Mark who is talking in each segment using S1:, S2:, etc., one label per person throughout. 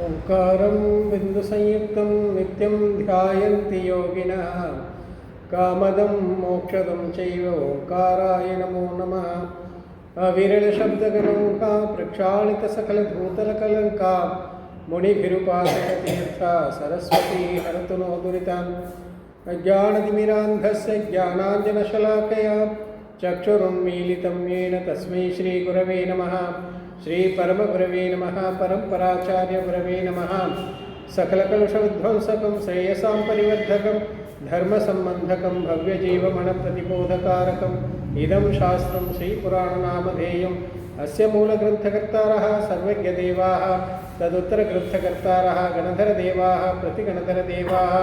S1: ओंकारं बिन्दुसंयुक्तं नित्यं ध्यायन्ति योगिनः कामदं मोक्षदं चैव ओंकाराय नमो नमः। अविरलशब्दगणौका प्रक्षालितसकलभूतलकलङ्का मुनिभिरुपासकतीर्था सरस्वती हरतु नो दुरिताम्। अज्ञानतिमिरान्धस्य ज्ञानाञ्जनशलाकया चक्षुरुन्मीलितं येन तस्मै श्रीगुरवे नमः। श्रीपरमगुरवे नमः। परम्पराचार्यगुरवे नमः। सकलकलुषविध्वंसकं श्रेयसां परिवर्धकं धर्मसम्बन्धकं भव्यजीवमनप्रतिबोधकारकम् इदं शास्त्रं श्रीपुराणनामधेयम्। अस्य मूलग्रन्थकर्तारः सर्वज्ञदेवाः तदुत्तरग्रन्थकर्तारः गणधरदेवाः प्रतिगणधरदेवाः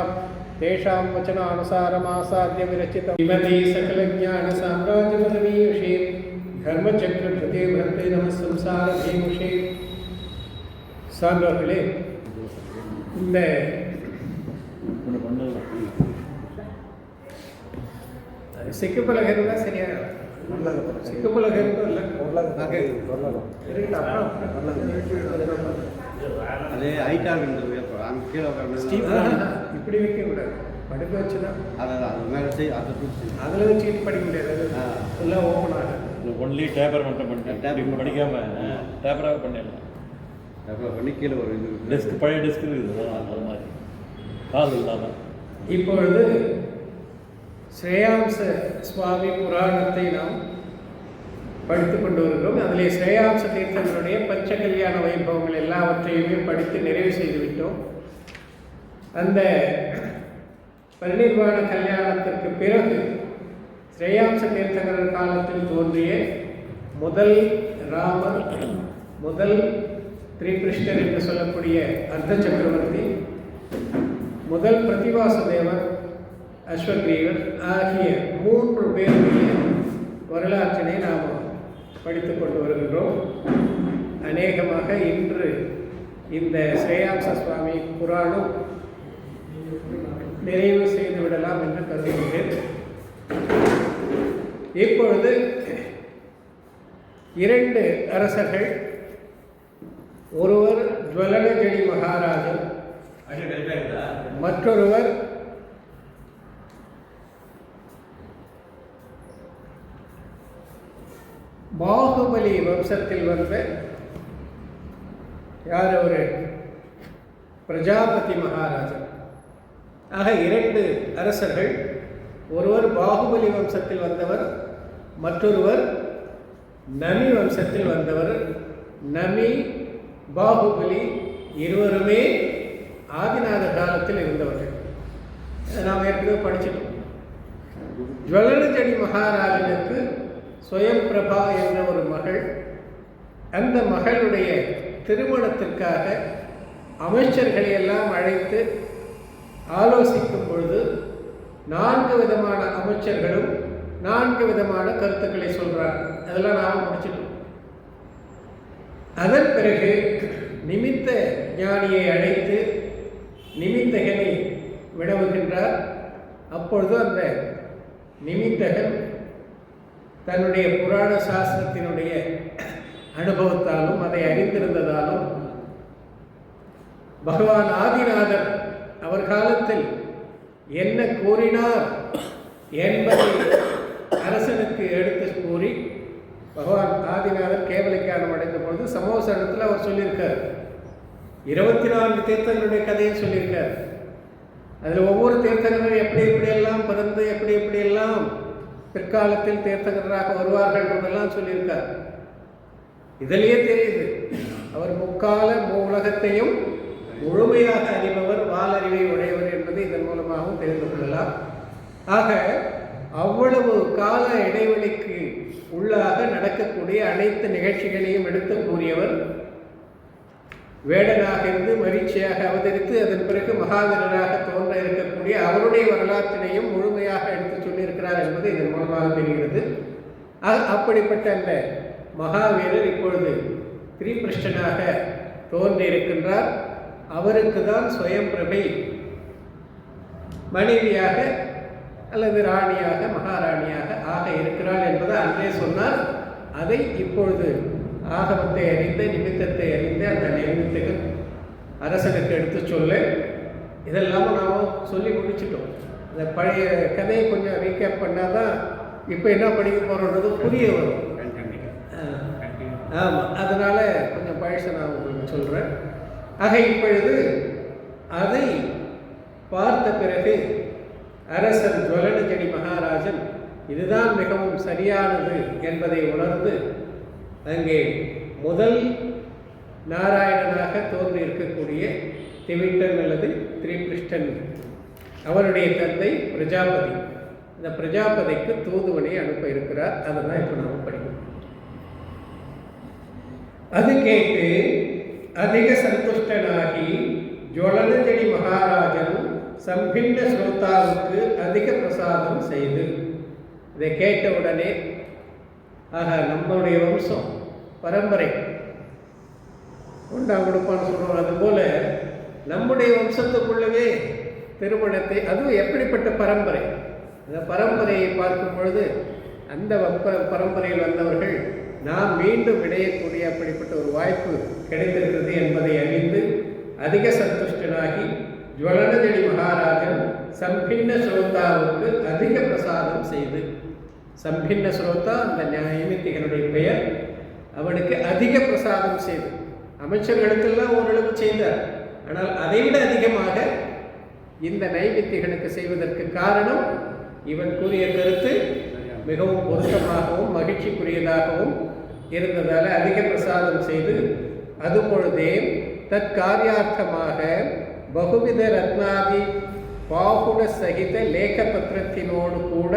S1: तेषां वचनानुसारमासाद्य विरचितं श्रीमती सकलज्ञानसाम्राज्यपदवीयुषे धर्मचक्रकृते भक्ते नमः संसारधीमुषे। சான்றோர்களே, இந்த சிக்குப்பலகர் தான் சரியா சிக்குப்பலகர்
S2: அதே ஐட்டாக
S1: இப்படி வைக்க கூடாது, படுக்க வச்சுதான் அதில் வச்சுக்கிட்டு படிக்க முடியாது, எல்லாம் ஓப்பன் ஆகும்.
S3: ஒன்லி டேப்பர் மட்டும் பண்ணிட்டேன், டேப் படிக்காம டேப்பராக பண்ணிடலாம்.
S2: டேப்பராக பண்ணி கீழே ஒரு இது
S3: டெஸ்க் பழைய டெஸ்க் இருக்குது, அது மாதிரி கால் இல்லாமல்.
S1: இப்பொழுது ஸ்ரேயாம்ச சுவாமி புராணத்தை நாம் படித்து கொண்டு வருகிறோம். அதிலே ஸ்ரேயாம்ச தீர்த்தங்களுடைய பஞ்ச கல்யாண வைபவங்கள் எல்லாவற்றையுமே படித்து நிறைவு செய்துவிட்டோம். அந்த பரிநிர்வாண கல்யாணத்திற்கு பிறகு ஸ்ரேயாம்ச தீர்த்தங்கள் காலத்தில் தோன்றிய முதல் ராமர், முதல் ஸ்ரீகிருஷ்ணர் என்று சொல்லக்கூடிய அர்த்த சக்கரவர்த்தி, முதல் பிரதிவாச தேவர், அஸ்வக்ரீவர் ஆகிய 3 பேருடைய வரலாற்றினை நாம் படித்து கொண்டு வருகின்றோம். அநேகமாக இன்று இந்த ஸ்ரேயாம்ச சுவாமி புராணம் நிறைவு செய்து விடலாம் என்று கருதுகிறேன். இப்பொழுது 2 அரசர்கள், ஒருவர் ஜுவலனஜடி மகாராஜன், மற்றொருவர் பாகுபலி வம்சத்தில் வந்த யார், ஒரு பிரஜாபதி மகாராஜன். ஆக 2 அரசர்கள், ஒருவர் பாகுபலி வம்சத்தில் வந்தவர், மற்றொருவர் நமி வம்சத்தில் வந்தவர். நமி, பாகுபலி இருவருமே ஆதிநாத காலத்தில் இருந்தவர்கள். நாம் ஏற்கனவே படிச்சிட்டோம். ஜுவலனஜடி மகாராஜனுக்கு ஸ்வயம்பிரபா என்ற ஒரு மகள். அந்த மகளுடைய திருமணத்திற்காக அமைச்சர்களை எல்லாம் அழைத்து ஆலோசிக்கும் பொழுது 4 விதமான அமைச்சர்களும் 4 விதமான கருத்துக்களை சொல்கிறார். அதெல்லாம் நாம் முடிச்சிட்டோம். அதன் பிறகு நிமித்த ஞானியை அழைத்து நிமித்தகனை வினவுகின்றார். அப்பொழுது அந்த நிமித்தகன் தன்னுடைய புராண சாஸ்திரத்தினுடைய அனுபவத்தாலும் அதை அறிந்திருந்ததாலும் பகவான் ஆதிநாதர் அவர் காலத்தில் என்ன கூறினார் என்பதை அரசனுக்கு எடுத்து கூறி, பகவான் ஆதிநாதர் கேவலிக்கானம் அடைந்த பொழுது சமோசனத்தில் அவர் சொல்லியிருக்கார். 24 தீர்த்தங்களுடைய கதையை சொல்லியிருக்கார். அதில் ஒவ்வொரு தீர்த்தங்களும் எப்படி எப்படியெல்லாம் பிறந்து எப்படி எப்படியெல்லாம் பிற்காலத்தில் தீர்த்தகராக வருவார்கள் என்றெல்லாம் சொல்லியிருக்கார். இதிலேயே தெரியுது அவர் முக்கால உலகத்தையும் முழுமையாக அறிபவர், வாலறிவை உடையவர் என்பதை இதன் மூலமாகவும் தெரிந்து கொள்ளலாம். ஆக அவ்வளவு கால இடைவெளிக்கு உள்ளாக நடக்கக்கூடிய அனைத்து நிகழ்ச்சிகளையும் எடுத்து கூறியவர். வேடனாக இருந்து மரீச்சியாக அவதரித்து அதன் பிறகு மகாவீரராக தோன்ற இருக்கக்கூடிய அவருடைய வரலாற்றினையும் முழுமையாக எடுத்து சொல்லியிருக்கிறார் என்பது இதன் மூலமாக தெரிகிறது. அப்படிப்பட்ட அந்த மகாவீரர் இப்பொழுது ஸ்ரீகிருஷ்ணனாக தோன்றியிருக்கின்றார். அவருக்கு தான் ஸ்வயம்பிரபை மனைவியாக அல்லது ராணியாக, மகாராணியாக ஆக இருக்கிறாள் என்பதை அன்றே சொன்னார். அதை இப்பொழுது ஆகமத்தை அறிந்த, நிமித்தத்தை அறிந்த அந்த நிமித்தகன் அரசனுக்கு எடுத்து சொல்லு. இதெல்லாம் நாம் சொல்லி முடிச்சிட்டோம். இந்த பழைய கதையை கொஞ்சம் ரீகேப் பண்ணால் தான் இப்போ என்ன படிக்க போகிறோன்றது புரிய வரும். ஆமாம், அதனால் கொஞ்சம் பழசை நான் உங்களுக்கு சொல்கிறேன். ஆக இப்பொழுது அதை பார்த்த பிறகு அரசன் ஜுவலனஜடி மகாராஜன் இதுதான் மிகவும் சரியானது என்பதை உணர்ந்து அங்கே முதல் நாராயணனாக தோன்றி இருக்கக்கூடிய திவிட்டன் அல்லது திரிபிருஷ்டன் அவருடைய தந்தை பிரஜாபதி, இந்த பிரஜாபதிக்கு தூதுவனை அனுப்ப இருக்கிறார். அதை தான் இப்போ நாம் படிக்கணும். அது கேட்டு அதிக சந்துஷ்டனாகி ஜுவலனஜடி மகாராஜன் சம்பின்ன ஸ்ரோதாவுக்கு அதிக பிரசாதம் செய்து, இதை கேட்டவுடனே ஆக நம்முடைய வம்சம் பரம்பரை உண்டா கொடுப்பான்னு சொல்கிறோம். அதுபோல் நம்முடைய வம்சத்துக்குள்ளவே திருமணத்தை, அதுவும் எப்படிப்பட்ட பரம்பரை, அந்த பரம்பரையை பார்க்கும் பொழுது அந்த பரம்பரையில் வந்தவர்கள் நாம் மீண்டும் இணையக்கூடிய அப்படிப்பட்ட ஒரு வாய்ப்பு கிடைத்திருக்கிறது என்பதை அறிந்து அதிக சந்துஷ்டனாகி ஜுவலனஜடி மகாராஜன் சம்பின்ன ஸ்ரோதாவுக்கு அதிக பிரசாதம் செய்து, சம்பின்ன ஸ்ரோதா அந்த நைமித்திகனுடைய பெயர், அவனுக்கு அதிக பிரசாதம் செய்து, அமைச்சர்களுக்கெல்லாம் ஓரளவு செய்தார். ஆனால் அதைவிட அதிகமாக இந்த நைமித்திகனுக்கு செய்வதற்கு காரணம் இவன் கூறிய கருத்து மிகவும் பொருத்தமாகவும் மகிழ்ச்சிக்குரியதாகவும் இருந்ததால் அதிக பிரசாதம் செய்து, அதுபொழுதே தற்காரியார்த்தமாக பகுவித ரத்னாதி பாகுட சகித லேக பத்திரத்தினோடு கூட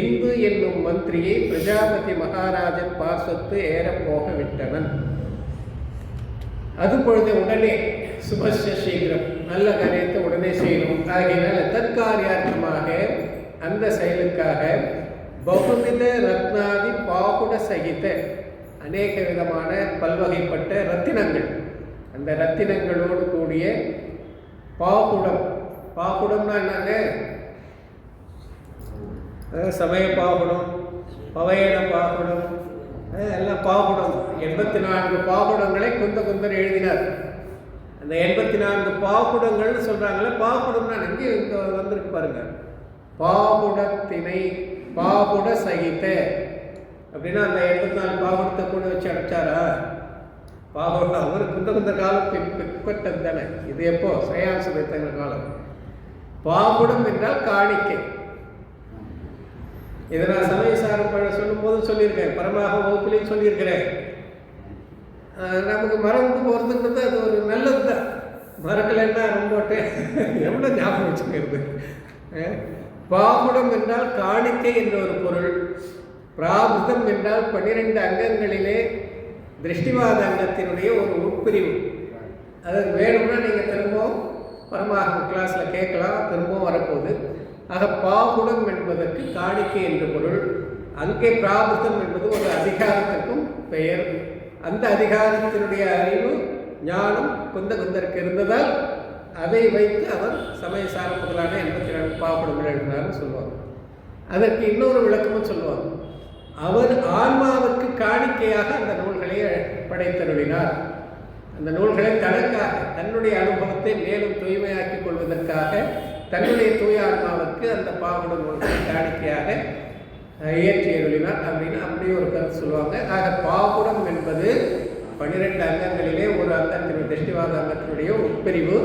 S1: இந்து என்னும் மந்திரியை பிரஜாபதி மகாராஜன் பார்சத்து ஏறப்போக விட்டவன். அதுபொழுது உடனே சுபஸ்ய சீக்கிரம், நல்ல காரியத்தை உடனே செய்யணும். ஆகையினால தற்காரியார்த்தமாக அந்த செயலுக்காக பகுவித ரத்னாதி பாகுட சகித அநேக விதமான பல்வகைப்பட்ட ரத்தினங்கள், அந்த ரத்தினங்களோடு கூடிய பாகுடம், பாகுடம்னா என்னங்க, சமய பாகுடம், பவையன பாகுடம், எல்லாம் பாகுடம். 84 பாகுடங்களை குந்தர் எழுதினார். அந்த 84 பாகுடங்கள்னு சொல்கிறாங்களே, பாகுடம்னா இங்கே இங்கே வந்திருக்கு பாருங்க, பாகுடத்தினை பாகுட சகித்த அப்படின்னா அந்த 84 பாகுடத்தை கூட வச்சு அடைச்சாரா? பாகுடம் அவர் குந்தர் காலம் பிற்பட்டது தானே. இது எப்போ? ஸ்ரேயாசுதத்தங்க காலம். பாகுடம் என்றால் காணிக்கை. இதை நான் சமயசாரம் சொல்லும் போது சொல்லியிருக்கேன், பரமாக வகுப்புலையும் சொல்லியிருக்கிறேன். நமக்கு மறந்து போகிறதுன்றது அது ஒரு நல்லது தான். மறக்கலைன்னா ரொம்ப எவ்வளோ ஞாபகம் வச்சுக்கிறது. பாகுடம் என்றால் காணிக்கை என்ற ஒரு பொருள். பிராபுதம் என்றால் 12 அங்கங்களிலே திருஷ்டிவாத அங்கத்தினுடைய ஒரு உட்பிரிவு. அது வேணும்னா நீங்கள் திரும்பவும் பரமாக கிளாஸில் கேட்கலாம், திரும்பவும் வரப்போகுது. ஆக பாகுடம் என்பதற்கு காணிக்கை என்று பொருள். அங்கே பிராபுதம் என்பது ஒரு அதிகாரத்திற்கும் பெயர். அந்த அதிகாரத்தினுடைய அறிவு ஞானம் குந்தருக்கு இருந்ததால் அதை வைத்து அவர் சமயசார முதலான 84 பாகுடங்கள் எழுதினார்னு சொல்லுவாங்க. அதற்கு இன்னொரு விளக்கமும் சொல்லுவாங்க. அவர் ஆன்மாவுக்கு காணிக்கையாக அந்த நூல்களை படைத்தருளினார். அந்த நூல்களை தனக்காக, தன்னுடைய அனுபவத்தை மேலும் தூய்மையாக்கிக் கொள்வதற்காக, தன்னுடைய தூய ஆன்மாவுக்கு அந்த பாகுட நூல்களை காணிக்கையாக இயற்றி அருளினார் அப்படின்னு அப்படி ஒரு கருத்து சொல்லுவாங்க. ஆக பாகுடம் என்பது 12 அங்கங்களிலே ஒரு அங்கத்தினுடைய திருஷ்டிவாத அங்கத்தினுடைய உட்பிரிவு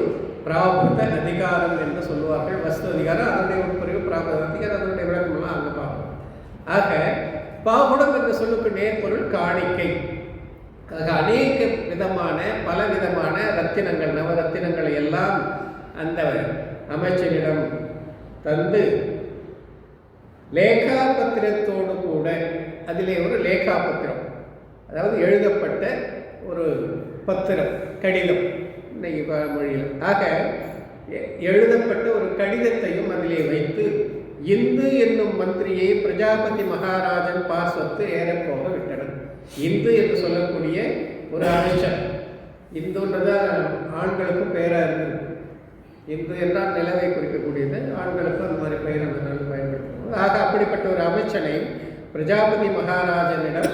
S1: பிராபுத அதிகாரம் என்று சொல்லுவார்கள். வஸ்து அதிகாரம் அதனுடைய உட்பிரிவு பிராபுத அதிகாரம், அதனுடைய விளக்கமெல்லாம் அங்கே பார்க்கணும். ஆக பாகுடம் என்ற சொல்லுக்கு நேர்பொருள் காணிக்கை. ஆக அநேக விதமான பல விதமான ரத்தினங்கள், நவரத்தினங்களை எல்லாம் அந்த அமைச்சரிடம் தந்து லேகா பத்திரத்தோடு கூட, அதிலே ஒரு லேகா பத்திரம், அதாவது எழுதப்பட்ட ஒரு பத்திரம், கடிதம் இன்னைக்கு மொழியில். ஆக எழுதப்பட்ட ஒரு கடிதத்தையும் அதிலே வைத்து இந்து என்னும் மந்திரியை பிரஜாபதி மகாராஜன் பார்சத்து ஏறப்போக விட்டனர். இந்து என்று சொல்லக்கூடிய ஒரு அமைச்சர், இந்துன்றத ஆண்களுக்கும் பெயராக இருந்தது. இந்து என்றால் நிலவை குறிக்கக்கூடியது, ஆண்களுக்கும் அந்த மாதிரி பெயர் அந்த நாள் பயன்படுத்துவோம். ஆக அப்படிப்பட்ட ஒரு அமைச்சனை பிரஜாபதி மகாராஜனிடம்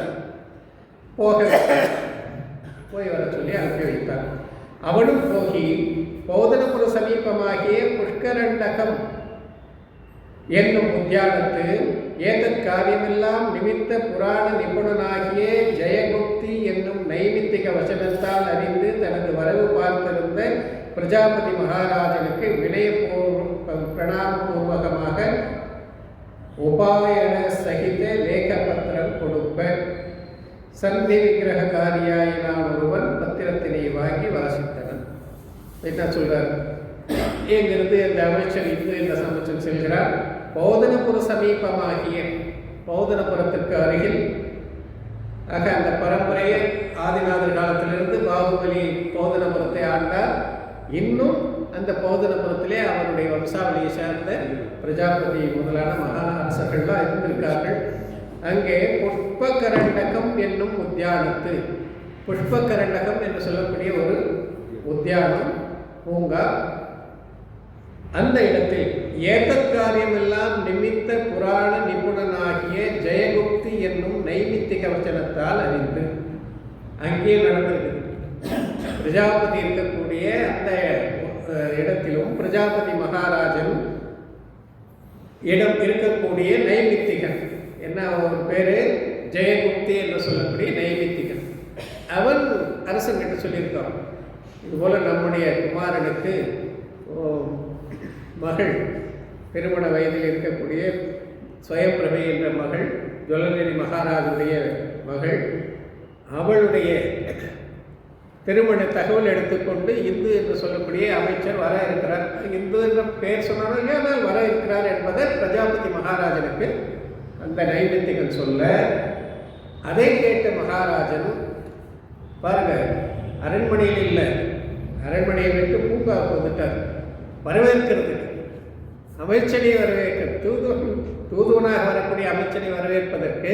S1: போய் வர சொல்லி அனுப்பி வைத்தார். அவனும் போகி போதனபுர சமீபமாகிய புஷ்கரண்டகம் என்னும் உத்தியானத்து ஏதற் காரியமெல்லாம் நிமித்த புராண நிபுணனாகிய ஜெயகுப்தி என்னும் நைமித்திக வசனத்தால் அறிந்து தனது வரவு பார்த்திருந்த பிரஜாபதி மகாராஜனுக்கு பிரணாமபூர்வகமாக உபாயன சகித லேக பத்திரம் கொடுப்ப சந்தி விக்கிரககாரியாயினான் ஒருவன் பத்திரத்தினை வாங்கி வாசித்தனன். என்ன சொல்றார்? இங்கிருந்து இந்த அமைச்சர் இந்த சமைச்சர் செல்கிறார். போதனபுர சமீபமாகிய போதனபுரத்திற்கு அருகில் ஆக அந்த பரம்பரையை ஆதிநாதர் காலத்திலிருந்து பாகுபலி போதனபுரத்தை ஆண்டார். இன்னும் அந்த போதனபுரத்திலே அவருடைய வம்சாவளியை சேர்ந்த பிரஜாபதி முதலான மகா அரசர்கள்லாம் இருந்திருக்கார்கள். அங்கே புஷ்பகரண்டகம் என்னும் உத்தியானத்து, புஷ்பகரண்டகம் என்று சொல்லக்கூடிய ஒரு உத்தியானம் பூங்கா, அந்த இடத்தில் ஏதற் காரியமெல்லாம் நிமித்த புராண நிபுணனாகிய ஜெயகுப்தி என்னும் நைமித்திக வச்சனத்தால் அறிந்து அங்கே நடந்திருக்கு. பிரஜாபதி இருக்கக்கூடிய அந்த இடத்திலும் பிரஜாபதி மகாராஜன் இடம் இருக்கக்கூடிய நைமித்திகன், என்ன ஒரு பேரு ஜெயகுப்தி என்று சொல்லக்கூடிய நைமித்திகன், அவன் அரசன்கிட்ட சொல்லியிருக்கான், இதுபோல நம்முடைய குமாரனுக்கு மகள் திருமண வயதில் இருக்கக்கூடிய ஸ்வயம்பிரபை என்ற மகள் ஜொலநேரி மகாராஜுடைய மகள், அவளுடைய திருமண தகவல் எடுத்துக்கொண்டு இந்து என்று சொல்லக்கூடிய அமைச்சர் வர இருக்கிறார். இந்து என்ற பெயர் சொன்னாலும் ஆனால் வர இருக்கிறார் என்பதை பிரஜாபதி மகாராஜனுக்கு அந்த நைவேத்திகன் சொல்ல, அதை கேட்ட மகாராஜன் பாருங்க, அரண்மனையில் இல்லை, அரண்மனையை விட்டு பூங்கா வந்துட்டார் வரவேற்கிறது. அமைச்சனை வரவேற்க தூதுவனாக வரக்கூடிய அமைச்சனை வரவேற்பதற்கு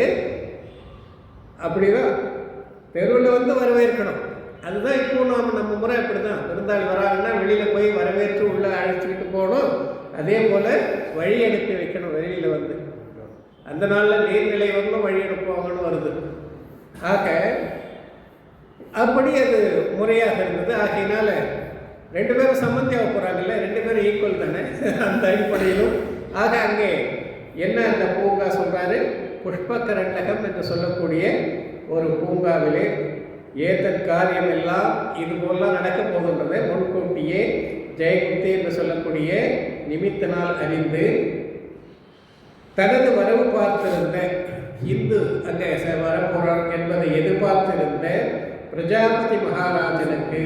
S1: அப்படிதான் தெருவில் வந்து வரவேற்கணும். அதுதான் இப்போ நம்ம முறை அப்படி தான், விருந்தாளி வராங்கன்னா வெளியில் போய் வரவேற்று உள்ளே அழைச்சிக்கிட்டு போகணும். அதே போல் வழி அனுப்பி வைக்கணும் வெளியில் வந்து. அந்த நாளில் நீர்நிலை வரணும், வழி அனுப்புவாங்கன்னு வருது. ஆக அப்படி அது முறையாக இருந்தது. ஆகையினால ரெண்டு பேரும் சம்மந்தியாக போகிறாங்கல்ல, ரெண்டு பேரும் ஈக்குவல் தானே அந்த அடிப்படையிலும். ஆக அங்கே என்ன அந்த பூங்கா சொல்கிறாரு, புஷ்பகரண்டகம் என்று சொல்லக்கூடிய ஒரு பூங்காவிலே ஏதற் காரியம் எல்லாம் இதுபோலாம் நடக்க போகின்றதை முன்கூட்டியே ஜெயகுப்தி என்று சொல்லக்கூடிய நிமித்தனால் அறிந்து தனது வரவு பார்த்திருந்த இந்து அங்கே வரப்போறான் என்பதை எதிர்பார்த்திருந்த பிரஜாபதி மகாராஜனுக்கு,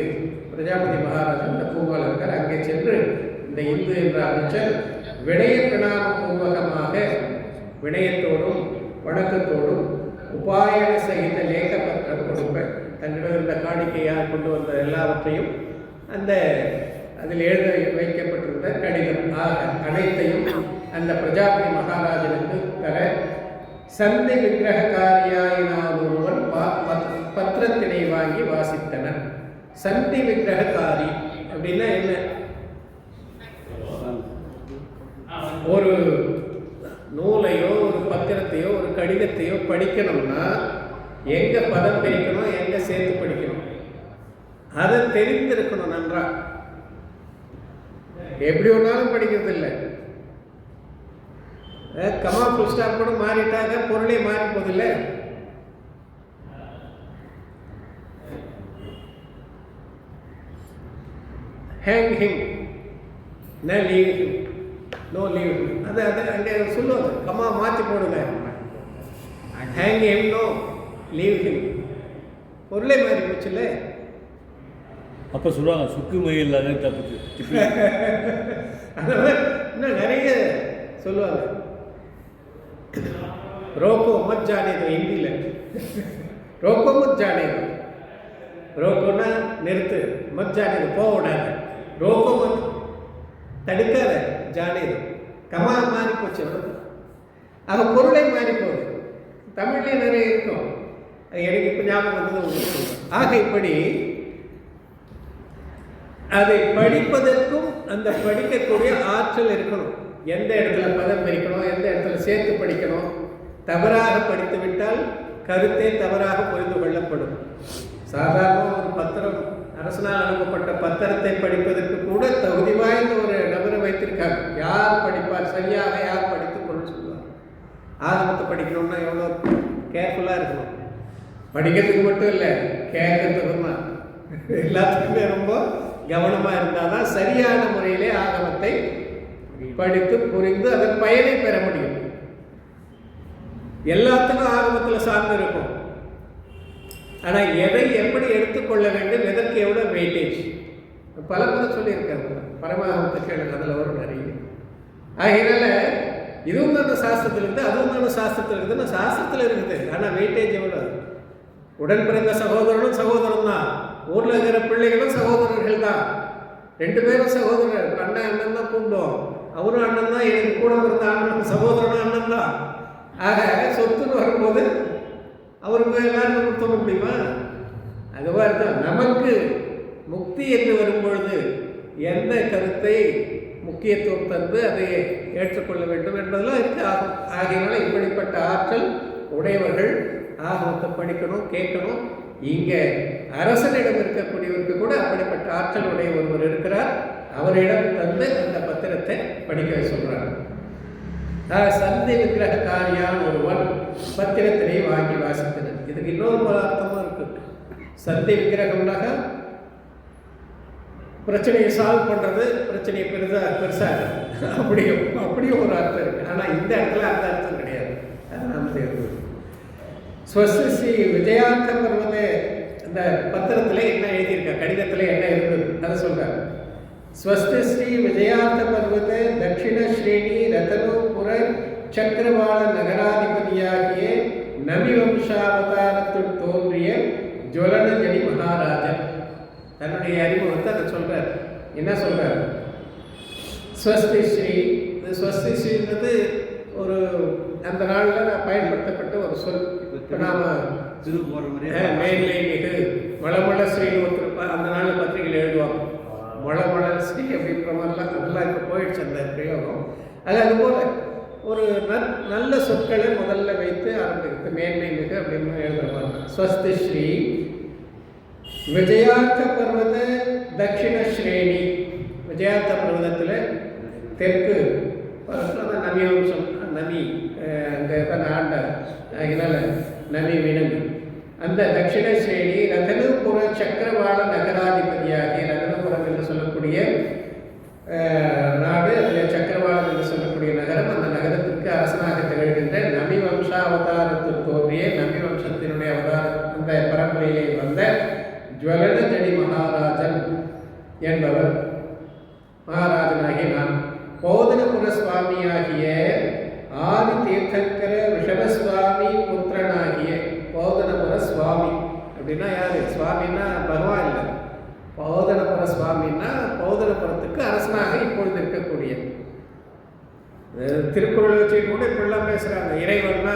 S1: பிரஜாபதி மகாராஜன் இந்த பூங்காவில் இருக்கார், அங்கே சென்று இந்த இந்து என்ற அமைச்சர் வினய பிரணாம பூர்வகமாக வினயத்தோடும் வணக்கத்தோடும் உபாயன சகித லேக பத்திரம் கொடுப்ப, தன்னிடம் இருந்த காணிக்கையாக கொண்டு வந்த எல்லாவற்றையும் அந்த அதில் எழுத வைக்கப்பட்டிருந்த கடிதம் அனைத்தையும் அந்த பிரஜாபதி மகாராஜனுக்கு தர சந்தி விக்கிரககாரியாயினால் ஒருவன் பத்திரத்தினை வாங்கி வாசித்தனர். சந்தி விக்கிரககாரி அப்படின்னா என்ன? ஒரு நூலையோ ஒரு பத்திரத்தையோ ஒரு கடிதத்தையோ படிக்கணும்னா எங்கே பதம் பிரிக்கணும், எங்கே சேர்த்து படிக்கணும், அதை தெரிந்திருக்கணும் நன்றா. எப்படி ஒன்றாலும் படிக்கிறது இல்லை. கமா ஃபுல் ஸ்டாப் கூட மாறிட்டாங்க, பொருளே மாறி போதில்லை. Hang him no leave him no leave him, அது அங்கே சொல்லுவாங்க, கமா மாற்றி போடுங்க. Hang him no leave him, பொருளே மாறி போச்சுல்ல.
S3: அப்போ சொல்லுவாங்க சுக்கு மயில் அதே தப்பு.
S1: அதனால் இன்னும் நிறைய சொல்லுவாங்க. ரோக்கோ மத் ஜானே தோ ஹிந்தியில், ரோக்கோ மத் ஜானே தோ, ரோக்கோன்னா நிறுத்து, மத் ஜானே தோ போக விடாது, ரோக்கோ மத் தடுக்காத, ஜானே தோ கமா மாறி போச்சு. அது பொருளை மாறி போகுது. தமிழ்லேயே நிறைய இருக்கும், அது எனக்கு இப்போ ஞாபகம் வந்தது. ஆக இப்படி அதை படிப்பதற்கும் அந்த படிக்கக்கூடிய ஆற்றல் இருக்கணும். எந்த இடத்துல பதம் பிரிக்கணும், எந்த இடத்துல சேர்த்து படிக்கணும். தவறாக படித்து விட்டால் கருத்தே தவறாக புரிந்து கொள்ளப்படும். சாதாரண ஒரு பத்திரம் அரசனால் அனுப்பப்பட்ட பத்திரத்தை படிப்பதற்கு கூட தகுதி வாய்ந்த ஒரு நபரை வைத்திருக்காங்க. யார் படிப்பார், சரியாக யார் படித்துக் கொள்ள சொல்லுவார். ஆகமத்தை படிக்கணும்னா எவ்வளோ கேர்ஃபுல்லாக இருக்கணும். படிக்கிறதுக்கு மட்டும் இல்லை, கேட்கறதுக்கும் தான். எல்லாத்துக்குமே ரொம்ப கவனமாக இருந்தால் தான் சரியான முறையிலே ஆகமத்தை படித்து புரிந்து அதன் பயனை பெற முடியும். எல்லாத்துக்கும் ஆகமத்தில் சார்ந்து இருக்கும். ஆனால் எதை எப்படி எடுத்துக்கொள்ள வேண்டும், எதற்கு எவ்வளோ வெயிட்டேஜ் பல முறை சொல்லியிருக்காங்க. பரமாகமத்தை கேளுங்க, அதில் வரும் நிறைய. ஆகையினால இதுவும் அந்த சாஸ்திரத்தில் இருக்குது, அதுவும் அந்த சாஸ்திரத்தில் இருக்குதுன்னா சாஸ்திரத்தில் இருக்குது. ஆனால் வெயிட்டேஜ் எவ்வளோ? உடன் பிறந்த சகோதரனும் சகோதரன் தான், ஊரில் இருக்கிற பிள்ளைகளும் சகோதரர்கள் தான், 2 பேரும் சகோதரர். அண்ணன் தான் கூப்பிடுவோம், அவரும் அண்ணன் தான், எனக்கு கூட பிறந்த அண்ணன் சகோதரனும் அண்ணன் தான். ஆக சொத்துன்னு வரும்போது அவருக்கு எல்லாருக்கும் கொடுத்துட முடியுமா? அதுவாக தான் நமக்கு முக்தி என்று வரும்பொழுது எந்த கருத்தை முக்கியத்துவம் தந்து அதை ஏற்றுக்கொள்ள வேண்டும் என்பதெல்லாம் இருக்கு. ஆகையினால இப்படிப்பட்ட ஆற்றல் உடையவர்கள் ஆகமத்தை படிக்கணும், கேட்கணும். இங்கே அரசனிடம் இருக்கக்கூடியவருக்கு கூட அப்படிப்பட்ட ஆற்றல் உடைய ஒருவர் இருக்கிறார். அவரிடம் தந்து அந்த பத்திரத்தை படிக்க சொல்றார். சந்தி விக்கிரக காரியான ஒருவன் பத்திரத்தினை வாங்கி வாசித்தனர். இதுக்கு இன்னொரு அர்த்தமும் இருக்கு. சந்தி விக்கிரகம்னாக பிரச்சனையை சால்வ் பண்ணுறது, பிரச்சனையை பெருசாக அப்படியும் ஒரு அர்த்தம் இருக்குது. ஆனால் இந்த இடத்துல அந்த அர்த்தம் கிடையாது. அது நாம் தெரிந்து ஸ்வஸ்தி ஸ்ரீ விஜயாந்த பர்வத அந்த பத்திரத்தில் என்ன எழுதியிருக்கா, கடிதத்தில் என்ன இருந்தது அதை சொல்கிறார். ஸ்வஸ்தி ஸ்ரீ விஜயாந்த பர்வத தட்சிண ஸ்ரேணி ரதனோபுர சக்கரவாள நகராதிபதியாகிய நபி வம்சாவதாரத்துள் தோன்றிய ஜுவலனஜடி மகாராஜன் தன்னுடைய அறிமுகத்தை அதை சொல்கிறார். என்ன சொல்கிறார்? ஸ்வஸ்தி ஸ்ரீ. இந்த ஸ்வஸ்தி ஸ்ரீன்றது ஒரு அந்த நாளில் நான் பயன்படுத்தப்பட்ட ஒரு சொல். இப்போ நாம் மேன்மை மிகு மழமள ஸ்ரீன்னு ஒருத்தர் அந்த நாளில் பத்திரிகையில் எழுதுவாங்க. மழமள ஸ்ரீ அப்படின்ற மாதிரிலாம் அதெல்லாம் இப்போ போயிடுச்சு அந்த பிரயோகம். அதுபோல் ஒரு நல்ல சொற்களை முதல்ல வைத்து ஆரம்பிக்கிறது. மேன்மை மிகு அப்படின்னு எழுதுவாங்க. ஸ்வஸ்தி ஸ்ரீ விஜயார்த்த பர்வத தட்சிண ஸ்ரேணி. விஜயார்த்த பர்வதத்தில் தெற்கு நபி வம்சம், நபி அங்கே தான் ஆண்டார். அதனால் நபி வினவி அந்த தட்சிண ஸ்ரேணி ரதனபுர சக்கரவாள நகராதிபதியாகிய ரதனபுரம் என்று சொல்லக்கூடிய நாடு, அதில் சக்கரவாளம் என்று சொல்லக்கூடிய நகரம். அந்த நகரத்திற்கு அரசனாக திகழ்கின்ற நபி வம்சாவதாரத்தில் தோன்றிய நபி வம்சத்தினுடைய அந்த பரம்பரையிலே வந்த ஜுவலனஜடி மகாராஜன் என்பவர். மகாராஜனாகிய நான் போதனபுர சுவாமியாகிய ஆதி தீர்த்தங்கர ரிஷபசுவாமி புத்திரனாகிய போதனபுர சுவாமி அப்படின்னா யாரு? சுவாமின்னா பகவான் இல்லை. போதனபுர சுவாமின்னா போதனபுரத்துக்கு அரசனாக இப்பொழுது இருக்கக்கூடிய. திருக்குறள் வச்சு கூட இப்படிலாம் பேசுகிறாங்க. இறைவன்னா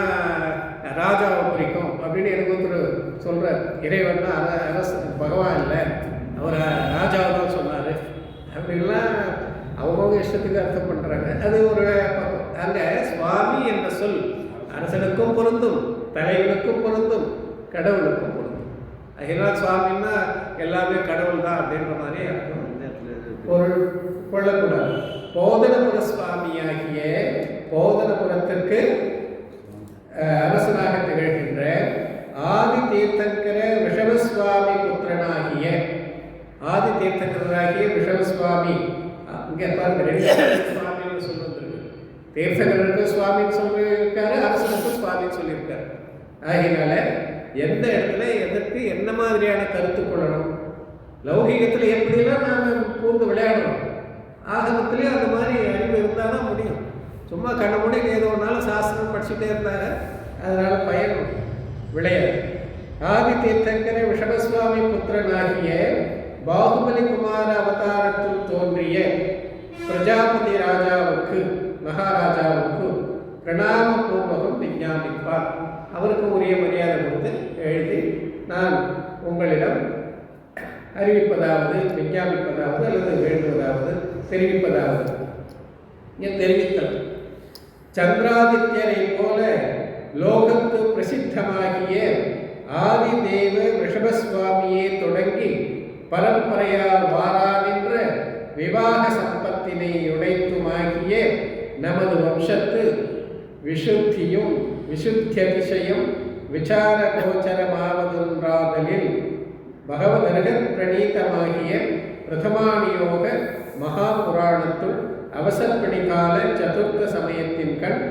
S1: ராஜாவை குறிக்கும் அப்படின்னு எனக்கு ஒருத்தர் சொல்கிறார். இறைவன்னா அரசு பகவான் இல்லை, அவர் ராஜாவை தான் சொன்னார் அப்படின்லாம் அவங்க இஷ்டத்துக்கு அர்த்தம் பண்ணுறாங்க. அது ஒரு அங்கே சுவாமி என்ற சொல் அரசனுக்கும் பொருந்தும், தலைவனுக்கும் பொருந்தும், கடவுளுக்கும் பொருந்தும். அதனால் சுவாமின்னா எல்லாமே கடவுள் தான் அப்படின்ற மாதிரி அர்த்தம் பொருள் கொள்ளக்கூடாது. போதனபுர சுவாமியாகிய போதனபுரத்திற்கு அரசனாக திகழ்கின்ற ஆதி தீர்த்தங்கர ரிஷபசுவாமி புத்திரனாகிய ஆதி தீர்த்தங்கராகிய ரிஷபசுவாமி. இங்கே பாருங்க, சுவாமின்னு சொல்லி வந்திருக்கு. தீர்த்தங்கருக்கு சுவாமின்னு சொல்லியிருக்காரு, அரசனுக்கு சுவாமின்னு சொல்லியிருக்காரு. ஆகினால எந்த இடத்துல எதற்கு என்ன மாதிரியான கருத்து கொள்ளணும், லௌகிகத்தில் எப்படிலாம் நாம் பூந்து விளையாடணும், ஆகமத்திலேயே அந்த மாதிரி அறிவு இருந்தால் தான் முடியும். சும்மா கண்ண முடிக்க ஏதோ ஒன்றாலும் சாஸ்திரம் படிச்சுட்டே இருந்தாங்க, அதனால் பயன் விளையாது. ஆதி தீர்த்தங்கர ரிஷபசுவாமி புத்திரனாகிய பாகுபலி குமார அவதாரத்தில் தோன்றிய பிரஜாபதி ராஜாவுக்கு மகாராஜாவுக்கு பிரணாம பூர்வகம் விஞ்ஞாபிப்பார். அவருக்கு உரிய மரியாதை கொடுத்து எழுதி நான் உங்களிடம் அறிவிப்பதாவது, விஞ்ஞாபிப்பதாவது, அல்லது வேண்டுவதாவது, தெரிவிப்பதாவது. தெரிவித்தல் சந்திராதித்யரை போல லோகத்து பிரசித்தமாகிய ஆதி தேவ ரிஷபசுவாமியே தொடங்கி பரம்பரையால் வாரானின்ற விவாக சம்பத்தினை உடைத்துமாகிய நமது வம்சத்து விஷுத்தியும் விஷுத்தியதிசயம் விசார கோச்சரமாவதொன்றாதலில் பகவதர்கத் பிரணீதமாகிய பிரதமானியோக மகாபுராணத்துள் அவசர்பணிகால சதுர்த்த சமயத்தின் கண்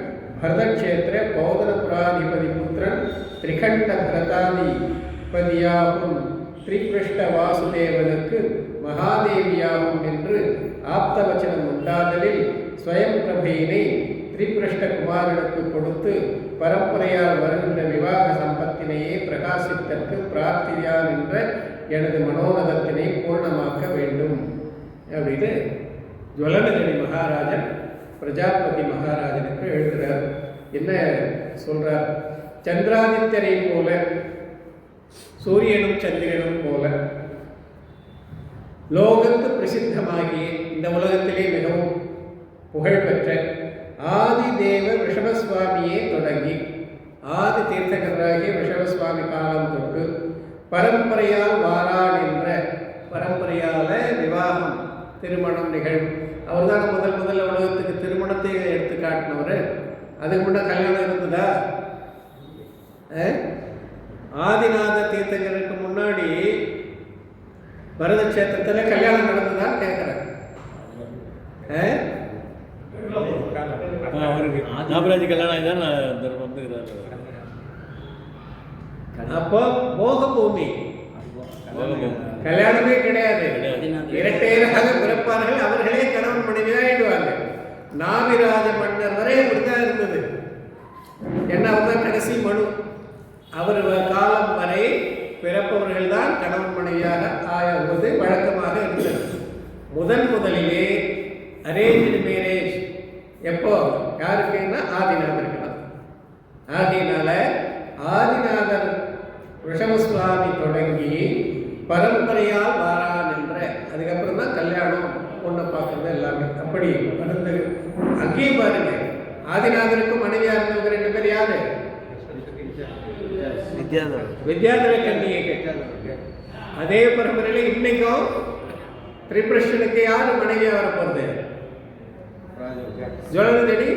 S1: பரதக்ஷேத்திர பௌதன புராதிபதி புத்திரன் திரிகண்ட பரதாதிபதியாகும் ஸ்ரீகிருஷ்ண வாசுதேவனுக்கு மகாதேவியாகும் என்று ஆப்தவச்சனம் உண்டாதலில் ஸ்வயம் பிரபையினை ஸ்ரீகிருஷ்ண குமாரனுக்கு கொடுத்து பரம்பரையால் வருகின்ற விவாக சம்பத்தினையே பிரகாசித்தற்கு பிரார்த்தியால் என்ற எனது மனோரதத்தினை பூர்ணமாக்க வேண்டும் அப்படின்னு ஜுவலனகரி மகாராஜன் பிரஜாபதி மகாராஜனுக்கு எழுதுகிறார். என்ன சொல்றார்? சந்திராதித்யரை போல, சூரியனும் சந்திரனும் போல லோகத்து பிரசித்தமாகிய இந்த உலகத்திலே மிகவும் புகழ்பெற்ற ஆதிதேவ ரிஷபசுவாமியே தொடங்கி ஆதி தீர்த்தகராகிய ரிஷபசுவாமி காலம் தொட்டு பரம்பரையால் வாரான் என்ற பரம்பரையால விவாகம் திருமணம் நிகழும். அவர் தான் முதல்ல உலகத்துக்கு திருமணத்தை எடுத்து காட்டினவர். அதுக்கு முன்னே கல்யாணம் இருந்ததா? ஆதிநாத தீர்த்தகருக்கு முன்னாடி பரத கஷேத்திரத்தில் கல்யாணம் நடந்ததான்னு கேட்குறேன்.
S3: அவருக்கு நாகராஜ் கல்யாணம் வந்துக்கிறார்.
S1: அப்போ போக பூமி கல்யாணமே கிடையாது. இரட்டையராக பிறப்பார்கள், அவர்களே கணவன் மனைவியாயிடுவாங்க. நாவிராஜ மன்னர் வரை அப்படித்தான் இருந்தது. என்ன அவர் தான் கடைசி மனு. அவர் காலம் வரை பிறப்பவர்கள் தான் கணவன் மனைவியாக ஆவது வழக்கமாக இருந்தது. முதலிலே அரேஞ்ச்டு மேரேஜ் எப்போ யாருக்குன்னா ஆதிநாதருக்கு தான். ஆகையினால ஆதிநாதர் ரிஷபசுவாமி தொடங்கி பரம்பரையால் வாரான் என்ற அதுக்கப்புறம் தான் கல்யாணம் பொண்ணை பார்க்கறது எல்லாமே அப்படி வந்து அங்கேயும் பாருங்க. ஆதிநாதருக்கும் மனைவியா இருந்தவங்க 2 பேர் யாரு? வித்யாதர கன்னியை கேட்டாங்க. அதே பரம்பரையில இன்னைக்கும் திரிபுரனுக்கு யாரு மனைவியா வரப்போறது? ஜுவலனதேடி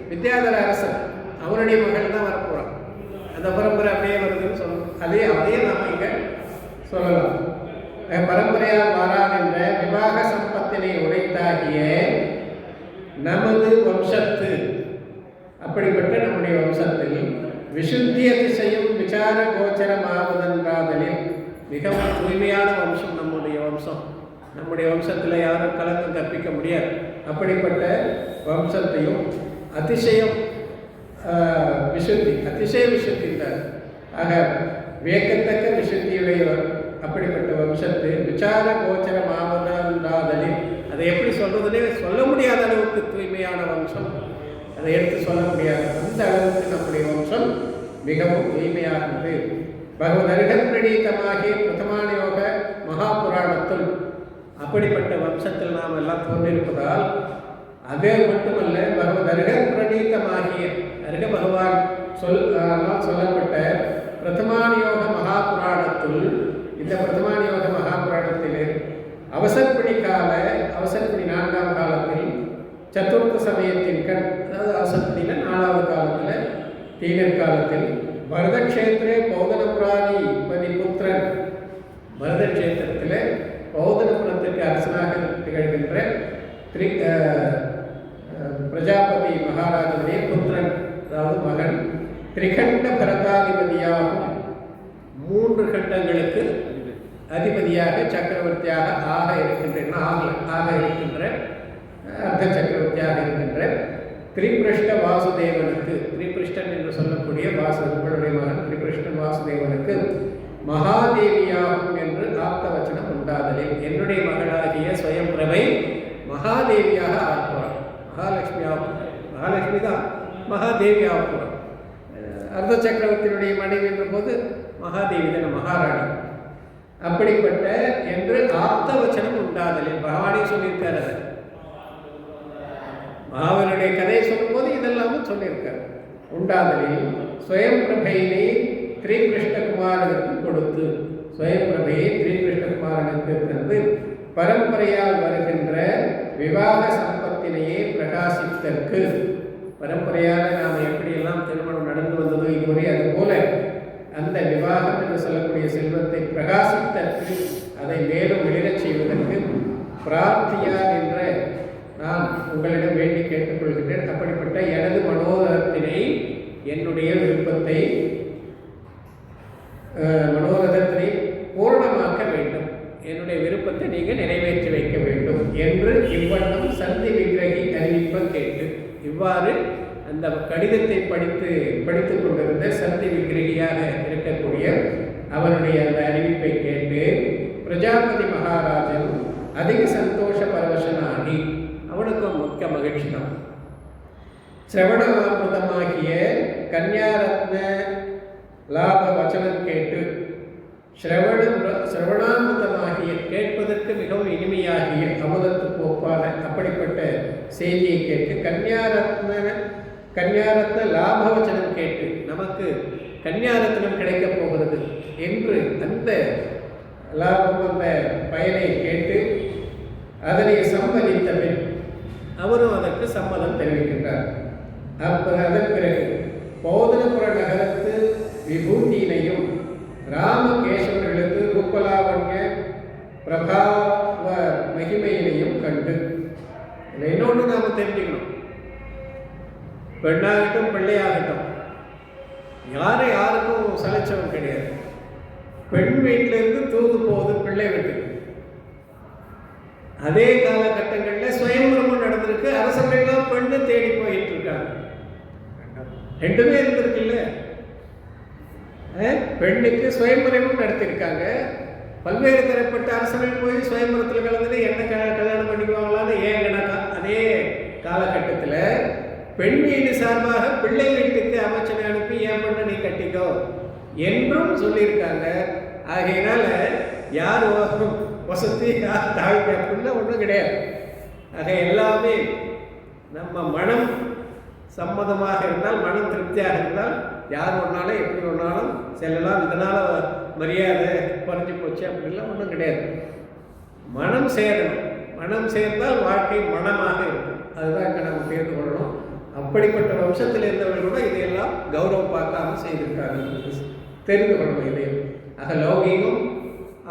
S1: வித்யாதர அரசன், அவருடைய மகள் தான் வரப்போறான். அந்த பரம்பரை அப்படியே வருதுன்னு சொல்லணும். அதே நாம இங்க சொல்லலாம். பரம்பரையால் வாரான் என்ற விவாக சம்பத்தினை உடைத்தாகிய நமது வம்சத்து, அப்படிப்பட்ட நம்முடைய வம்சத்தில் விசுத்திய திசையும் விசார கோச்சரமாவதென்றாதலில் மிகவும் தூய்மையான வம்சம் நம்முடைய வம்சம். நம்முடைய வம்சத்தில் யாரும் கலந்து கற்பிக்க முடியாது. அப்படிப்பட்ட வம்சத்தையும் அதிசயம் விசுத்தி, அதிசய விசுத்தி தான். ஆக வியக்கத்தக்க விசுத்தியுடையவர். அப்படிப்பட்ட வம்சத்து விசார கோச்சரமாவதென்றாதலில் அதை எப்படி சொல்றதுன்னே சொல்ல முடியாத அளவுக்கு தூய்மையான வம்சம். அதை எடுத்து சொல்ல முடியாது. அந்த அளவுக்கு நம்முடைய வம்சம் மிகவும் தூய்மையானது. பகவதர்கத் பிரணீதமாகிய பிரதமானியோக மகாபுராணத்துள் அப்படிப்பட்ட வம்சத்தில் நாம் எல்லாம் தோன்றியிருப்பதால் அதே மட்டுமல்ல, பகவதர்கத் பிரணீதமாகிய அருக பகவான் சொல்லப்பட்ட பிரதமானியோக மகாபுராணத்துள், இந்த பிரதமானியோக மகாபுராணத்திலே அவசர்பணி 4ஆம் காலத்தில் சதுர்த்த சமயத்தின் கண், அதாவது அவசர்பணியில் 4வது காலத்தில் தீனர் காலத்தில் பரதக்ஷேத்திரே பௌதனபுராதி பதி புத்திரன், பரதக்ஷேத்திரத்தில் பௌதனபுரத்திற்கு அரசனாக திகழ்கின்ற பிரஜாபதி மகாராஜனுடைய புத்திரன், அதாவது மகன், திரிகண்ட பரதாதிபதியாகும் 3 கண்டங்களுக்கு அதிபதியாக சக்கரவர்த்தியாக ஆக இருக்கின்ற அர்த்த சக்கரவர்த்தியாக இருக்கின்ற திரிபுருஷ்ட வாசுதேவனுக்கு, திரிபுருஷ்டன் என்று சொல்லக்கூடிய உங்களுடைய மகன் திரிபுருஷ்டன் வாசுதேவனுக்கு மகாதேவியாகும் என்று ஆப்தவச்சனம் உண்டாதலில் என்னுடைய மகளாகிய ஸ்வயம் பிரபை மகாதேவியாக ஆக்குவார். மகாலட்சுமி தான் மகாதேவி ஆக்குவார். அர்த்த சக்கரவர்த்தியினுடைய மனைவி என்ற போது மகாதேவி தான, மகாராணி. அப்படிப்பட்ட என்று ஆப்தவச்சனம் உண்டாதலில் பகவானே சொல்லியிருக்காரு. மகாவீரனுடைய கதையை சொல்லும்போது இதெல்லாமும் சொல்லியிருக்காரு. உண்டாதலில் ஸ்வயம் பிரபையினை ஸ்ரீகிருஷ்ணகுமாரனுக்கு கொடுத்து, சுயம்பிரபையை ஸ்ரீகிருஷ்ணகுமாரனுக்கு தந்து பரம்பரையால் வருகின்ற விவாக சம்பத்தினையே பிரகாசித்தற்கு, பரம்பரையாக நாம் எப்படியெல்லாம் திருமணம் நடந்து வந்ததோ இதுவரை, அதுபோல அந்த விவாகம் என்று சொல்லக்கூடிய செல்வத்தை பிரகாசித்தற்கு, அதை மேலும் வெளிரச் செய்வதற்கு பிரார்த்தியா என்ற நான் உங்களிடம் வேண்டி கேட்டுக்கொள்கின்றேன். அப்படிப்பட்ட எனது மனோரதத்தினை, என்னுடைய விருப்பத்தை, மனோரதத்தினை பூர்ணமாக்க வேண்டும், என்னுடைய விருப்பத்தை நீங்கள் நிறைவேற்றி வைக்க வேண்டும் என்று இவ்வண்ணம் சந்தி விக்கிரகி அறிவிப்ப கேட்டு, இவ்வாறு அந்த கடிதத்தை படித்து கொண்டிருந்த சந்தி விக்கிரகியாக இருக்கக்கூடிய அவனுடைய அந்த அறிவிப்பை கேட்டு பிரஜாபதி மகாராஜன் அதிக சந்தோஷ பரவசனாகி, அவனுக்கும் முக்கிய மகிழ்ச்சி தான். சிரவணாமிருதமாகிய கன்யாரத்ன லாப வச்சனம் கேட்டு, சிரவணாமிருதமாகிய கேட்பதற்கு மிகவும் இனிமையாகிய அமுதத்துக்கு ஒப்பான அப்படிப்பட்ட செய்தியை கேட்டு கன்யாரத்ன லாபவச்சனம் கேட்டு, நமக்கு கன்யாரத்னம் கிடைக்கப் போகிறது என்று அந்த லாபம், அந்த பயனை கேட்டு அதனை சம்மதித்த பின் அவரும் அதற்கு சம்மதம் தெரிவிக்கின்றார். அதன் பிறகு பௌதனபுர நகரத்து விபூதியினையும் ராமகேசவர்களுக்கு ரூபலாவண்ய பிரபாவ மகிமையினையும் கண்டு, இன்னொன்று நாம் தெரிஞ்சுக்கணும், பெண்ணாகட்டும் பிள்ளையாகட்டும் யாருக்கும் சலைச்சவன் கிடையாது. பெண் வீட்டிலிருந்து தூது போகுது பிள்ளை வீட்டுக்கு. அதே காலகட்டங்களில் சுயம்பரமும் நடந்திருக்கு, அரசர்கள்லாம் பெண்ணு தேடி போயிட்டு இருக்காங்க. ரெண்டுமே இருந்திருக்குல்ல. பெண்ணுக்கு சுயம்பரமும் நடத்தியிருக்காங்க. பல்வேறு தரப்பட்ட அரசர்கள் போய் சுயம்பரத்தில் கலந்துட்டு என்ன கல்யாணம் பண்ணிக்குவாங்களான்னு ஏங்கனாக்கா, அதே காலகட்டத்தில் பெண் வீடு சார்பாக பிள்ளை வீட்டுக்கு அமைச்சனை அனுப்பி ஏன் பண்ண நீ கட்டிக்கோ என்றும் சொல்லியிருக்காங்க. ஆகையினால யார் வசதி யார் தாழ்வு அப்படின்னா ஒன்றும் கிடையாது. ஆக எல்லாமே நம்ம மனம் சம்மதமாக இருந்தால், மனம் திருப்தியாக இருந்தால் யார் ஒன்றாலும் எப்படி ஒன்றாலும் செல்லலாம். இதனால் மரியாதை குறைஞ்சி போச்சு அப்படின்லாம் ஒன்றும் கிடையாது. மனம் சேரணும். மனம் சேர்ந்தால் வாழ்க்கை மனமாக இருக்கும். அதுதான் இங்கே நம்ம தெரிந்து கொள்ளணும். அப்படிப்பட்ட வம்சத்தில் இருந்தவர்கள் கூட இதையெல்லாம் கௌரவம் பார்க்காம செய்திருக்காங்க, தெரிந்து கொள்ளணும் இதையும். ஆக லௌகீகம்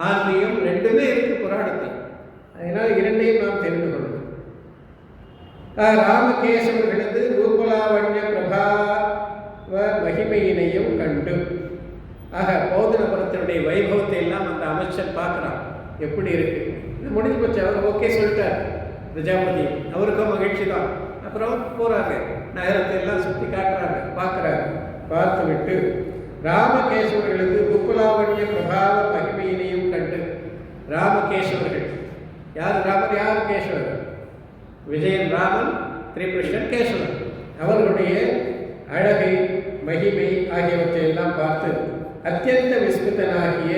S1: ஆன்மீகம் ரெண்டுமே இருக்கு புராணத்தில். அதனால் இரண்டையும் நாம் தெரிந்து கொள்ளணும். ராமகேசவர்களது ரூபலாவண்ய பிரபாவ மகிமையினையும் கண்டு, ஆக பௌதனபுரத்தினுடைய வைபவத்தை எல்லாம் அந்த அமைச்சர் பார்க்குறான், எப்படி இருக்கு. இது முடிஞ்சு போச்சு, அவர் ஓகே சொல்லிட்டார் பிரஜாபதி. அவருக்கும் மகிழ்ச்சி தான். அப்புறம் போகிறாங்க, நகரத்தை எல்லாம் சுற்றி காட்டுறாங்க, பார்க்குறாங்க. பார்த்து விட்டு ராமகேசவர்களுக்கு ரூபலாவண்ய பிரபாவ மகிமையினையும் கண்டு, ராமகேசவர்கள் யார்? ராமர் யார்? கேசவர். விஜயன் ராமன், ஸ்ரீகிருஷ்ணன் கேசவன். அவர்களுடைய அழகை மகிமை ஆகியவற்றை எல்லாம் பார்த்து அத்தியந்த விஸ்மிதனாகிய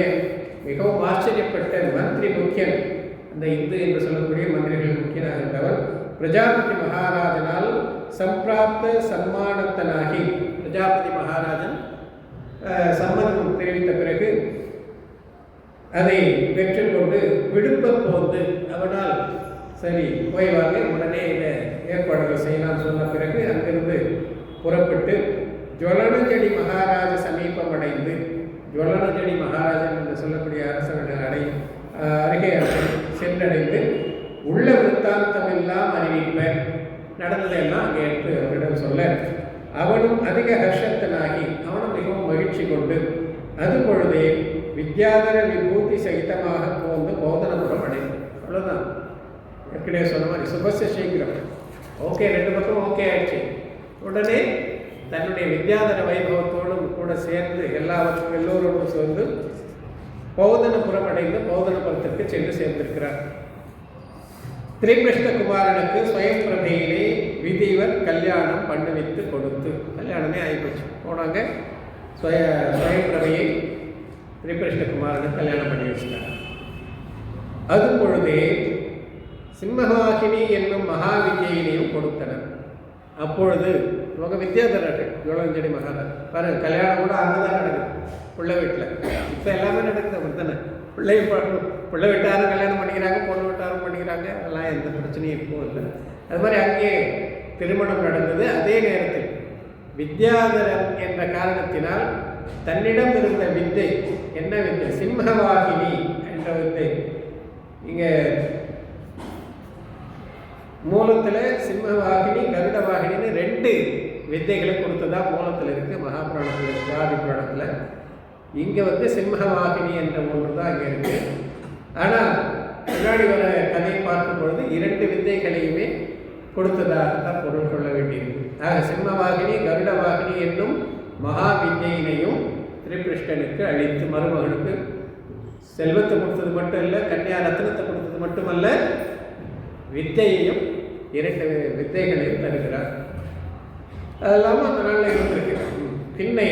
S1: மிகவும் ஆச்சரியப்பட்ட மந்திரி முக்கியன், அந்த இந்து என்று சொல்லக்கூடிய மந்திரிகள் முக்கியனாக இருந்தவர் பிரஜாபதி மகாராஜனால் சம்பிராப்த சன்மானத்தனாகி, பிரஜாபதி மகாராஜன் சம்மதம் தெரிவித்த பிறகு அதை பெற்றுக்கொண்டு விடுப்ப போந்து, அவனால் சரி போய் வாங்க, உடனே இதை ஏற்பாடுகள் செய்யலாம் சொன்ன பிறகு அங்கிருந்து புறப்பட்டு ஜுவலனஜடி மகாராஜ சமீபம் அடைந்து, ஜுவலனஜடி மகாராஜன் என்று சொல்லக்கூடிய அரசர்கள் அருகே சென்றடைந்து உள்ள விருத்தாந்தம் எல்லாம் அறிவிப்பேன், நடந்ததெல்லாம் அங்கே எடுத்து அவரிடம் சொல்ல, அவனும் அதிக ஹர்ஷத்தனாகி, அவனும் மிகவும் மகிழ்ச்சி கொண்டு அது பொழுதே வித்யாதர விபூதி சகிதமாக போந்து பௌதனபுரம் அடைந்து. அவ்வளோதான், ஏற்கனவே சொன்ன மாதிரி சுபச சீக்கிரம் ஓகே, ரெண்டு பக்கம் ஓகே ஆயிடுச்சு. உடனே தன்னுடைய வித்யாதர வைபவத்தோடும் கூட சேர்ந்து எல்லோரோடும் சேர்ந்து பௌதனபுரம் அடைந்து பௌதனபுரத்திற்கு சென்று சேர்ந்திருக்கிறார். ஸ்ரீகிருஷ்ணகுமாரனுக்கு சுயம்பிரபையிலே விதிவர் கல்யாணம் பண்ணி வைத்து கொடுத்து, கல்யாணமே ஆகிப்போச்சு. போனாங்க, சுயம்பிரபையை ஸ்ரீகிருஷ்ணகுமாரனுக்கு கல்யாணம் பண்ணி வச்சுட்டாங்க. அது பொழுதே சிம்மவாகினி என்னும் மகாவித்யினையும் கொடுத்தனர். அப்பொழுது இவங்க வித்யாதரர்கள் ஜுவலனஜடி மகாராஜ் பாருங்க, கல்யாணம் கூட அங்கே தான் நடக்குது. பிள்ளை வீட்டில். இப்போ எல்லாமே நடக்குது அப்படி தானே. பிள்ளை வீட்டாரும் கல்யாணம் பண்ணிக்கிறாங்க, பொண்ணு வீட்டாரும் பண்ணிக்கிறாங்க, அதெல்லாம் எந்த பிரச்சனையும் இப்போ இல்லை. அது மாதிரி அங்கே திருமணம் நடந்தது. அதே நேரத்தில் வித்யாதரன் என்ற காரணத்தினால் தன்னிடம் இருந்த வித்தை, என்ன வித்தை? சிம்மவாகினி என்ற வித்தை. இங்கே மூலத்தில் சிம்மவாகினி கருடவாகினின்னு 2 வித்தைகளை கொடுத்ததா மூலத்தில் இருக்குது. மகாபுராணத்தில் இருக்குது, ஆதி புராணத்தில். இங்கே சிம்மவாகினி என்ற ஒன்று தான் இங்கே இருக்குது. ஆனால் முன்னாடி வர கதையை பார்க்கும் பொழுது 2 வித்தைகளையுமே கொடுத்ததாக தான் பொருள் கொள்ள வேண்டியிருக்கு. ஆக சிம்மவாகினி கருடவாகினி என்னும் மகா வித்தையினையும் திரிபிருஷ்ணனுக்கு அளித்து மருமகனுக்கு செல்வத்தை கொடுத்தது மட்டும் இல்லை, கன்னியா ரத்னத்தை கொடுத்தது மட்டுமல்ல, வித்தையையும் 2 வித்தைகளையும் தருகிறார். அதெல்லாம் அந்த நாளில் இருந்திருக்கு. பின்னை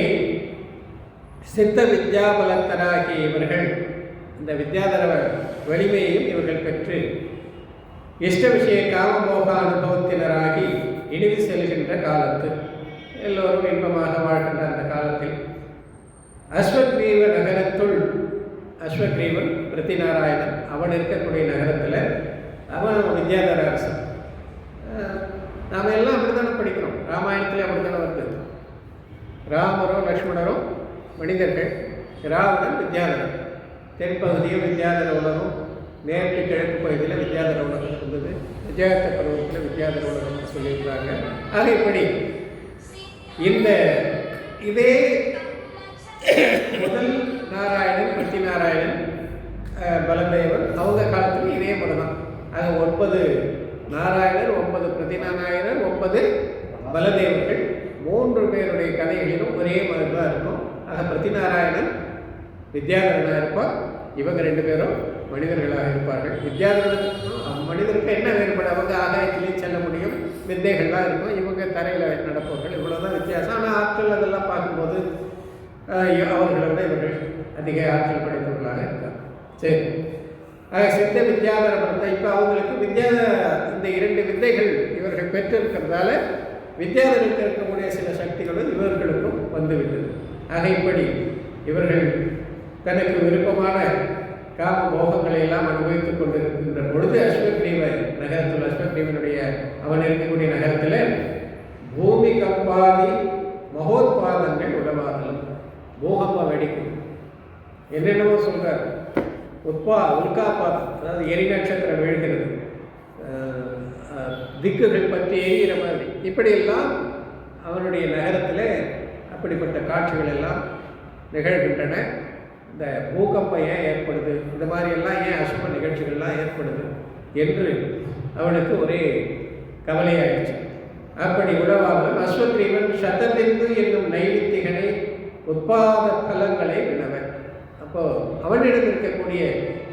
S1: சித்த வித்யாபலத்தராகிய இவர்கள் இந்த வித்யாதர வலிமையையும் இவர்கள் பெற்று இஷ்ட விஷய காமபோக அனுபவத்தினராகி இனிது செல்கின்ற காலத்து எல்லோரும் இன்பமாக வாழ்கின்ற அந்த காலத்தில் அஸ்வக்ரீவ நகரத்துள், அஸ்வக்ரீவன் பிரதிநாராயணன் அவன் இருக்கக்கூடிய நகரத்தில் அவன் வித்யாதர அரசன். நாம் எல்லாம் அப்படி தானே படிக்கிறோம், ராமாயணத்தில் அப்படி தானே வருது. ராமரும் லக்ஷ்மணரும் மனிதர்கள், ராவணன் வித்யாதரன். தென்பகுதியில் வித்யாதர உலகம், மேற்கு கிழக்கு பகுதியில் வித்யாதர உலகம் இருந்தது. விஜயத்த பருவத்தில் வித்யாதர உலகம்னு சொல்லியிருக்கிறாங்க. ஆக இப்படி இந்த இதே முதல் நாராயணன் பிரதிநாராயணன் பலதேவன் அவங்க காலத்தில் இதே முறை தான். ஆக 9 நாராயணர், 9 பிரதிநாராயணர், 9 பலதேவர்கள். 3 பேருடைய கதைகளிலும் ஒரே மாதிரி தான் இருக்கும். ஆக பிரதிநாராயணன் வித்யாதரனாக இருப்பார், இவங்க 2 பேரும் மனிதர்களாக இருப்பார்கள். வித்யாதரன் மனிதருக்கு என்ன வேறுபாடு? அவங்க ஆகாயத்திலேயே செல்ல முடியும், வித்தைகள்லாம் இருக்கும், இவங்க தரையில் நடப்பவர்கள். இவ்வளோதான் வித்தியாசம். ஆனால் ஆற்றல் அதெல்லாம் பார்க்கும்போது அவர்களை விட இவர்கள் அதிக ஆற்றல் படைத்தவர்களாக இருக்காங்க. சரி, சித்த வித்யாதர படத்தை இப்போ அவங்களுக்கு இந்த 2 வித்தைகள் இவர்கள் பெற்றிருக்கிறதால வித்யாதரருக்கு இருக்கக்கூடிய சில சக்திகளும் இவர்களுக்கும் வந்துவிட்டது. ஆக இப்படி இவர்கள் தனக்கு விருப்பமான காம மோகங்களை எல்லாம் அனுபவித்துக் கொண்டிருக்கின்ற பொழுது அஸ்வக்ரீவ நகரத்தில், அஸ்வக்ரீவனுடைய அவன் இருக்கக்கூடிய நகரத்தில் பூமி கம்பாதி மகோத்பாதங்கள் உலவாதலும், பூகம்பம் வெடிக்கும், என்னென்னவோ சொல்கிறார். உல்காபாதம், அதாவது எரி நட்சத்திரம் வீழ்கிறது, திக்குகள் பற்றி எரிகிற மாதிரி, இப்படியெல்லாம் அவனுடைய நகரத்தில் அப்படிப்பட்ட காட்சிகள் எல்லாம் நிகழ்கின்றன. இந்த பூகம்பம் ஏன் ஏற்படுது, இந்த மாதிரியெல்லாம் ஏன் அசுப நிகழ்ச்சிகள்லாம் ஏற்படுது என்று அவனுக்கு ஒரே கவலையாயிடுச்சு. அப்படி உடவாமல் அஸ்வக்ரீவன் சதபிந்து என்னும் நைவித்திகனை உற்பாத பலங்களை வினவன். அப்போது அவனிடம் இருக்கக்கூடிய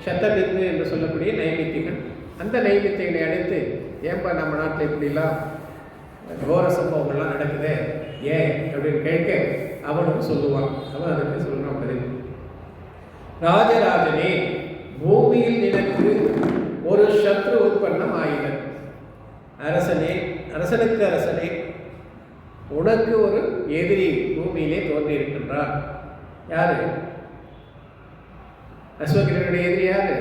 S1: சதபிந்து என்று சொல்லக்கூடிய நைவித்திகன், அந்த நைவித்திகனை அடைத்து, ஏன்பா நம்ம நாட்டில் இப்படிலாம் கோர சம்பவங்கள்லாம் நடக்குது ஏன் அப்படின்னு கேட்க அவனுக்கு சொல்லுவான். அவன் அதுக்கு சொல்கிறான் பதில். ராஜராஜனே, பூமியில் நினைத்து ஒரு சத்ரு உற்பன்னம் ஆயினர். அரசனே, அரசனுக்கு அரசனே, உனக்கு ஒரு எதிரி பூமியிலே தோன்றியிருக்கின்றார். யாரு? அஸ்வக்ரீவனுடைய எதிரி யாரு?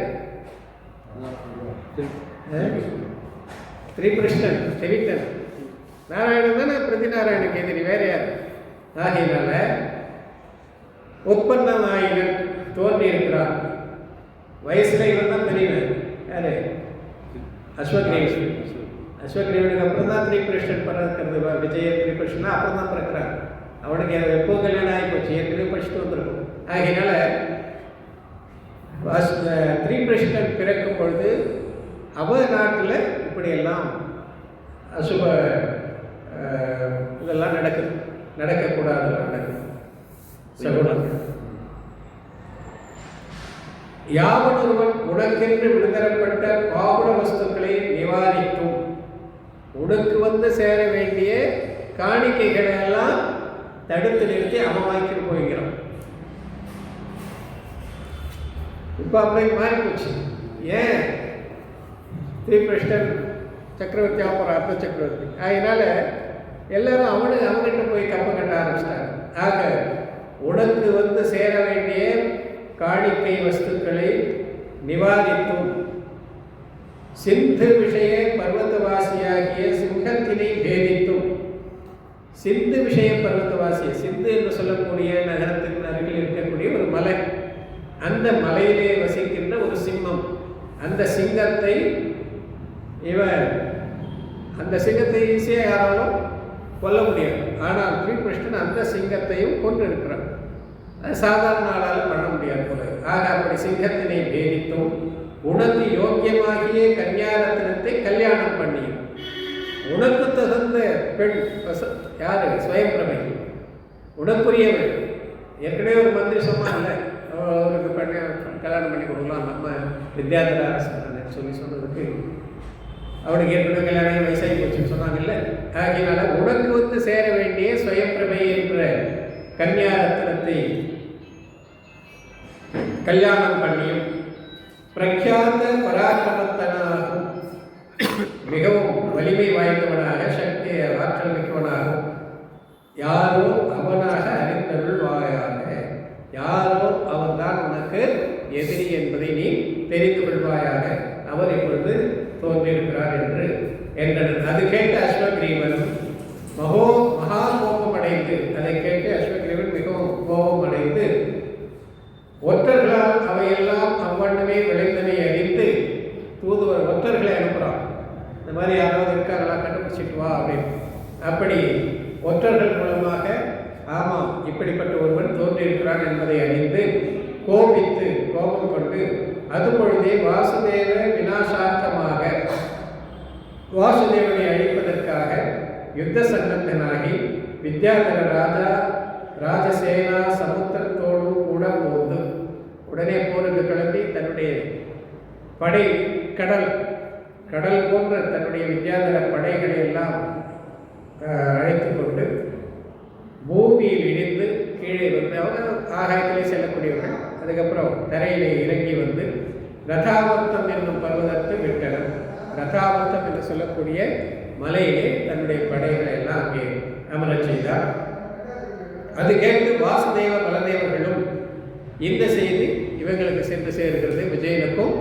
S1: திரிபிருஷ்ணன், செவித்தன். நாராயணன் தானே பிரதிநாராயணுக்கு எதிரி, வேற யார்? ஆகையினால உற்பன்னம் ஆயினர், தோன்றியிருக்கிறார். வயசுல இவன் தான் பெரியவன். யாரு? அஸ்வக்ரீவன். அஸ்வக்ரீவனுக்கு அப்புறம் தான் திரிபிருஷ்ணன் பிறக்கிறது. விஜய திரிபிருஷ்ணன் அப்புறம் தான் பிறக்கிறான். அவனுக்கு எப்போ கல்யாணம் ஆகி போச்சு, ஏற்கனவே படிச்சுட்டு வந்திருக்கும். ஆகையினால திரிபிருஷ்ணன் பிறக்கும் பொழுது அவ நாட்டில் இப்படியெல்லாம் அசுப இதெல்லாம் நடக்குது, நடக்கக்கூடாது நடக்குது. சகுனங்கள் யாவனொருவன் உனக்கென்று விடுதரப்பட்ட பாகுட வஸ்துக்களை நிவாரிக்கும், உனக்கு வந்து சேர வேண்டிய காணிக்கைகளை எல்லாம் தடுத்து நிறுத்தி அவன் வாங்கிட்டு போய்கிறான். இப்போ அப்படி மாறி போச்சு. ஏன்? திரிபிருஷ்ணன் சக்கரவர்த்தி அப்புறம் அர்த்த சக்கரவர்த்தி. அதனால எல்லாரும் அவன்கிட்ட போய் கப்ப கட்ட ஆரம்பிச்சிட்டாங்க. ஆக உனக்கு வந்து சேர வேண்டிய காணிக்கை வஸ்துக்களை நிவாரித்தும் சிந்து விஷய பர்வதவாசியாகிய சிங்கத்தினை பேதித்தும், சிந்து விஷய பர்வதவாசிய, சிந்து என்று சொல்லக்கூடிய நகரத்தின் அருகில் இருக்கக்கூடிய ஒரு மலை, அந்த மலையிலே வசிக்கின்ற ஒரு சிம்மம், அந்த சிங்கத்தை இவன் அந்த சிங்கத்தை ஈஸியாக யாராலும் கொல்ல முடியாது. ஆனால் ஸ்ரீகிருஷ்ணன் அந்த சிங்கத்தையும் கொண்டு இருக்கிறான். அது சாதாரண ஆளால் பண்ண முடியாது போல. ஆக அப்படி சிங்கத்தினை பேதித்தும் உனக்கு யோக்கியமாகிய கன்னியாரத்தினத்தை கல்யாணம் பண்ணியும், உனக்கு தகுந்த பெண் யாரு? ஸ்வயம்பிரபை, உனக்குரியவள். ஏற்கனவே ஒரு மந்திரி சொன்னாங்கல்ல, அவருக்கு பண்ண கல்யாணம் பண்ணி கொடுக்கலாம் நம்ம வித்யாதர அரசன் சொல்லி சொன்னதுக்கு, அவனுக்கு ஏற்கனவே கல்யாணம் வயசாகி போச்சுன்னு சொன்னாங்கல்ல. ஆகியனால உனக்கு வந்து சேர வேண்டிய ஸ்வயம்பிரபை என்ற கன்னியாரத்தினத்தை கல்யாணம் பண்ணியும் பிரக்யாத பராக்கிரமத்தனாகும், மிகவும் வலிமை வாய்ந்தவனாக, சக்தி ஆற்றல் மிக்கவனாகும், யாரோ அவனாக அறிந்தருள்வாயாக, யாரோ அவர்தான் உனக்கு எதிரி என்பதை நீ தெரிந்து கொள்வாயாக, அவர் இப்பொழுது தோன்றியிருக்கிறார் என்று என்றனர். அது கேட்ட அஸ்வக்ரீவன் மகா கோபம் அடைந்து, அதை கேட்டு அஸ்வக்ரீவன் மிகவும் கோபம் அடைந்து ஒற்றர்களால் அவையெல்லாம் அவ்வண்ணமே விளைந்தனை அறிந்து தூதுவர் ஒற்றர்களை அனுப்புகிறான். இந்த மாதிரி யாராவது இருக்காங்களா, கண்டுபிடிச்சிட்டு வா அப்படின்னு. அப்படி ஒற்றர்கள் மூலமாக ஆமாம் இப்படிப்பட்ட ஒருவன் தோன்றியிருக்கிறான் என்பதை அறிந்து கோபித்து கோபம் கொண்டு அதுபொழுதே வாசுதேவ விநாசார்த்தமாக, வாசுதேவனை அழிப்பதற்காக யுத்த சன்னத்தனாகி வித்யாதர ராஜா ராஜசேனா சமுத்திரத்தோடு கூட போந்து உடனே போருக்கு கிளம்பி தன்னுடைய படை கடல் போன்ற தன்னுடைய வித்யாதர படைகளை எல்லாம் அழைத்து கொண்டு பூமியில் இடிந்து கீழே வந்து அவங்க ஆகாயத்திலே செல்லக்கூடியவர்கள். அதுக்கப்புறம் தரையிலே இறங்கி வந்து ரதாவர்த்தம் என்னும் பர்வதத்தை விட்டனர். ரதாவர்த்தம் என்று சொல்லக்கூடிய மலையிலே தன்னுடைய படைகளை எல்லாம் அங்கே அமரச் செய்தார். அது கேட்டு வாசுதேவ பலதேவர்களும் இந்த செய்தி இவங்களுக்கு சென்று சேர்கிறது, விஜயனுக்கும்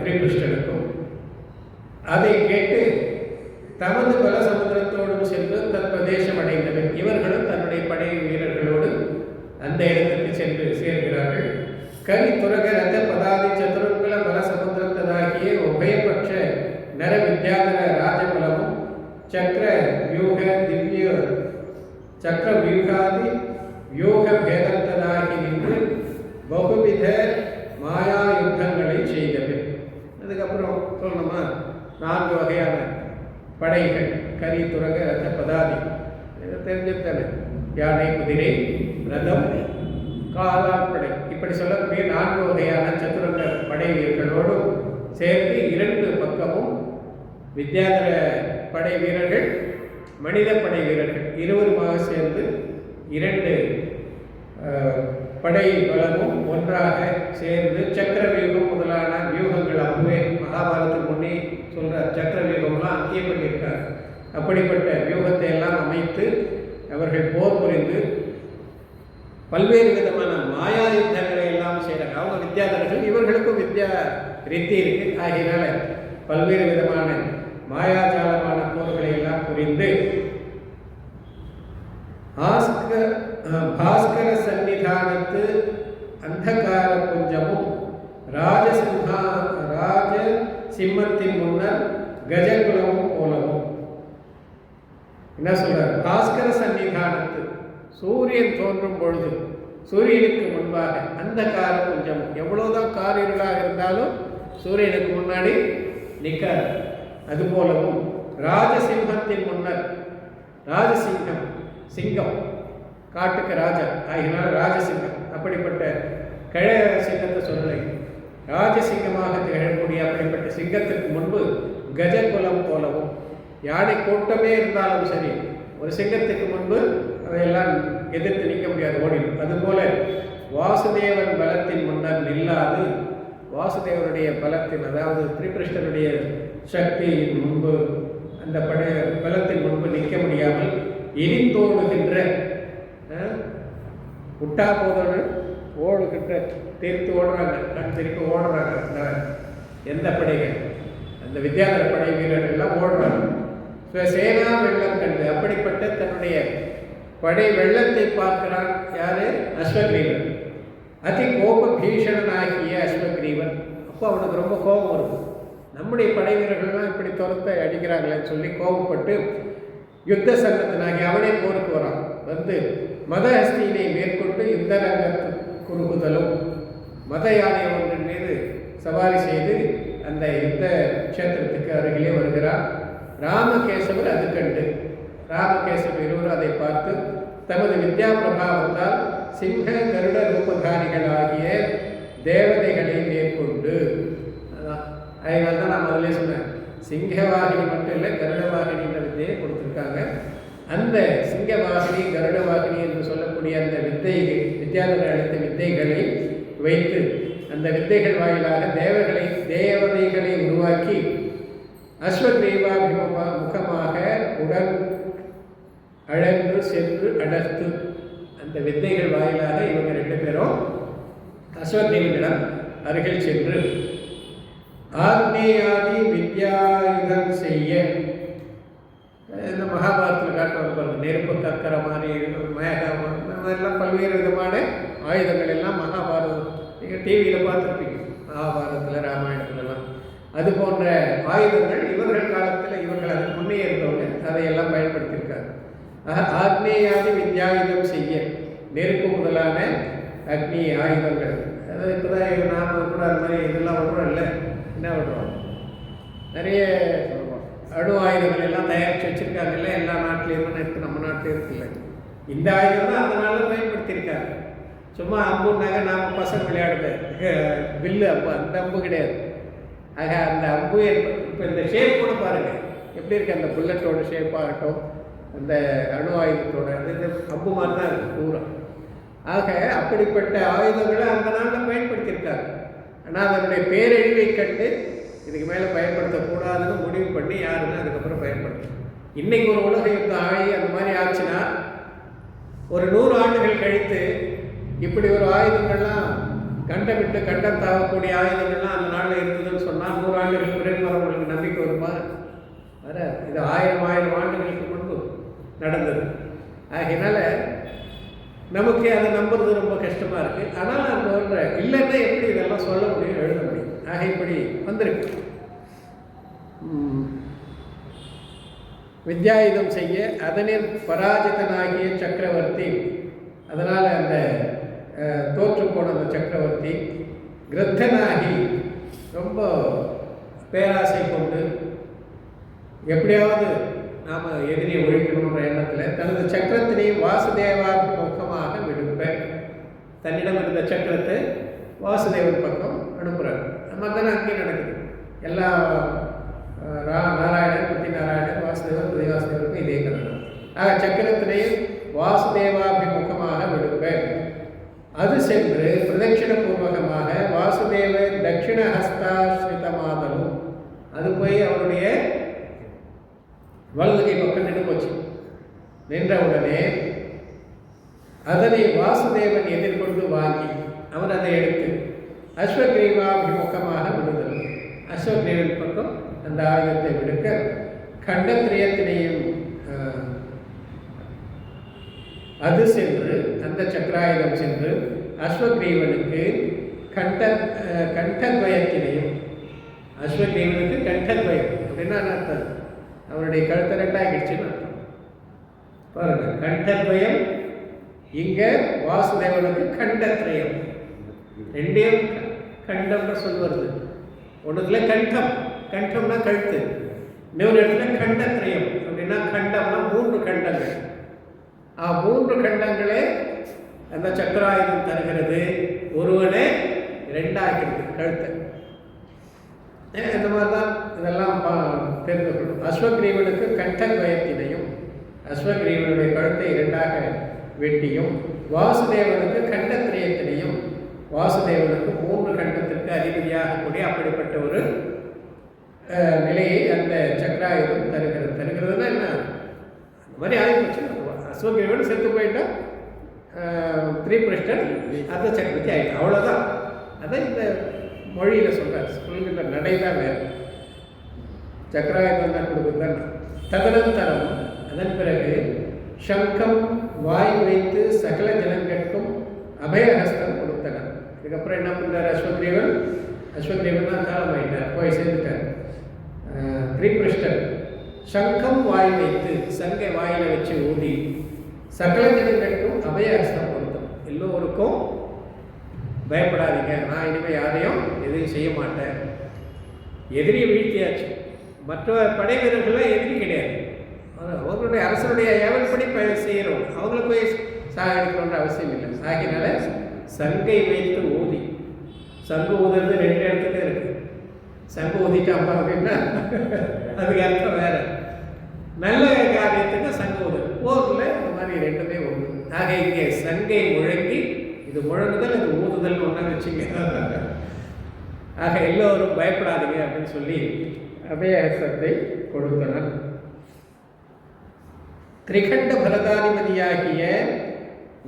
S1: ஸ்ரீகிருஷ்ணனுக்கும். அதை கேட்டு தமது பல சமுத்திரத்தோடும் சென்று தற்பிரதேசம் அடைந்தனர். இவர்களும் தன்னுடைய படை வீரர்களோடு அந்த இடத்துக்கு சென்று சேர்கிறார்கள். கரி துரக ரத பதாதி சதுரங்கல பல சமுத்திரத்ததாகிய உபயபட்ச நர வித்யாதர ராஜபலமும் சக்கர வியூக திவ்ய சக்கர வியூகாதி வியூக பேதத்ததாகி நின்று பகுவித மாயா யுத்தங்களை செய்தது. அதுக்கப்புறம் சொல்லணுமா, 4 வகையான படைகள், கரி துரக ரத பதாதி, தெரிஞ்சுத்தானே, யானை குதிரை ரதம் காலாட்படை, இப்படி சொல்லக்கூடிய 4 வகையான சதுரங்க படை வீரர்களோடு சேர்ந்து 2 பக்கமும் வித்யாதர படை வீரர்கள், மனித படை வீரர்கள் இருவருமாக சேர்ந்து 2 படை பலமும் ஒன்றாக சேர்ந்து சக்கர வியூகம் முதலான வியூகங்கள், அப்பவே மகாபாரதத்துக்கு முன்னே சொல்ற சக்கர வியூகம்லாம் அங்கேயே பண்ணியிருக்கார். அப்படிப்பட்ட வியூகத்தை எல்லாம் அமைத்து அவர்கள் போர் புரிந்து பல்வேறு விதமான மாயா யுத்தங்களை எல்லாம் செய்கிறாங்க. அவங்க வித்யாதரர்கள், இவர்களுக்கும் வித்யா ரீதி இருக்கு. ஆகியனால பல்வேறு விதமான மாயாஜாலமான போர்களை எல்லாம் புரிந்து பாஸ்கர சன்னிதானத்து அந்தகார குஞ்சமும் ராஜ சிம்மத்தின் முன்னர் கஜகுலமும் போலவும். என்ன சொல்றார்? பாஸ்கர சன்னிதானத்து, சூரியன் தோன்றும் பொழுது சூரியனுக்கு முன்பாக அந்தகார குஞ்சம், எவ்வளவுதான் காரிருளாக இருந்தாலும் சூரியனுக்கு முன்னாடி நிற்காது. அதுபோலவும் ராஜசிம்மத்தின் முன்னர், ராஜசிங்கம் சிங்கம், காட்டுக்கு ராஜா ஆகினால ராஜசிங்கம், அப்படிப்பட்ட கழ சிங்கத்தை சொல்லலை, ராஜசிங்கமாக திகழக்கூடிய அப்படிப்பட்ட சிங்கத்திற்கு முன்பு கஜகுலம் போலவும், யானை கூட்டமே இருந்தாலும் சரி ஒரு சிங்கத்துக்கு முன்பு அதையெல்லாம் எதிர்த்து நிற்க முடியாது, ஓடிடும். அதுபோல வாசுதேவன் பலத்தின் முன்னர் நில்லாது, வாசுதேவனுடைய பலத்தின், அதாவது ஸ்ரீகிருஷ்ணனுடைய சக்தியின் முன்பு, அந்த பலத்தின் முன்பு நிற்க முடியாமல் எரிந்தோடுகின்ற விட்டா போதோன்னு ஓடுகிட்ட திருப்பி ஓடுறாங்க, கண் திருப்பி ஓடுறாங்க. எந்த படைகள்? அந்த வித்யாதர படை வீரர்கள் எல்லாம் ஓடுறாங்க. சேனா வெள்ளம் கண்டு, அப்படிப்பட்ட தன்னுடைய படை வெள்ளத்தை பார்க்கிறான். யாரு? அஸ்வக்ரீவன். அதி கோப பீஷணனாகிய அஸ்வக்ரீவன். அப்போ அவனுக்கு ரொம்ப கோபம் வருது. நம்முடைய படை வீரர்கள்லாம் இப்படி துரத்தை அடிக்கிறாங்களேன்னு சொல்லி கோபப்பட்டு யுத்த சங்கத்தினாகி அவனே போருக்கு வரான். வந்து மதஹஸ்தியினை மேற்கொண்டு யுத்த ரங்கத்து குறுகுதலும் மத யானை ஒன்றின் மீது சவாரி செய்து அந்த யுத்த கஷேத்திரத்துக்கு அருகிலே வருகிறார். ராமகேசவர் அது கண்டு, ராமகேசவர் இருவரும் அதை பார்த்து தமது வித்யா பிரபாவத்தால் சிங்க கருட ரூபதாரிகளாகிய தேவதைகளை மேற்கொண்டு, அதனால தான் நான் முதல்ல சொன்னேன், சிங்கவாகினி மட்டும் இல்லை கருடவாகினின்ற வித்தையை கொடுத்துருக்காங்க. அந்த சிங்கவாகினி கருடவாகினி என்று சொல்லக்கூடிய அந்த வித்யாதரர் அளித்த வித்தைகளை வைத்து அந்த வித்தைகள் வாயிலாக தேவதைகளை உருவாக்கி அஸ்வக்ரீவாபிமுகமாக உடன் அழன்று சென்று அடர்த்து அந்த வித்தைகள் வாயிலாக இவங்க 2 பேரும் அஸ்வக்ரீவனிடம் அருகில் சென்று ஆக்னேயாதி வித்யாயுதம் செய்ய, இந்த மகாபாரத்தில் காட்டுவாங்க, நெருப்பு கக்கர மாதிரி மேகம், இந்த மாதிரிலாம் பல்வேறு விதமான ஆயுதங்கள் எல்லாம் மகாபாரதம் நீங்கள் டிவியில் பார்த்துருப்பீங்க. மகாபாரதத்தில் ராமாயணத்துலலாம் அது போன்ற ஆயுதங்கள் இவர்கள் காலத்தில், இவர்கள் அதுக்கு முன்னே இருந்தவங்க அதையெல்லாம் பயன்படுத்தியிருக்காங்க. ஆக்னேயாதி வித்யாயுதம் செய்ய, நெருப்பு முதலான அக்னி ஆயுதங்கள். அதாவது இப்போ தான் நாம் கூட அது மாதிரி இதெல்லாம் விடுறோம் இல்லை, என்ன விடுறோம், நிறைய அணு ஆயுதங்கள் எல்லாம் தயாரித்து வச்சுருக்காங்கல்ல, எல்லா நாட்டிலையும் இருக்குது, நம்ம நாட்டிலையும் இருக்குல்ல. இந்த ஆயுதம் தான் அந்த நாளில் பயன்படுத்தியிருக்காங்க. சும்மா அம்புனாங்க நாம் பசங்க விளையாடுது வில்லு அம்பு, அந்த அம்பு கிடையாது. ஆக அந்த அம்பு இப்போ இந்த ஷேப் கூட பாருங்கள் எப்படி இருக்குது, அந்த புல்லட்டோட ஷேப்பாகட்டும், அந்த அணு ஆயுதத்தோட இந்த அம்பு மாதிரி தான் இருக்குது பூரா. ஆக அப்படிப்பட்ட ஆயுதங்களை அந்த நாளில் பயன்படுத்தியிருக்காங்க. ஆனால் அதனுடைய பேரழிவை கண்டு இதுக்கு மேலே பயன்படுத்தக்கூடாதுன்னு முடிவு பண்ணி யாருன்னு அதுக்கப்புறம் பயன்படுத்தும். இன்றைக்கி ஒரு உலக யுத்தம் ஆகி அந்த மாதிரி ஆச்சுன்னா ஒரு 100 ஆண்டுகள் கழித்து இப்படி ஒரு ஆயுதங்கள்லாம் கண்டம் விட்டு கண்டம் தாகக்கூடிய ஆயுதங்கள்லாம் அந்த நாளில் இருந்ததுன்னு சொன்னால் 100 ஆண்டுகளுக்கு பிறகு வரவங்களுக்கு நம்பிக்கை வருமா? வர. இது 1000 ஆண்டுகளுக்கு முன்பு நடந்தது. ஆகையினால நமக்கு அதை நம்புறது ரொம்ப கஷ்டமாக இருக்குது. ஆனால் அந்த ஒன்றை இல்லைன்னா எப்படி இதெல்லாம் சொல்ல முடியும், எழுத முடியும். ஆக இப்படி வந்திருக்கு. வித்யாயுதம் செய்ய அதனில் பராஜிதனாகிய சக்கரவர்த்தி, அதனால் அந்த தோற்று போன அந்த சக்கரவர்த்தி கிரத்தனாகி ரொம்ப பேராசை கொண்டு எப்படியாவது நாம் எதிரியை ஒழிக்கணுன்ற எண்ணத்தில் தனது சக்கரத்தினை வாசுதேவாபிமுகமாக விடுப்பேன். தன்னிடம் இருந்த சக்கரத்தை வாசுதேவன் பக்கம் அனுப்புகிறார். நம்ம தானே அங்கேயும் நடக்குது. எல்லா நாராயணன், பத்தி நாராயணன், வாசுதேவன், புதி வாசுதேவனுக்கும் இதே கதை. ஆக சக்கரத்தினையும் வாசுதேவாபிமுகமாக விடுப்பேன். அது சென்று பிரதட்சிண பூர்வகமாக வாசுதேவ தட்சிண ஹஸ்தாஸ்ரிதமாதலும், அது போய் அவருடைய வலதுகை பக்கம் நின்று போச்சு. நின்றவுடனே அதனை வாசுதேவன் எதிர்கொண்டு வாங்கி அவன் அதை எடுத்து அஸ்வக்ரீவாபிமுகமாக விடுதல். அஸ்வக்ரீவன் பக்கம் அந்த ஆயுதத்தை விடுக்க கண்டத்திரியத்தினையும் அது சென்று அந்த சக்கராயுதம் சென்று அஸ்வக்ரீவனுக்கு கண்டத்வயத்தினையும், அஸ்வக்ரீவனுக்கு கண்டத்வயம் அப்படின்னா அர்த்தம் அவருடைய கழுத்தை 2 ஆகிடுச்சுன்னு அர்த்தம். பாருங்க, கண்டத்வயம் இங்கே வாசுதேவனுக்கு கண்டத்ரயம், 2 கண்டம்னு சொல்வது. ஒன்றுத்துல கண்டம், கண்டம்னா கழுத்து, இன்னொரு இடத்துல கண்டத்ரயம் அப்படின்னா கண்டம்னா 3 கண்டங்கள். 3 கண்டங்களே அந்த சக்கராயுதம் தருகிறது. ஒருவனே 2 ஆகிறது கழுத்தை. இந்த மாதிரி தான் இதெல்லாம் தெரிந்து கொள்ளும். அஸ்வக்ரீவனுக்கு கண்டத்வயத்தினையும், அஸ்வக்ரீவனுடைய கழுத்தை 2ஆக வெட்டியும், வாசுதேவனுக்கு கண்டத்திரியத்தினையும், வாசுதேவனுக்கு 3 கண்டத்திற்கு அதிபதியாக கூடிய அப்படிப்பட்ட ஒரு நிலையை அந்த சக்கராயுதம் தருகிறது. தருகிறதுனா என்ன, அந்த மாதிரி ஆகிப்போச்சு. அஸ்வக்ரீவன் செத்து போயிட்டா திரிபிருஷ்டன் அர்த்த சக்கரவர்த்தி ஆயிடுச்சு. அவ்வளோதான். அதான் இந்த மொழியில் சொல்கிறார். சொல்கின்ற நடை தான் வேறு. சக்கராயுதம் தான் கொடுக்குதான். ததனந்தரம் அதன் பிறகு சங்கம் வாய் வைத்து சகல ஜனங்கட்கும் அபயஹஸ்தம் கொடுத்தனர். இதுக்கப்புறம் என்ன பண்ணுறார் அஸ்வக்ரீவன்? அஸ்வக்ரீவன் தான் காலமாயிட்டார், போய் சேர்ந்துட்டார். திரிபிருஷ்டன் சங்கம் வாய் வைத்து சங்கை வாயில் வச்சு ஊதி சகல ஜனங்களுக்கும் அபயஹஸ்தம் கொடுத்தோம். எல்லோருக்கும் பயப்படாதீங்க, நான் இனிமேல் யாரையும் எதையும் செய்ய மாட்டேன். எதிரியை வீழ்த்தியாச்சு. மற்ற படை வீரர்கள்லாம் எதிரி கிடையாது. அவங்களுடைய அரசனுடைய ஏவல்படி செய்கிறோம். அவங்கள போய் சாகடிக்கணுன்ற அவசியம் இல்லை. சாகினால சங்கை வைத்து ஊதி, சங்கு ஊதுறது 2 இடத்துல இருக்கு. சங்கு ஊதிட்டாப்பா அப்படின்னா அதுக்கு அர்த்தம் வேற. நல்ல காரியத்துக்கு சங்கு ஊதல், போரில் இந்த மாதிரி 2மே ஒன்று. ஆக இங்கே சங்கை முழங்கி, இது முழங்குதல், இது ஊதுதல் ஒன்றா வச்சுங்க. ஆக எல்லோரும் பயப்படாதீங்க அப்படின்னு சொல்லி அபயஹஸ்தத்தை கொடுத்தனர். திரிகண்ட பரதாதிபதியாகிய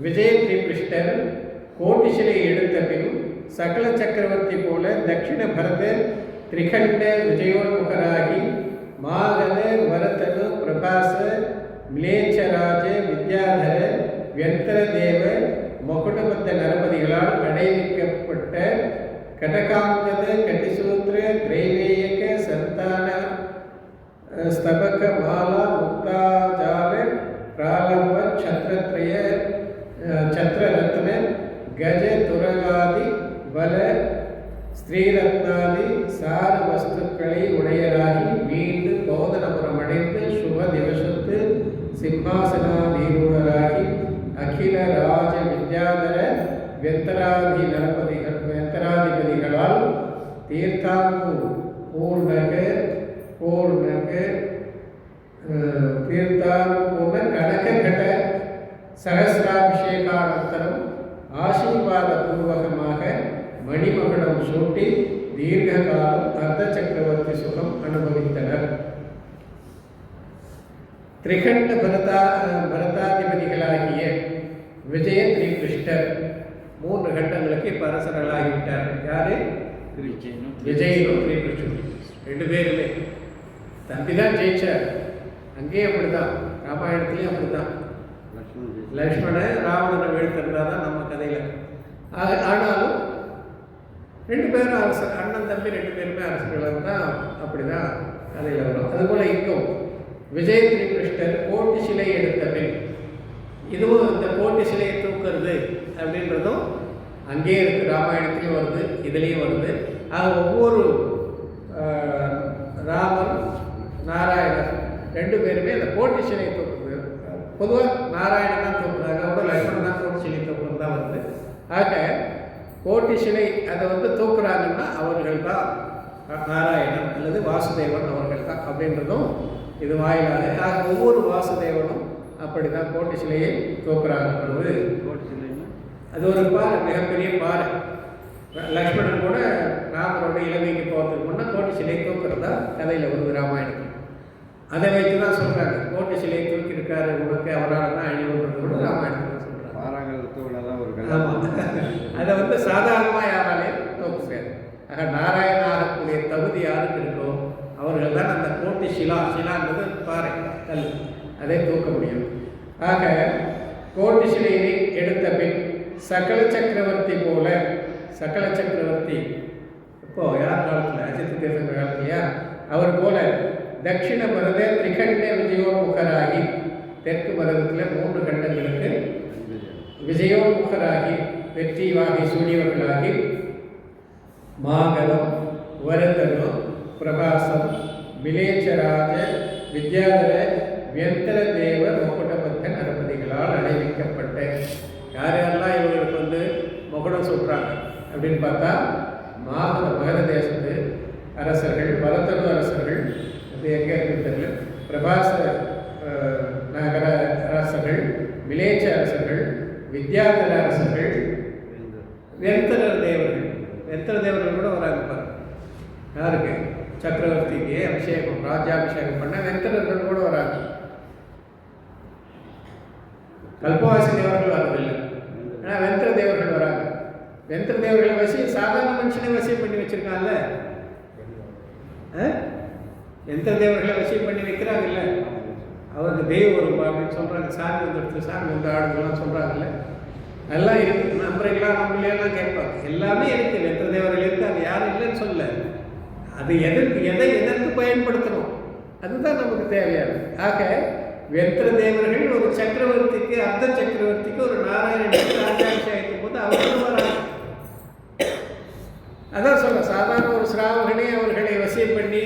S1: விஜய திரிபிருஷ்டர் கோட்டிசிலை எடுத்த பின் சகல சக்கரவர்த்தி போல தட்சிண பரதர் திரிகண்ட விஜயோன்முகராகி மாகத வரதனு பிரபாச மிலேச்சராஜ வித்யாதர வியந்தரதேவ மகுடபத்த நரபதிகளால் அடைவிக்கப்பட்ட கடகாங்கத கட்டிசூத்திர திரைவேயக சந்தான ஸ்தபக மாலா முக்தாஜால பிராலம்ப சத்ரத்ரய சத்ரரத்ன கஜ துரகாதி பல ஸ்ரீரத்னாதி சார வஸ்துக்களை உடையராகி மீண்டு போதனபுரம் அடைந்து சுப திவசத்து சிம்மாசனாதீரூடராகி அகில ராஜ வித்யாதர வெத்தராதிபதிகளால் தீர்த்தாங்கு பூர்ணக தீர்த்தாங்கூர்ண கனக கட சகசிராபிஷேகானந்தரம் ஆசீர்வாத பூர்வகமாக மணிமகுடம் சூட்டி தீர்க்க காலம் அர்த்த சக்கரவர்த்தி சுகம் அனுபவித்தனர். திரிகண்ட பரதாதிபதிகளாகிய விஜய திரிபிருஷ்டர் 3 கண்டங்களுக்கு இப்போ அரசர்களாகிவிட்டார். யாரு? விஜயனும் திரிபிருஷ்டனும் 2 பேருமே. தம்பி தான் ஜெயிச்சார். அங்கேயும் அப்படிதான், ராமாயணத்துலேயும் அப்படிதான். லக்ஷ்மணன் ராவணனை வீழ்த்திருந்தா தான் நம்ம கதையில். ஆனாலும் 2 பேரும் அரசர், அண்ணன் தம்பி 2 பேருமே அரசர்களாக தான். அப்படி தான் கதையில் வரும். அதுபோல் இங்கும் விஜய திரிபிருஷ்டர் கோட்டி சிலை எடுத்த பின், இதுவும் இந்த கோட்டி சிலையை தூக்குறது அப்படின்றதும் அங்கேயே இருக்குது. ராமாயணத்துலேயும் வருது, இதுலேயும் வருது. ஆக ஒவ்வொரு ராமர் நாராயணர் 2 பேருமே அந்த கோட்டி சிலையை தூக்குறது. பொதுவாக நாராயணன் தான் தூக்குறாங்க, கூட லக்ஷ்மணன் தான் கோட்டி சிலை தூக்குறது தான் வருது. ஆக கோட்டி சிலை அதை தூக்குறாங்கன்னா அவர்கள் தான் நாராயணன் அல்லது வாசுதேவன் அவர்கள் தான் அப்படின்றதும் இது வாயிலாக. ஆக ஒவ்வொரு வாசுதேவனும் அப்படி தான் கோட்டி சிலையை தூக்குறாங்க. கோட்டி சிலை அது ஒரு பாறை, மிகப்பெரிய பாறை. லக்ஷ்மணன் கூட ராமரோட இலங்கைக்கு போகிறதுக்கு முன்னே கோட்டி சிலையை தூக்குறதா கதையில் வருது ராமாயணத்தில். அதை வைத்து தான் சொல்கிறாங்க, கோட்டி சிலையை தூக்கியிருக்காரு உனக்கு, அவரால் தான் அழிவுன்றது கூட ராமாயணத்தில் தான் சொல்கிறாங்க. ஆமாம், அதை சாதாரணமாக யாராலையும் தூக்க முடியாது. ஆக நாராயண ஆகக்கூடிய தகுதி யாருக்கு இருக்கோ அவர்கள் தான் அந்த கோட்டி சிலான்றது பாறை கல், அதை தூக்க முடியும். ஆக கோட்டி சிலையை எடுத்த பின் சகல சக்கரவர்த்தி போல, சகல சக்கரவர்த்தி இப்போ யார் காலத்தில்? அஜித் தேசங்க காலத்திலையா? அவர் போல தட்சிண பரத திரிகண்ட விஜயோன்முகராகி, தெற்கு பரதத்தில் 3 கண்டங்களுக்கு விஜயோன்முகராகி வெற்றி வாகி சூடியவர்களாகி மாகலம் வரதனு பிரபாசம் மிலேச்சராஜ வித்யாதர வியந்தர தேவ மகுடபத்த நரபதிகளால் அடைவிக்கப்பட்ட, யார் யாரெல்லாம் இவங்களுக்கு மகுடம் சொல்கிறாங்க அப்படின்னு பார்த்தா, மகத தேசத்து அரசர்கள், வரதனு அரசர்கள், அது எங்கே இருக்குன்னு தெரியல, பிரபாச நகர அரசர்கள், மிலேச்ச அரசர்கள், வித்யாதர அரசர்கள், வெந்தர தேவர்கள். வெந்தர தேவர்கள் கூட வராங்க பாருங்க. யாருக்கு? சக்கரவர்த்திக்கு அபிஷேகம், ராஜாபிஷேகம் பண்ண வெந்தரர்கள் கூட வராங்க. கல்பவாசி தேவர்கள் வரதில்லை. ஆனால் வெந்திர தேவர்கள் வராங்க. வெந்திர தேவர்களை வசியம் சாதாரண மனுஷனை வசியம் பண்ணி வச்சிருக்காங்கல்ல, வெந்திர தேவர்களை வசியம் பண்ணி வைக்கிறாங்கல்ல, அவருக்கு தெய்வம் வரும் அப்படின்னு சொல்கிறாங்க. சாமி வந்துடுத்து, சாமி வந்து ஆடுங்கள்லாம் சொல்கிறாங்கல்ல, எல்லாம் இருக்குது. நம்புறீங்களா நம்பலையெல்லாம் கேட்பாங்க. எல்லாமே இருக்குது. வெந்திர தேவர்கள் இருக்குது, அது யாரும் இல்லைன்னு சொல்லல. அது எதற்கு பயன்படுத்தணும் அதுதான் நமக்கு தேவையானது. ஆக வெந்திர தேவர்கள் ஒரு சக்கரவர்த்திக்கு, அர்த்த சக்கரவர்த்திக்கு ஒரு நாராயணனுக்கு ராஜாட்சி ஆகிக்கும் போது அவர்களும் வராங்க. அதான் சொல்ல, சாதாரண ஒரு சிராவகனே அவர்களை வசியம் பண்ணி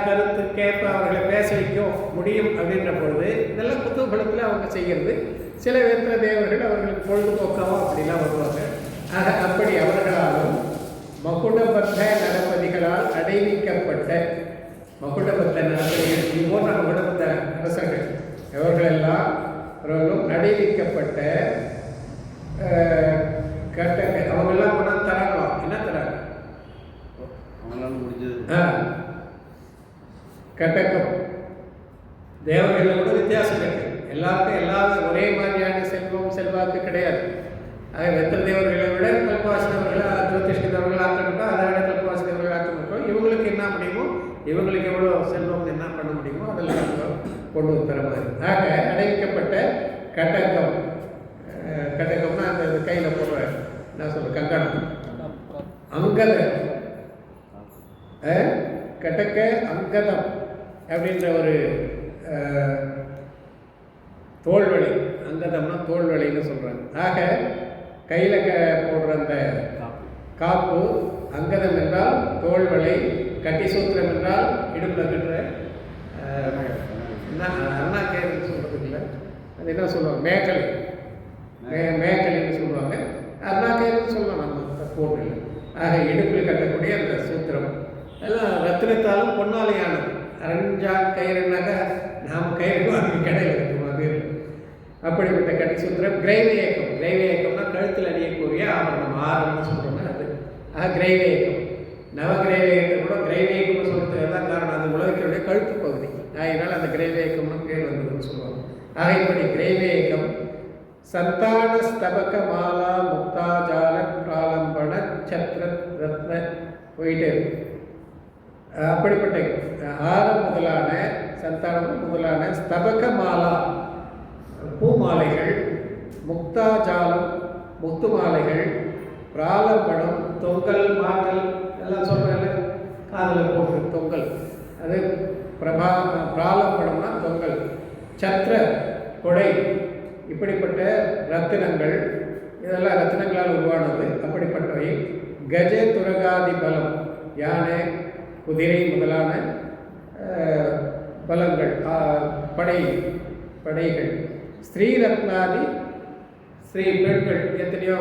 S1: கருத்து கேட்ப அவர்களை பேச வைக்க முடியும் அப்படின்ற பொழுது இதெல்லாம் குத்தூகலத்தில் அவங்க செய்கிறது. சில வெந்திர தேவர்கள் அவர்களுக்கு பொழுதுபோக்காகவும் அப்படிலாம் வருவாங்க. ஆக அப்படி அவர்களாலும் மகுடபத்த நரபதிகளால் அடைவிக்கப்பட்ட மகுடபத்த நரபதிகள் போன்ற மகுடபத்த அரசர்கள் இவர்களெல்லாம் அடைவிக்கப்பட்ட அவங்கெல்லாம் கொண்டாந்து தராங்களாம். என்ன தராங்க? கட்டக்கம். தேவர்களில் கூட வித்தியாசம் இருக்கு. எல்லாருக்கும் எல்லாரும் ஒரே மாதிரியான செல்வாக்கு கிடையாது. ஆக வெத்திர தேவர்களை விட கல்பவாசினவர்களை ஜோதிஷ்கதவர்கள் ஆக்கிரமிட்டோம், அதை விட கல்பவாசினவர்கள் ஆக்கிரமிட்டோம். இவங்களுக்கு என்ன முடியுமோ, இவங்களுக்கு எவ்வளோ செல்வம் என்ன பண்ண முடியுமோ அதெல்லாம் கொண்டு தர மாதிரி. ஆக அடைவிக்கப்பட்ட கட்டகம்னா அந்த கையில் போடுற என்ன சொல்ற கங்கணம், அங்கத கட்டக்க அங்கதம் அப்படின்ற ஒரு தோல்வழி. அங்கதம்னா தோல்வழின்னு சொல்கிறாங்க. ஆக கையில் போடுற அந்த காப்பு, அங்கதம் என்றால் தோல்வளை, கட்டி சூத்திரம் என்றால் இடுப்பில் கட்டுற அண்ணா கேள்வி சொல்கிறது இல்லை, அது என்ன சொல்லுவாங்க, மேக்கலை, மேக்கலைன்னு சொல்லுவாங்க. அண்ணா கேள்வி சொல்லலாம், நம்ம போட்டு இல்லை. ஆக இடுப்பில் கட்டக்கூடிய அந்த சூத்திரம் எல்லாம் ரத்தினத்தாலும் பொன்னாலையானது. அரஞ்சா கயிறுனாக்க நாம் கயிறு வாங்கி கடையில் கட்டுவோம், அது அப்படிப்பட்ட கட்டி சூத்திரம். கிரைவேயக்கம், கிரைவேயக்கம்னா கழுத்தில் அணியக்கூடிய ஆபரணம், ஆரம்னு சொல்கிறோம்னா அது. ஆக கிரைவேயக்கம், நவகிரைவேயத்தை கூட கிரைவேயக்கம்னு சொல்கிறதுக்கு தான் காரணம், அது உலகத்தினுடைய கழுத்து பகுதி. அதனால் அந்த கிரைவேயக்கம்னு பேர் வந்ததுன்னு சொல்லுவாங்க. ஆக இப்படி கிரைவேயக்கம் சந்தான ஸ்தபக மாலா முக்தாஜால பிராலம்பண சத்ர ரத்ன போயிட்டே இருக்கு. அப்படிப்பட்ட ஆரம் முதலான சந்தானம் முதலான ஸ்தபக மாலா பூமாலைகள், முக்தாஜாலம் முத்து மாலைகள், பிராலம்பணம் தொங்கல் மாற்றல் எல்லாம் சொல்கிறேன்ல, காதில் போட்டு தொங்கல், அது பிராலம்பணம்னா தொங்கல், சத்ர கொடை, இப்படிப்பட்ட ரத்தினங்கள், இதெல்லாம் ரத்தினங்களால் உருவானது. அப்படிப்பட்டவை கஜ துரகாதி பலம், யானை குதிரை முதலான பலங்கள், படைகள், ஸ்ரீ ரத்னாதி, ஸ்ரீ பெண்கள் எத்தனையோ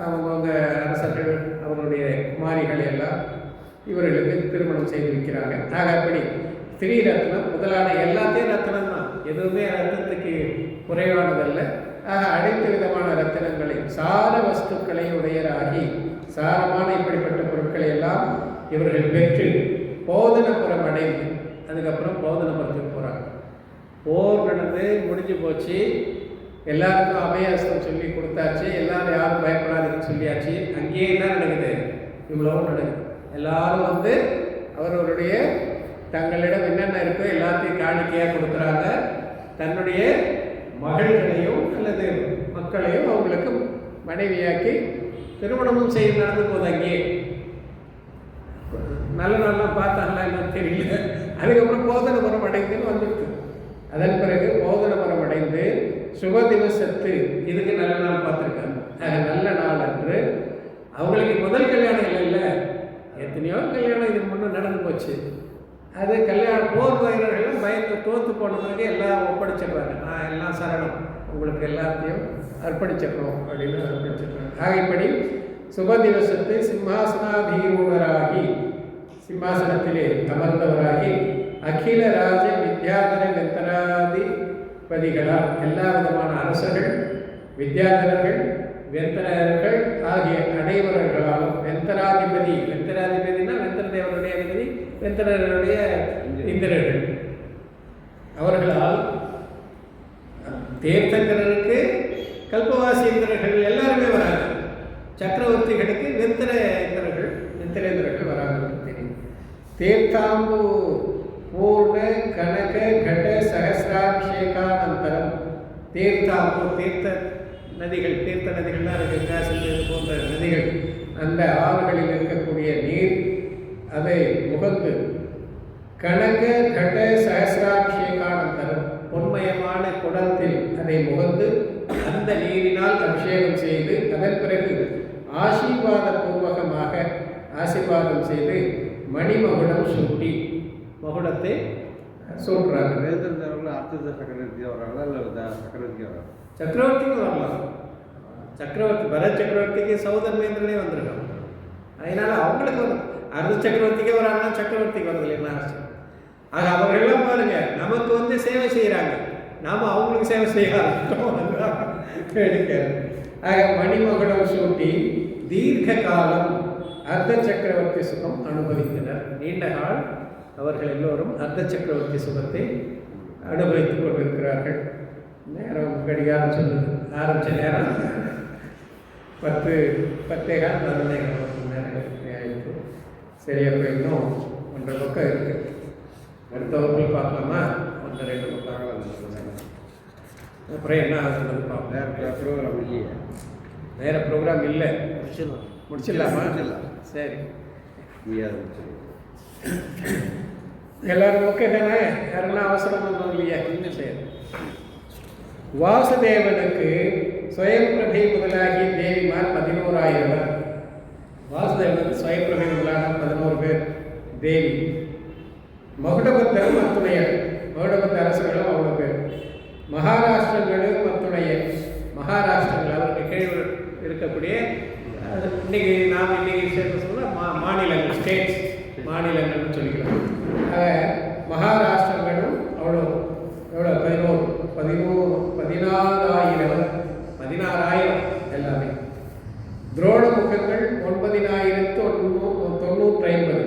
S1: அவங்க அரசர்கள் அவர்களுடைய குமாரிகள் எல்லாம் இவர்களுக்கு திருமணம் செய்து வைக்கிறாங்க. ஆக அப்படி ஸ்ரீ ரத்னம் முதலான எல்லாத்தையும் ரத்னம் தான், எதுவுமே ரத்னத்துக்கு குறைவானதல்ல. ஆக அனைத்து விதமான ரத்தினங்களை சார வஸ்துக்களை உடையராகி சாரமான இப்படிப்பட்ட பொருட்களை எல்லாம் இவர்கள் பெற்று போதனபுரம் அடைந்து, அதுக்கப்புறம் போதனபுரத்துக்கு போகிறாங்க. போர் நடந்து முடிஞ்சு போச்சு, எல்லாருக்கும் அபயாசம் சொல்லி கொடுத்தாச்சு, எல்லாரும் யாரும் பயப்படாதுன்னு சொல்லியாச்சு. அங்கேயே என்ன நடக்குது, இவ்வளவும் நடக்குது. எல்லாரும் வந்து அவர்களுடைய தங்களிடம் என்னென்ன இருக்கோ எல்லாத்தையும் காணிக்கையாக கொடுக்குறாங்க. தன்னுடைய மகள்களையும் அல்லது மக்களையும் அவங்களுக்கு மனைவியாக்கி திருமணமும் செய்து நடந்து போகுது. அங்கேயே நல்ல நாள்லாம் பார்த்தாங்களா என்னன்னு தெரியல. அதுக்கப்புறம் போதனபுரம் அடைந்துன்னு வந்துருக்கு. அதன் பிறகு போதனபுரம் அடைந்து சுப திவசத்து, இதுக்கு நல்ல நாள் பார்த்துருக்காங்க. நல்ல நாள் அன்று அவங்களுக்கு முதல் கல்யாணம் இல்லை, எத்தனையோ கல்யாணம் இதுக்கு முன்னே நடந்து போச்சு. அது கல்யாணம் போர் வீரர்கள் பயந்து தோற்று போன பிறகு எல்லாம் ஒப்படைச்சிடுறாங்க. நான் எல்லாம் சரணம், உங்களுக்கு எல்லாத்தையும் அர்ப்பணிச்சிடணும் அப்படின்னு அர்ப்பணிச்சிடுறாங்க. ஆக இப்படி சுப திவசத்து சிம்மாசனாபீரூடராகி, சிம்மாசனத்திலே அமர்ந்தவராகி அகில ராஜ வித்யாதர வெந்தராதிபதிகளால் எல்லா விதமான அரசர்கள், வித்யாதரர்கள், வெந்தரர்கள் ஆகிய அனைவர்களாலும் வெந்தராதிபதி, வெந்தராதிபதினா வெந்தர தேவனுடைய அதிபதி, வெந்தரருடைய இந்திரர்கள், அவர்களால் தீர்த்தங்கரருக்கு கல்பவாசி இந்திரர்கள் எல்லாருமே வர தீர்த்தாம்பு பூர்ண கனக கட சகசிராபிஷேகானந்தரம் தீர்த்தாம்பு தீர்த்த நதிகள்லாம் இருக்கு, காசி போன்ற நதிகள், அந்த ஆறுகளில் இருக்கக்கூடிய நீர் அதை முகந்து கனக கட சகசிராபிஷேகானந்தரம் பொன்மயமான குடத்தில் அதை முகந்து அந்த நீரினால் அபிஷேகம் செய்து அதன் பிறகு ஆசீர்வாத பூர்வகமாக ஆசீர்வாதம் செய்து மணிமகுடம் சூட்டி மகுடத்தை சூட்டுறாங்க.
S2: அர்த்த சக்கரவர்த்தியாக வராங்களா இல்லை சக்கரவர்த்தியாக வராங்க?
S1: சக்கரவர்த்திக்கு வரலாம். பரத் சக்கரவர்த்திக்கு சௌதர்மேந்திரனே வந்திருக்காங்க. அதனால அவங்களுக்கு அர்த்த சக்கரவர்த்திக்கே வராங்கன்னா சக்கரவர்த்திக்கு வரதில்லை என்ன ஆச்சு? ஆக அவர்களெல்லாம் பாருங்க, நமக்கு சேவை செய்கிறாங்க, நாம் அவங்களுக்கு சேவை செய்ய ஆரம்பித்தோம். ஆக மணிமகுடம் சூட்டி தீர்க்க காலம் அர்த்த சக்கரவர்த்தி சுகம் அனுபவித்தனர். நீண்ட நாள் அவர்கள் எல்லோரும் அர்த்த சக்கரவர்த்தி சுகத்தை அனுபவித்துக் கொண்டிருக்கிறார்கள். நேரம் கடிகாரம் சொல்லுது, ஆரம்பித்த நேரம் 10:10 நேரம் ஆயிடுச்சு. சரி, அப்போ இன்னும் 1.5 பக்கம் இருக்கு. அடுத்த வகுப்பில் பார்க்கலாமா? 1-2 பக்கம் அப்புறம் என்ன ஆகுதுன்னு பார்ப்போம்.
S2: ப்ரோக்ராம் இல்லையே,
S1: வேறு ப்ரோக்ராம் இல்லை. முடிச்சிடலாமா? சரி, எல்லாரும் ஓகே தானே? யாருன்னா அவசரம் ஒன்றும் இல்லையா? சரி. வாசுதேவனுக்கு சுயம்பிரபை முதலாகிய தேவிமார் 11,000. வாசுதேவனுக்கு சுயம்பிரபை முதலான 11 பேர் தேவி. மகுடபத்தரும் அத்துணையர், மகுடபத்த அரசர்களும் அவ்வளோ பேர். மகாராஷ்டிரங்களும் அத்துணையர், மகாராஷ்டிரங்கள் அவருக்கு கீழ் இருக்கக்கூடிய இன்னைக்கு நாம் சேர்ந்து சொல்ல மாநிலங்கள், ஸ்டேட்ஸ், மாநிலங்கள்னு சொல்லிக்கிறோம். மகாராஷ்டிரங்களும் அவ்வளோ எவ்வளோ 16,000 எல்லாமே. துரோண முகங்கள் 9,950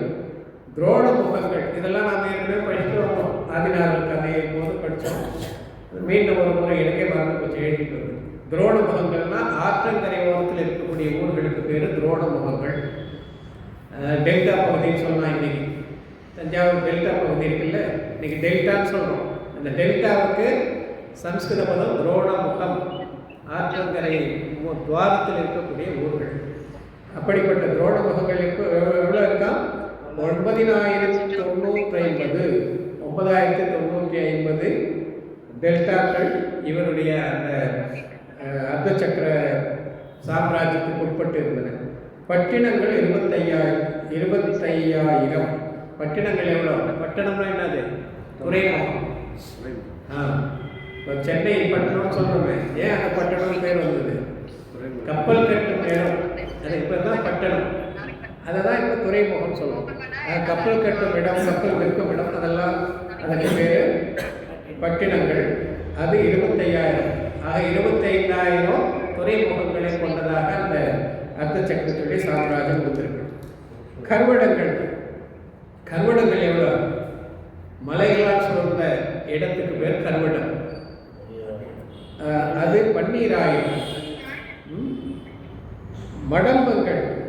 S1: துரோண முகங்கள். இதெல்லாம் நாம் ஏற்கனவே படித்து வந்தோம், ஆதிநாதர் கதையை போது படித்தோம். மீண்டும் ஒரு முறை எனக்கே மறந்து போச்சு, எழுதிட்டு வந்து. துரோண முகங்கள்னா ஆற்றங்கரை ஓரத்தில் இருக்கக்கூடிய ஊர்களுக்கு பேர் துரோண முகங்கள். டெல்டா பகுதின்னு சொன்னால் இன்னைக்கு தஞ்சாவூர் டெல்டா பகுதி இருக்குல்ல, இன்னைக்கு டெல்டான்னு சொல்கிறோம். அந்த டெல்டாவுக்கு சம்ஸ்கிருத பதம் துரோண முகம், ஆற்றங்கரை துவாரத்தில் இருக்கக்கூடிய ஊர்கள். அப்படிப்பட்ட துரோண முகங்கள் எவ்வளோ இருக்கா? 9,950 டெல்டாக்கள் இவருடைய அந்த அர்த்த சக்கர சாம்ராஜ்யத்துக்கு உட்பட்டு இருந்தன. பட்டினங்கள் 25,000. பட்டினங்கள் எவ்வளோ? பட்டணம்னா என்னது? துறைமுகம். இப்போ சென்னை பட்டணம்னு சொல்கிறோமே, ஏன் அந்த பட்டணம் பேர் வந்தது? கப்பல் கட்டும் இடம், அது இப்போ தான் பட்டணம், அதை தான் இப்போ துறைமுகம் சொல்லுவோம். கப்பல் கட்டும் இடம், கப்பல் விற்கும் இடம், அதெல்லாம் அதுக்கு பேர் பட்டினங்கள். அது 25,000. ஆக 25,000 துறைமுகங்களை கொண்டதாக அந்த அர்த்த சக்கரத்துடைய சாம்ராஜ்யம் வந்திருக்கு. கர்வடங்கள் எவ்வளோ? மலைகளால் சூழ்ந்த இடத்துக்கு பேர் கர்வடம். அது 12,000.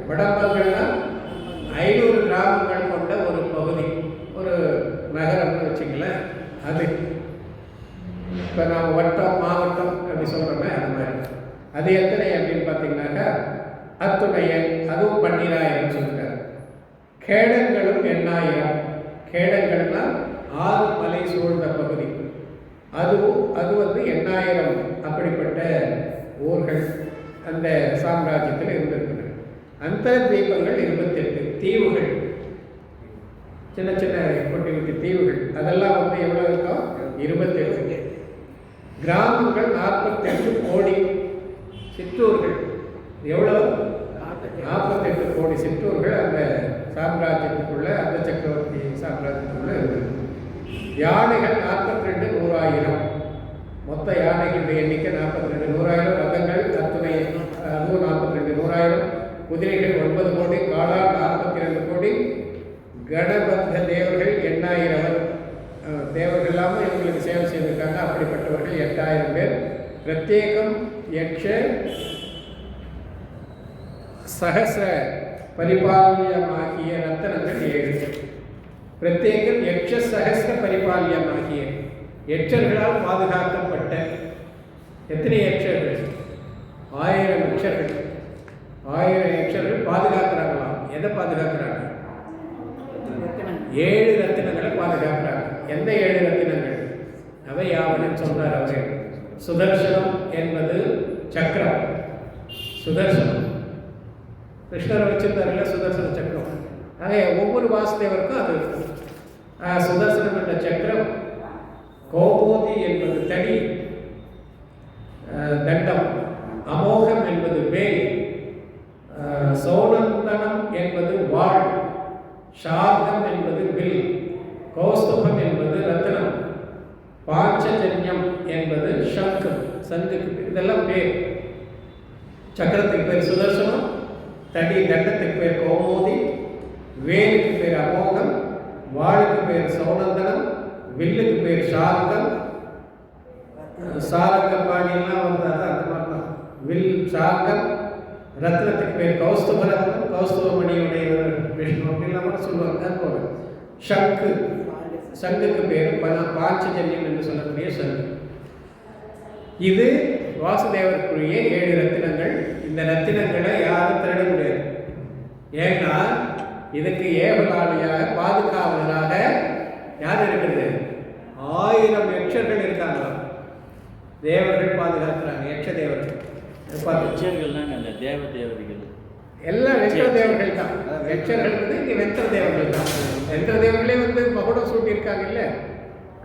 S1: மடம்பங்கள்னா 500 கிராமங்கள் கொண்ட ஒரு பகுதி, ஒரு நகரம்னு வச்சுங்களேன். அது இப்போ நாம் வட்டம், மாவட்டம் அப்படி சொல்கிறோமே, அது மாதிரி. அது எத்தனை அப்படின்னு பார்த்தீங்கன்னாக்கா அத்துணைய, அதுவும் 12,000 சொல்லிட்டார். கேடங்களும் 8,000. கேடங்கள்னா 6 மலை சூழ்ந்த பகுதி, அது 8,000. அப்படிப்பட்ட ஊர்கள் அந்த சாம்ராஜ்யத்தில் இருந்திருக்கின்றன. அந்தர தீபங்கள் 28 தீவுகள், சின்ன சின்ன குட்டி குட்டி தீவுகள், அதெல்லாம் எவ்வளோ இருக்கும்? 28. கிராமங்கள் 48 கோடி. சிற்றூர்கள் எவ்வளோ? 48 கோடி சிற்றூர்கள் அந்த சாம்ராஜ்யத்துக்குள்ள, அந்த சக்கரவர்த்தி சாம்ராஜ்யத்துக்குள்ள இருக்குது. யானைகள் 42 100,000. மொத்த யானைகளுடைய எண்ணிக்கை 42. 100,000 ரதங்கள் அத்துணை, அதுவும் 42. 100,000 குதிரைகள் 9 கோடி. காலால் 42 கோடி. கணபத்த தேவர்கள் 8,000 தேவர்கள் இல்லாமல் இவங்களுக்கு சேவை செய்திருக்காங்க. அப்படிப்பட்டவர்கள் 8,000 பேர். பிரத்யேகம் யக்ஷ சகச பரிபாலனமாகிய ரத்தனங்கள் 7. பிரத்யேகம் யக்ஷ சகஸ்ர பரிபால்யம் ஆகிய யட்சர்களால் பாதுகாக்கப்பட்ட எத்தனை யட்சர்கள்? 1000 யட்சர்கள். 1000 யட்சர்கள் பாதுகாக்கிறாங்களாம். எதை பாதுகாக்கிறாங்க? 7 ரத்தினங்களை பாதுகாக்கிறாங்க. எந்த 7 ரத்தினங்கள்? அவை யாவன்னு சொல்றார் அவரே. சுதர்சனம் என்பது சக்கரம். சுதர்சனம் கிருஷ்ணரை வச்சிருந்தாருல சுதர்சன சக்கரம். ஆக ஒவ்வொரு வாசுதேவருக்கும் அது இருக்கும். சுதர்சனம் என்ற சக்கரம், கோபோதி என்பது தடி, தண்டம், அமோகம் என்பது வேல், சோனந்தனம் என்பது வாள், ஷார்கம் என்பது வில், கௌஸ்துபம் என்பது ரத்னம், பாஞ்சஜன்யம் என்பது சங்கு. சங்குக்கு இதெல்லாம் பேர். சக்கரத்துக்கு பேர் சுதர்சனம், தடி தண்டத்துக்கு பேர் கோமோதி, வேலுக்கு பேர் அமோகம், வாளுக்கு பேர் சௌனந்தனம், வில்லுக்கு பேர் ஷார்கம். சாரங்கம் பாணியெல்லாம் வந்து அதான் அந்த மாதிரி தான். வில் ஷார்கம். ரத்னத்துக்கு பேர் கௌஸ்துப ரத்னம், கௌஸ்துவமணியுடையவர் விஷ்ணு அப்படின்லாம் கூட சொல்லுவாங்க. அது போல சங்கு, சங்குக்கு பேர் பாஞ்சஜன்யம் என்று சொல்லக்கூடிய சங்கு. இது வாசுதேவருக்குரிய 7 ரத்தினங்கள். இந்த ரத்தினங்களை யாரும் திருட முடியாது. ஏன்னா இதுக்கு ஏவலாளியாக பாதுகாவலராக யார் இருக்கிறது? 1000 யட்சர்கள் இருக்காங்களாம். தேவர்கள் பாதுகாக்கிறாங்க. யட்ச தேவர்கள் எல்லாம் வெற்ற தேவர்கள் தான். யட்சர்கள் வந்து இங்கே வெற்ற தேவர்கள் தான். வெற்ற தேவர்களே வந்து மகுடம் சூட்டியிருக்காங்க இல்லை?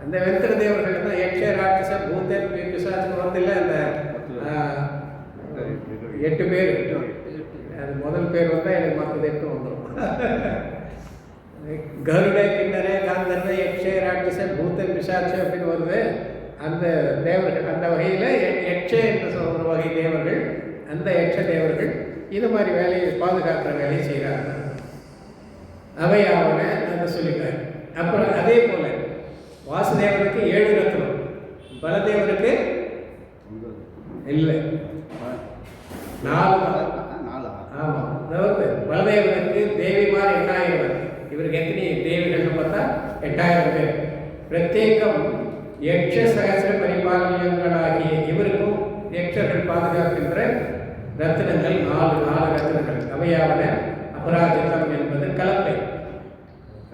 S1: அந்த வெற்ற தேவர்கள் தான் யட்ச ராட்சச பூதன் பிசாசுன்னு வந்து இல்லை அந்த 8 பேர். அது முதல் பேர் வந்தால் எனக்கு மற்றது 8 வந்துடும். கருட கிண்ணற காந்தர்வ யக்ஷ ராட்சச பூதன் பிசாசு அப்படின்னு வருது. அந்த தேவர்கள் அந்த வகையில் யக்ஷ என்ற ஒரு வகை தேவர்கள், அந்த யக்ஷ தேவர்கள் இது மாதிரி வேலையை பாதுகாக்கிற வேலையை செய்கிறாங்க. அவையாவன அதை சொல்லிட்டார். அப்புறம் அதே போல் வாசுதேவனுக்கு 7 ரத்னம், பலதேவனுக்கு இல்லை 4 தான். ஆமாம், அதாவது பலதேவனுக்கு தேவிமார் 8000. இவருக்கு எத்தனை தேவிகள்னு பார்த்தா 8000 பேர். பிரத்யேகம் யக்ஷ சகசிர பரிபாலனங்களாகிய இவருக்கும் யக்ஷர்கள் பாதுகாக்கின்ற ரத்தினங்கள் 4 ரத்தினங்கள். அவையாவன அபராஜிதம் என்பது கலப்பை.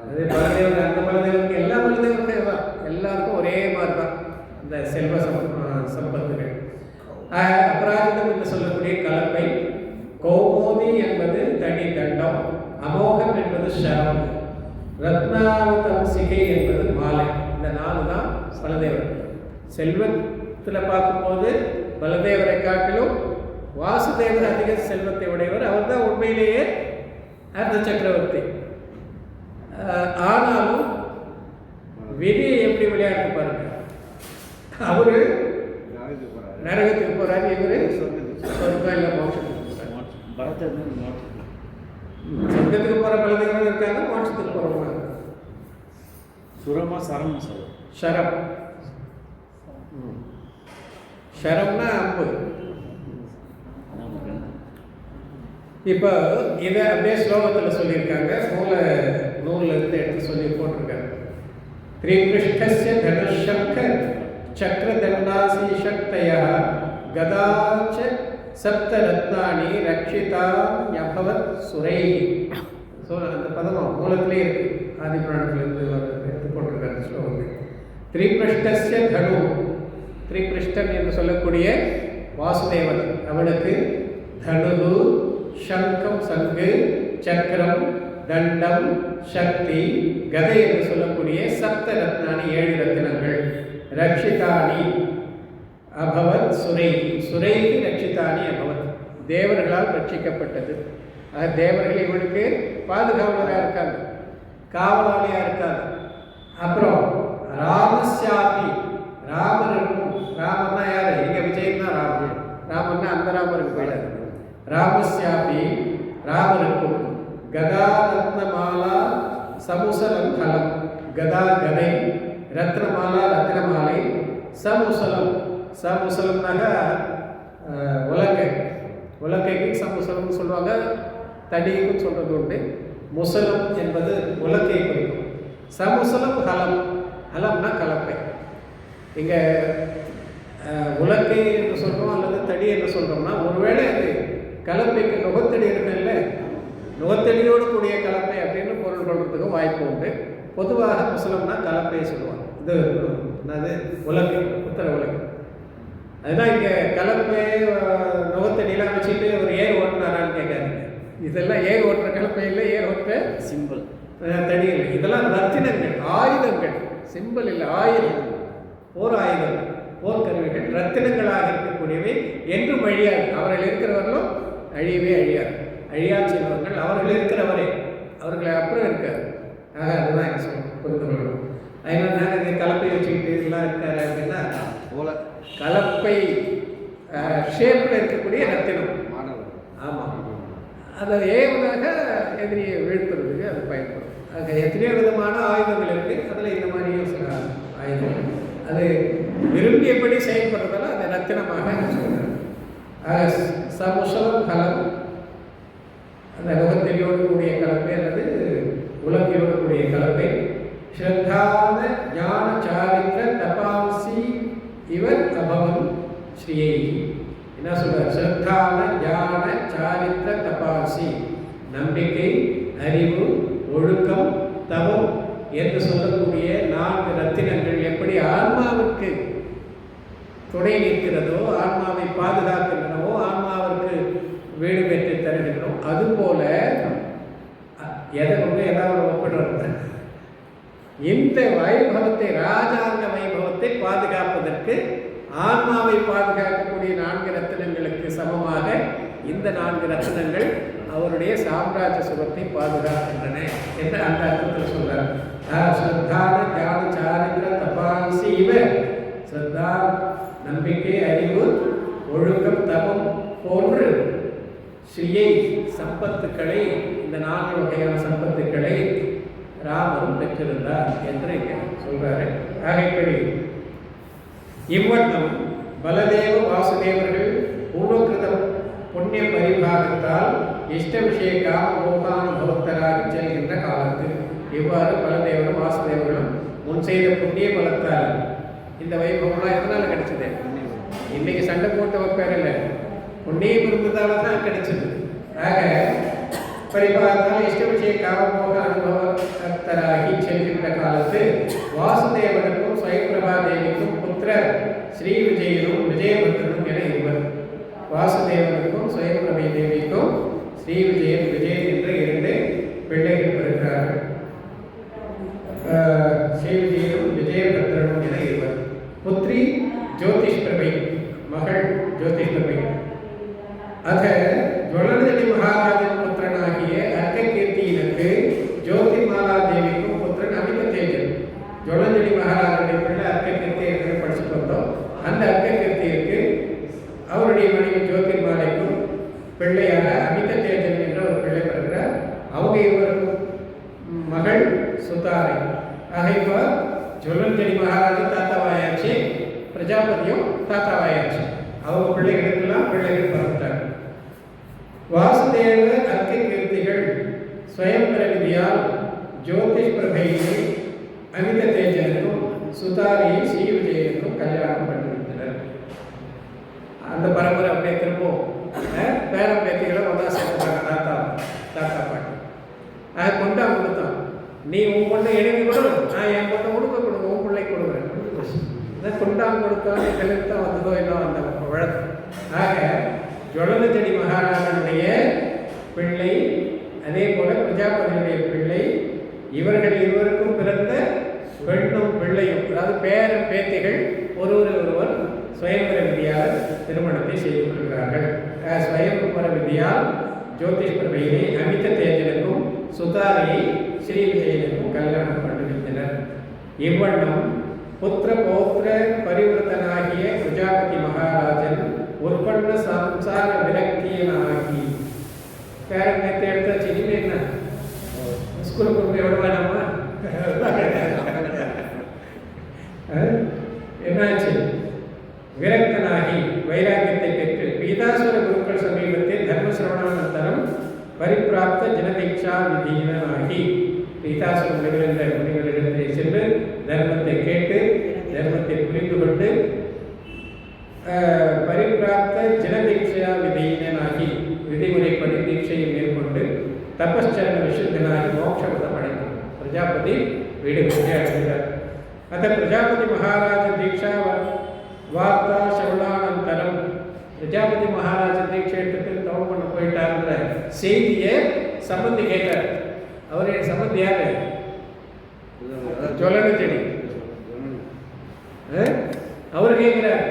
S1: அது பலதேவன், அந்த பலதேவனுக்கு எல்லா பலதேவனுக்கும் தான், எல்லாருக்கும் ஒரே மாதிரி தான் இந்த செல்வ சம்பத்துகள். அபராஜிதம் என்று சொல்லக்கூடிய கலப்பை. கௌமோதி என்பது தனி தண்டம், அமோகம் என்பது ஷரம், ரத்னாவதம் சிகை என்பது மாலை. இந்த 4 தான் பலதேவர். செல்வத்தில் பார்க்கும்போது பலதேவரை காட்டிலும் வாசுதேவர் அதிக செல்வத்தை உடையவர். அவர் தான் உண்மையிலேயே அர்த்த சக்கரவர்த்தி. ஆனாலும் விதியை எப்படி விளையாட்டு பாருங்க. அவரு நரகத்துக்கு போறாரு, இவரு சொர்க்கம் இல்லை மோட்சத்துக்கு போறாரு. சொர்க்கத்துக்கு போற பலதேவர்கள் இருக்காங்க, மோட்சத்துக்கு போறவங்க
S3: சுரமா சரம்
S1: ஷரம். ஷரம்னா அம்பு. இப்போ இதை அப்படியே ஸ்லோகத்தில் சொல்லியிருக்காங்க. நூலில் இருந்து எடுத்து சொல்லி போட்டிருக்காங்க. ஸ்ரீகிருஷ்ணஸ்ய தனுஷங்க சக்கரதண்டாசி சக்தயா கதாச்ச சப்தரத்னானி ரக்ஷிதா ஞபவத் சுரைஹி. அந்த பதம் மூலத்திலே இருக்கு, ஆதி புராணத்திலிருந்து எடுத்து போட்டிருக்காரு ஸ்லோகத்தில். ஸ்ரீகிருஷ்ணஸ்ய தனு, ஸ்ரீகிருஷ்ணன் என்று சொல்லக்கூடிய வாசுதேவன், அவனுக்கு தனு, சங்கம் சங்கு, சக்கரம், தண்டம், சக்தி, கதை என்று சொல்லக்கூடிய சப்த ரத்னானி 7 ரத்தினங்கள். ரக்ஷிதானி அபவத் சுரைஹி, சுரைஹி ரக்ஷிதானி அபவத், தேவர்களால் ரட்சிக்கப்பட்டது. தேவர்கள் இவனுக்கு பாதுகாவலராக இருக்காங்க, காவலாளியாக இருக்காங்க. அப்புறம் ராமஸ்யாபி, ராமருக்கும், ராமன்னா யார்? இங்கே விஜயன் தான் ராமன். ராமன்னா அந்த ராமருக்கு போயிடாது. ராமஸ்யாபி, ராமருக்கும் கதா ரத்னமாலா சமுசலம், கதா கதை, ரத்னமாலா ரத்னமாலை, சமுசலம், சமுசலம்னாக உலக்கை, உலக்கைக்கு சமுசலம்னு சொல்லுவாங்க, தடிக்கும் சொல்கிறது உண்டு. முசலம் என்பது உலக்கை குறிக்கும். சமுசலம் ஹலம். ஹலம்னா கலப்பை. இங்கே உலக்கை என்று சொல்கிறோம் அல்லது தடி என்று சொல்கிறோம்னா, ஒருவேளை அது கலப்பைக்கு நுகத்தடி இருக்குல்ல, நுகத்தடியோடு கூடிய கலப்பை அப்படின்னு பொருள் கொள்றதுக்கும் வாய்ப்பு உண்டு. பொதுவாக முசலம்னா கலப்பையை சொல்லுவாங்க. இது என்னது உலக்கை, புத்தர உலக்கை. அதுதான் இங்கே கலப்பை நுகத்தடியெலாம் வச்சுட்டு ஒரு ஏர் ஓட்டுனாரான்னு கேட்காதுங்க. இதெல்லாம் ஏர் ஓட்டுற கலப்பை இல்லை, ஏர் ஓட்டுற
S3: சிம்பிள்
S1: தடி இல்லை. இதெல்லாம் ரத்தினங்கள், ஆயுதங்கள். சிம்பிள் இல்லை, ஆயுதம், போர் ஆயுதங்கள், போர்க்கருவிகள், ரத்தினங்களாக இருக்கக்கூடியவை. என்றும் அழியாது. அவர்கள் இருக்கிறவர்களும் அழியவே அழியாது. அழியா செல்வங்கள் அவர்கள் இருக்கிறவரே, அவர்களை அப்புறம் இருக்காது. ஆக அதுதான் என்ன சொல்லணும், புரிந்து கொள்ளணும். அதனால் நாங்கள் இந்த கலப்பை வச்சுக்கிட்டு இதெல்லாம் இருக்காரு அப்படின்னா, கலப்பை ஷேப்பில் இருக்கக்கூடிய ரத்தினம். ஆமாம், அதை ஏவனாக எதிரியை வீழ்த்துறதுக்கு அது பயன்படும். ஆக எத்தனையோ விதமான ஆயுதங்கள் இருக்குது. அதில் இந்த மாதிரியும் சில ஆயுதங்கள் அது விரும்பியபடி செயல்படுறதால அதை ரத்தினமாக சொல்கிறார். ஆக சமுசலம் கலம், அந்த நுகத்தெளியோடு கூடிய கலப்பை அல்லது உலகையோடு கூடிய கலப்பை. ஸ்ரத்தான ஞான சாரித்திர தபாசி இவர் அபவன் ஸ்ரீயை. என்ன சொல்றார்? ஸ்ரத்தான ஞான சாரித்திர தபாசி, நம்பிக்கை, அறிவு, ஒழுக்கம், தவம் என்று சொல்லக்கூடிய 4 ரத்தினங்கள் எப்படி ஆன்மாவுக்கு துணை நிற்கிறதோ, ஆன்மாவை பாதுகாக்கின்றனவோ, ஆன்மாவிற்கு வீடு பெற்று தருகின்றோம், அதுபோல எதை கொண்டு ஏதாவது ஒப்பிடுறது, இந்த வைபவத்தை, ராஜாங்க வைபவத்தை பாதுகாப்பதற்கு ஆன்மாவை பாதுகாக்கக்கூடிய 4 ரத்தினங்களுக்கு சமமாக இந்த 4 ரத்தினங்கள் அவருடைய சாம்ராஜ்ய சுகத்தை பாதுகாக்கின்றன என்று அந்த அர்த்தத்தில் சொல்றார். ஸ்ரத்தான ஞான சாரித்திர தபாசி இவ, ஸ்ரத்தா நம்பிக்கை, அறிவு, ஒழுக்கம், தபம் போன்று ஸ்ரீயை சம்பத்துக்களை, இந்த 4 வகையான சம்பத்துக்களை ராமரும் பெற்றிருந்தார் என்று இங்கே சொல்றாரு. ஆகைப்படி இவ்வண்ணம் பலதேவ வாசுதேவர்கள் பூர்வகிருத புண்ணிய பரிபாகத்தால் இஷ்ட விஷய காம மோகானுபவத்தராகி செல்கின்ற காலத்தில் இவ்வாறு பலதேவரும் வாசுதேவர்களும் முன் செய்த புண்ணிய பலத்தால் இந்த வைபவம்லாம் எதனால கிடைச்சது? இன்னைக்கு சண்டை போட்ட பேர் இல்லை, புண்ணியம் இருந்ததால தான் கிடைச்சது. ஆக பரிபாகத்தால் இஷ்ட விஷய காமமோக அனுபவத்தராகி செல்கின்ற காலத்து வாசுதேவனுக்கும் ஸ்வயம்பிரபா தேவிக்கும் புத்திரர் ஸ்ரீ விஜயனும் விஜயபத்ரனும் என இருவர். வாசுதேவனுக்கும் ஸ்வயம்பிரபை தேவிக்கும் ஸ்ரீ விஜயன், விஜயன் என்ற 2 பிள்ளைகள் பிறக்கிறார்கள். ஸ்ரீ விஜயனும் விஜயபத்ரனும் என இருவர். புத்திரி ஜோதிஷ்பிரபை, மகள் ஜோதிஷ்பிரபை. அத ஜுவலனதி மகாராஜன் புத்திரனாகிய அர்க்ககீர்த்தியினுக்கு ஜோதிமாலா தேவிக்கும் புத்திரன் அமிததேஜன். ஜுவலனதி மகாராஜனுடைய பிள்ளை அர்க்ககீர்த்தி என்று படிச்சுட்டு வந்தோம். அந்த அர்க்ககீர்த்தியிற்கு அவருடைய மனைவி ஜோதிர்மாலைக்கும் பிள்ளையாக அமிததேஜன் என்ற ஒரு பிள்ளை பிறக்கிறார். அவங்க இருவருக்கும் மகள் சுதாரை. ஆக இப்போ ஜுவலனதி மகாராஜன் தாத்தாவாயாச்சு, பிரஜாபதியும் தாத்தாவாயாச்சு. அவங்க பிள்ளைகளுக்கெல்லாம் பிள்ளைகள் பிறந்தார். வாசுதேவ அர்க்ககீர்த்திகள் ஸ்வயம்பர விதியால் ஜோதிஷ் பிரபையை அமிததேஜனுக்கும் சுதாரியை ஸ்ரீ விஜயனுக்கும் கல்யாணம் பண்ணிவிட்டனர். அந்த பரம்பரை அப்படியே திரும்பவும் பேரம் பேத்திகளை ஒன்றா சேர்த்துட்டாங்க. தாத்தா பாட்டி கொண்டா கொடுத்தான். நீ உன் பொண்ணை எழுதி கொடு, நான் என் பொண்ணை கொடுக்க உன் பிள்ளை கொடுக்குறேன். கொண்டாங்க கொடுத்தாலும் எங்களுக்கு தான் வந்ததோ இல்லை அந்த வழக்கம். ஆக ஜுவலனதி மகாராஜனுடைய பிள்ளை, அதே போல பிரஜாபதியுடைய பிள்ளை, இவர்கள் இருவருக்கும் பிறந்த பெண்ணும் பிள்ளையும், அதாவது பேரன் பேத்திகள் ஒருவர் ஸ்வயம்பர விதியால் திருமணத்தை செய்து கொள்கிறார்கள். ஸ்வயம்பர விதியால் ஜோதிஷ் பிரபையை அமிததேஜனுக்கும் சுதாரியை ஸ்ரீ விஜயனுக்கும் கல்யாணம் பண்ணுகின்றனர். இவ்வண்ணம் புத்திர பௌத்திர பரிவர்த்தனாகிய பிரஜாபதி மகாராஜன் உற்பன்ன சம்சார விரக்தியனாகி, பேரன் நேற்று எடுத்தாச்சு. இனிமே என்ன ஸ்கூலுக்கு கொண்டு எவ்வளோ வேணாமா? என்னாச்சு? விரக்தனாகி வைராக்கியத்தை பெற்று பீதாசுர குருக்கள் சமீபத்தில் தர்மசிரவணானந்தரம் பரிப்பிராப்த ஜனதீட்சா விதீனாகி கீதாசுரம் நிகழ்ந்த முனிவரிடத்திலே சென்று தர்மத்தை கேட்டு தர்மத்தை புரிந்து கொண்டு பரிபிராப்த ஜனதீட்சையா விதையினாகி விதிமுறைப்படி தீட்சையை மேற்கொண்டு தபஸ்சரண விசுத்தனாகி மோட்சபதம் அடைந்தார். பிரஜாபதி வீடு அடைந்தார். அத்த பிரஜாபதி மகாராஜ தீட்சா வார்த்தா சவுளானந்தரம் பிரஜாபதி மகாராஜ தீட்சை எடுத்துட்டு தவம் பண்ண போயிட்டாருன்ற செய்தியை சம்பந்தி கேட்டார். அவருடைய சம்பந்தி யாரு? ஜொலன செடி. அவர் கேட்கிறார்,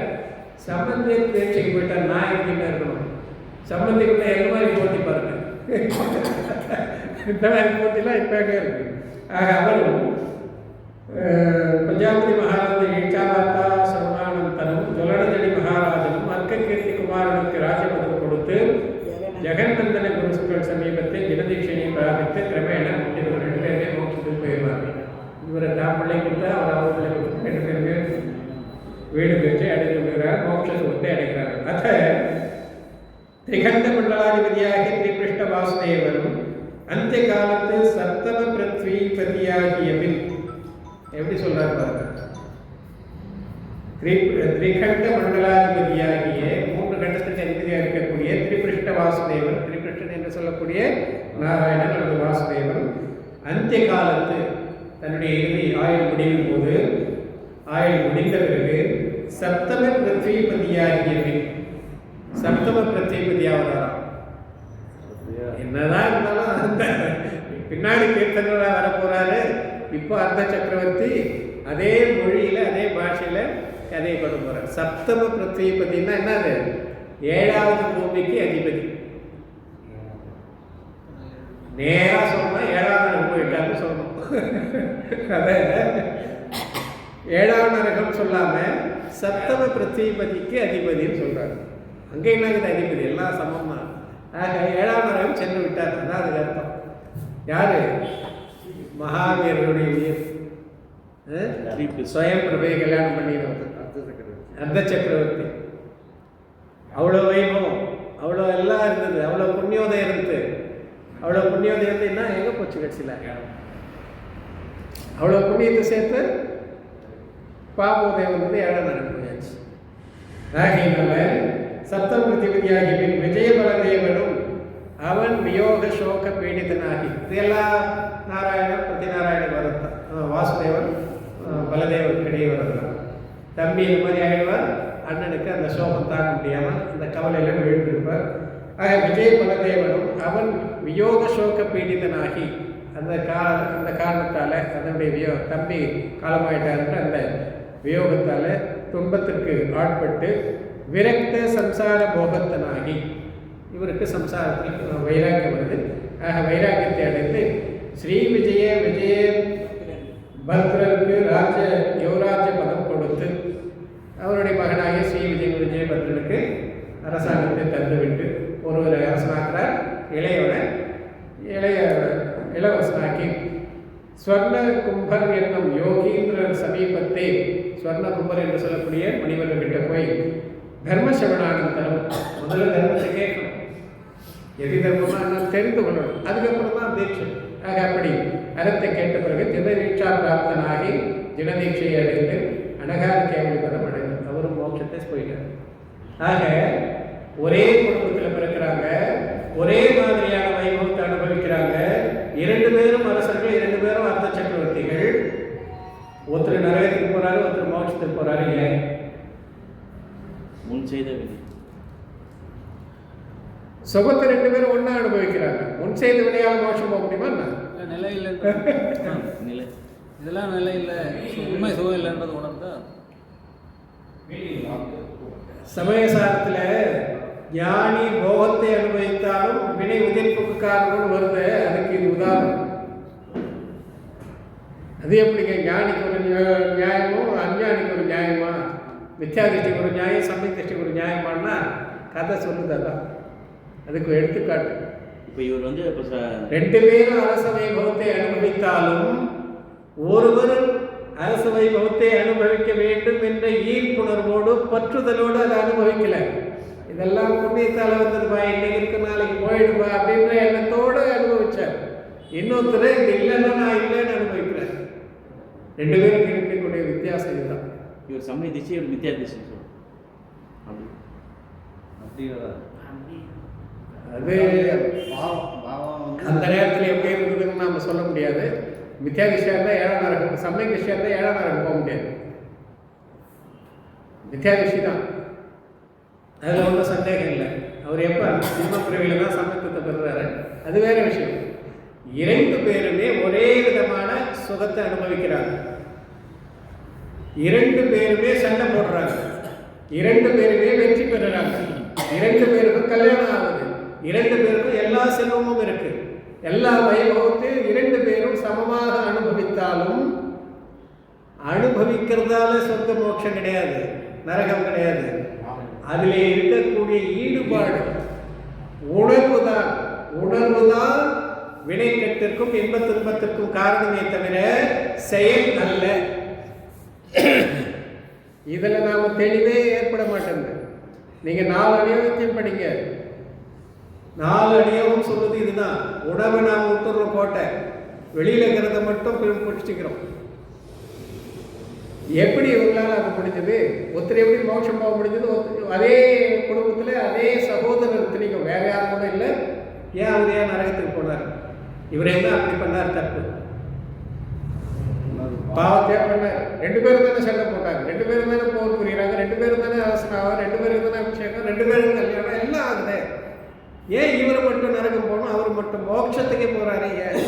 S1: சம்பந்தி தீட்சைக்கு போயிட்டார், நான் எங்க இருக்கணும்? சம்பந்திக்குள்ள எந்த மாதிரி போட்டி பாருங்க, இந்த மாதிரி போட்டிலாம் இப்போ இருக்கு. ஆக அவரும் பிரஜாபதி மகாராஜ ஈச்சாவார்த்தா சவுனானந்தனும் ஜொலனதடி மகாராஜனும் அர்க்ககீர்த்தி குமாரனுக்கு ராஜபதம் கொடுத்து ஜெகநந்தன குருசுக்கள் சமீபத்தில் ஜனதீட்சையை பிராபித்து கிரமேண இவர் 2 பேருமே மோட்சத்துக்கு போயிடுவார்கள். இவரை தான் பிள்ளை கொடுத்தா அவர் அவர் பிள்ளை கொடுத்து 2 பேருமே வீடு பெற்று அடைந்து விடுகிறார், மோட்ச சுகத்தை அடைகிறார்கள். அத்த திரிகண்ட மண்டலாதிபதியாக திரிகிருஷ்ண வாசுதேவரும் அந்த காலத்து சப்தம பிருத்விபதியாகிய பின் எப்படி சொல்றாரு பாருங்க. திரிகண்ட மண்டலாதிபதியாகிய 3 கண்டத்துக்கு அதிபதியாக இருக்கக்கூடிய திரிகிருஷ்ண வாசுதேவன், திரிகிருஷ்ணன் என்று சொல்லக்கூடிய நாராயணன் அல்லது வாசுதேவன் அந்த காலத்து தன்னுடைய இறுதி ஆயுள் முடியும் போது, ஆயுள் முடிந்த பிறகு சப்தம பிருத்விபதியாகிய பின் சப்தம பிரத்யேபதியாவதாரம். என்னதான் இருந்தாலும் பின்னாடி கீர்த்தனோட வர போறாரு. இப்போ அர்த்த சக்கரவர்த்தி அதே மொழியில அதே பாஷையில கதையை கொண்டு போறார். சப்தம பிரத்யேபதினா என்னது? 7வது பூமிக்கு அதிபதி. நேரா சொன்னா 7வது நரகம் போயிட்டான்னு சொல்லணும். அதை 7வது நரகம் சொல்லாம சப்தம பிரத்யேபதிக்கு அதிபதினு சொல்றாரு. அங்கே என்ன அதிபதி எல்லாம் சமம் தான். ஆக 7வது நரகம் சென்று விட்டார். அதான் அதுக்கு அர்த்தம். யாரு? மகாவீரருடைய ஸ்வயம் பிரபையை கல்யாணம் பண்ணிடுவது அர்த்த சக்கரவர்த்தி. அவ்வளோ வைபவம், அவ்வளோ எல்லாம் இருந்தது, அவ்வளோ புண்ணியோதயம் இருந்தது. அவ்வளோ புண்ணியோதயம் இருந்ததுன்னா எங்கே போச்சு கட்சியில்? அவ்வளோ புண்ணியத்தை சேர்த்து பாபோதயம் வந்தது 7வது நரகம் போயாச்சு. ஆகையினால சப்தம் பிரதிபதியாகி பின் விஜயபலதேவனும் அவன் வியோக சோக பீடிதனாகி, இதெல்லாம் நாராயணன் பிரதிநாராயணன் வரத்தான். வாசுதேவன் பலதேவன் இடையே வரத்தான். தம்பி இந்த மாதிரி ஆகிடுவார், அண்ணனுக்கு அந்த சோகம் தாங்க முடியாமல் அந்த கவலையில் விழுந்திருப்பார். ஆக விஜய பலதேவனும் அவன் வியோக சோக பீடிதனாகி அந்த காரணத்தால் அதனுடைய தம்பி காலமாயிட்டாருன்ற அந்த வியோகத்தால் துன்பத்திற்கு ஆட்பட்டு விரக்த சம்சார போகத்தனாகி, இவருக்கு சம்சாரத்தில் வைராக்கியம் வருது. ஆக வைராக்கியத்தை அடைந்து ஸ்ரீ விஜய பத்ரருக்கு யுவராஜ பதம் கொடுத்து அவருடைய மகனாகிய ஸ்ரீ விஜயபத்ரனுக்கு அரசாங்கத்தை தந்துவிட்டு ஒருவர் அரசனாக்கிறார். இளவரசனாக்கி ஸ்வர்ண கும்பர் என்னும் யோகீந்திரர் சமீபத்தை, ஸ்வர்ண கும்பர் என்று சொல்லக்கூடிய முனிவர்கிட்ட போய் தர்மசவனானந்தரம் முதல்ல தர்மத்தை கேட்கணும். எதி தர்மமா நான் தெரிந்து கொள்ளணும், அதுக்கப்புறம் தான் தீட்சை. ஆக அப்படி அறத்தை கேட்ட பிறகு தினதீட்சா பிராப்தனாகி ஜனதீட்சையை அடைந்து அனகார கேவலி பதம் அடைந்தார். அவரும் மோட்சத்தை போயிட்டார். ஆக ஒரே குடும்பத்தில் பிறக்கிறாங்க, ஒரே மாதிரியான வைபவத்தை அனுபவிக்கிறாங்க. 2 பேரும் அரசர்கள், 2 பேரும் அர்த்த சக்கரவர்த்திகள். ஒருத்தர் நரகத்துக்கு போறாரு, ஒருத்தர் மோட்சத்துக்கு போறாரு. ஏன்?
S3: முன் செய்த விதி.
S1: சுகத்தை 2 பேரும் ஒன்னா அனுபவிக்கிறாங்க. முன் செய்த வினையால் மோட்சம் போக முடியுமா?
S4: நிலை இல்லை, நிலை இதெல்லாம் நிலை இல்லை, உண்மை சுகம் இல்லைன்றது உணர்ந்தா
S1: சமயசாரத்தில் ஞானி போகத்தை அனுபவித்தாலும் வினை உதிர்ப்புக்கு காரணம் வருது. அதுக்கு இது உதாரணம். அது எப்படிங்க? ஞானிக்கு ஒரு நியாயமும் அஞ்ஞானிக்கு ஒரு நியாயமா? மித்யாதிஷ்டிக்கு ஒரு நியாயம், சமயதிஷ்டிக்கு ஒரு நியாயமானா கதை சொல்லுது. அதான் அதுக்கு எடுத்துக்காட்டு.
S3: இப்போ இவர் வந்து இப்போ
S1: 2 பேரும் அரச வைபவத்தை அனுபவித்தாலும் ஒருவர் அரச வைபவத்தை அனுபவிக்க வேண்டும் என்ற ஈர்ப்புணர்வோடு பற்றுதலோடு அதை அனுபவிக்கல. இதெல்லாம் புண்ணியத்தால் வந்ததுப்பா, இன்னைக்கு இருக்கு நாளைக்கு போயிடுப்பா அப்படின்ற எண்ணத்தோடு அனுபவிச்சார். இன்னொருத்தர் இது இல்லைன்னா நான் இல்லைன்னு அனுபவிக்கிறேன். ரெண்டு பேருக்கு இருக்கக்கூடிய வித்தியாசம் இதுதான்.
S3: இவர் சமய திசை, இவர் மித்யா திசை சொல்லுவோம். அப்படி
S2: அப்படி வராது.
S1: அது
S2: பாவம் வந்து
S1: அந்த நேரத்தில் எப்படி இருந்ததுன்னு நம்ம சொல்ல முடியாது. மித்யா திசையாக இருந்தால் 7ஆம் நரகம், சமய திசையாக இருந்தால் 7ஆம் நரகம் போக முடியாது. மித்யா திசை தான், அதில் ஒன்றும் சந்தேகம் இல்லை. அவர் எப்போ சிம்ம பிரிவில் தான் சமத்துவத்தை பெறுறாரு, அது வேற விஷயம். இரண்டு பேருமே ஒரே விதமான சுகத்தை அனுபவிக்கிறாங்க. இரண்டு பேருமே சண்டை போடுறாங்க, இரண்டு பேருமே வெற்றி பெறுறாங்க, இரண்டு பேருக்கும் கல்யாணம் ஆகுது, இரண்டு பேருக்கும் எல்லா செல்வமும் இருக்கு, எல்லா வைபவத்தையும் இரண்டு பேரும் சமமாக அனுபவித்தாலும் அனுபவிக்கிறதால சொந்த மோட்சம் கிடையாது, நரகம் கிடையாது. அதிலே இருக்கக்கூடிய ஈடுபாடு, உணர்வுதான் வினைக்கட்டிற்கும் இன்ப துன்பத்திற்கும் காரணமே தவிர செயல் அல்ல. இதில் நாம தெளிவே ஏற்பட மாட்டேங்குது. நீங்க 4 அநியோகத்தையும் படிங்க. 4 அநியோகம் சொல்றது இதுதான். உணவை நாம் விட்டுறோம் கோட்டை, வெளியில இருக்கிறத மட்டும் பிடிச்சிக்கிறோம். எப்படி இவங்களால அது முடிஞ்சது? ஒருத்தர் எப்படி மோட்சம் போக முடிஞ்சது? அதே குடும்பத்தில் அதே சகோதரர் திணிக்கும், வேற யாரும் கூட இல்லை. ஏன் அவர் ஏன் நரகத்துக்கு போனார்? இவர் என்ன அப்படி பண்ணார் தப்பு? பாவத்தையா பண்ணார். 2 பேரும் தானே சண்டை போட்டாங்க, 2 பேரும் தானே போர் புரியுறாங்க, 2 பேரும் தானே அவசரம், 2 பேருக்கு தானே அபிஷேகம், 2 பேரும் கல்யாணம், எல்லாம் ஆகுது. ஏன் இவர் மட்டும் நரகம் போகணும், அவர் மட்டும் மோட்சத்துக்கே போறாரு? ஏன்?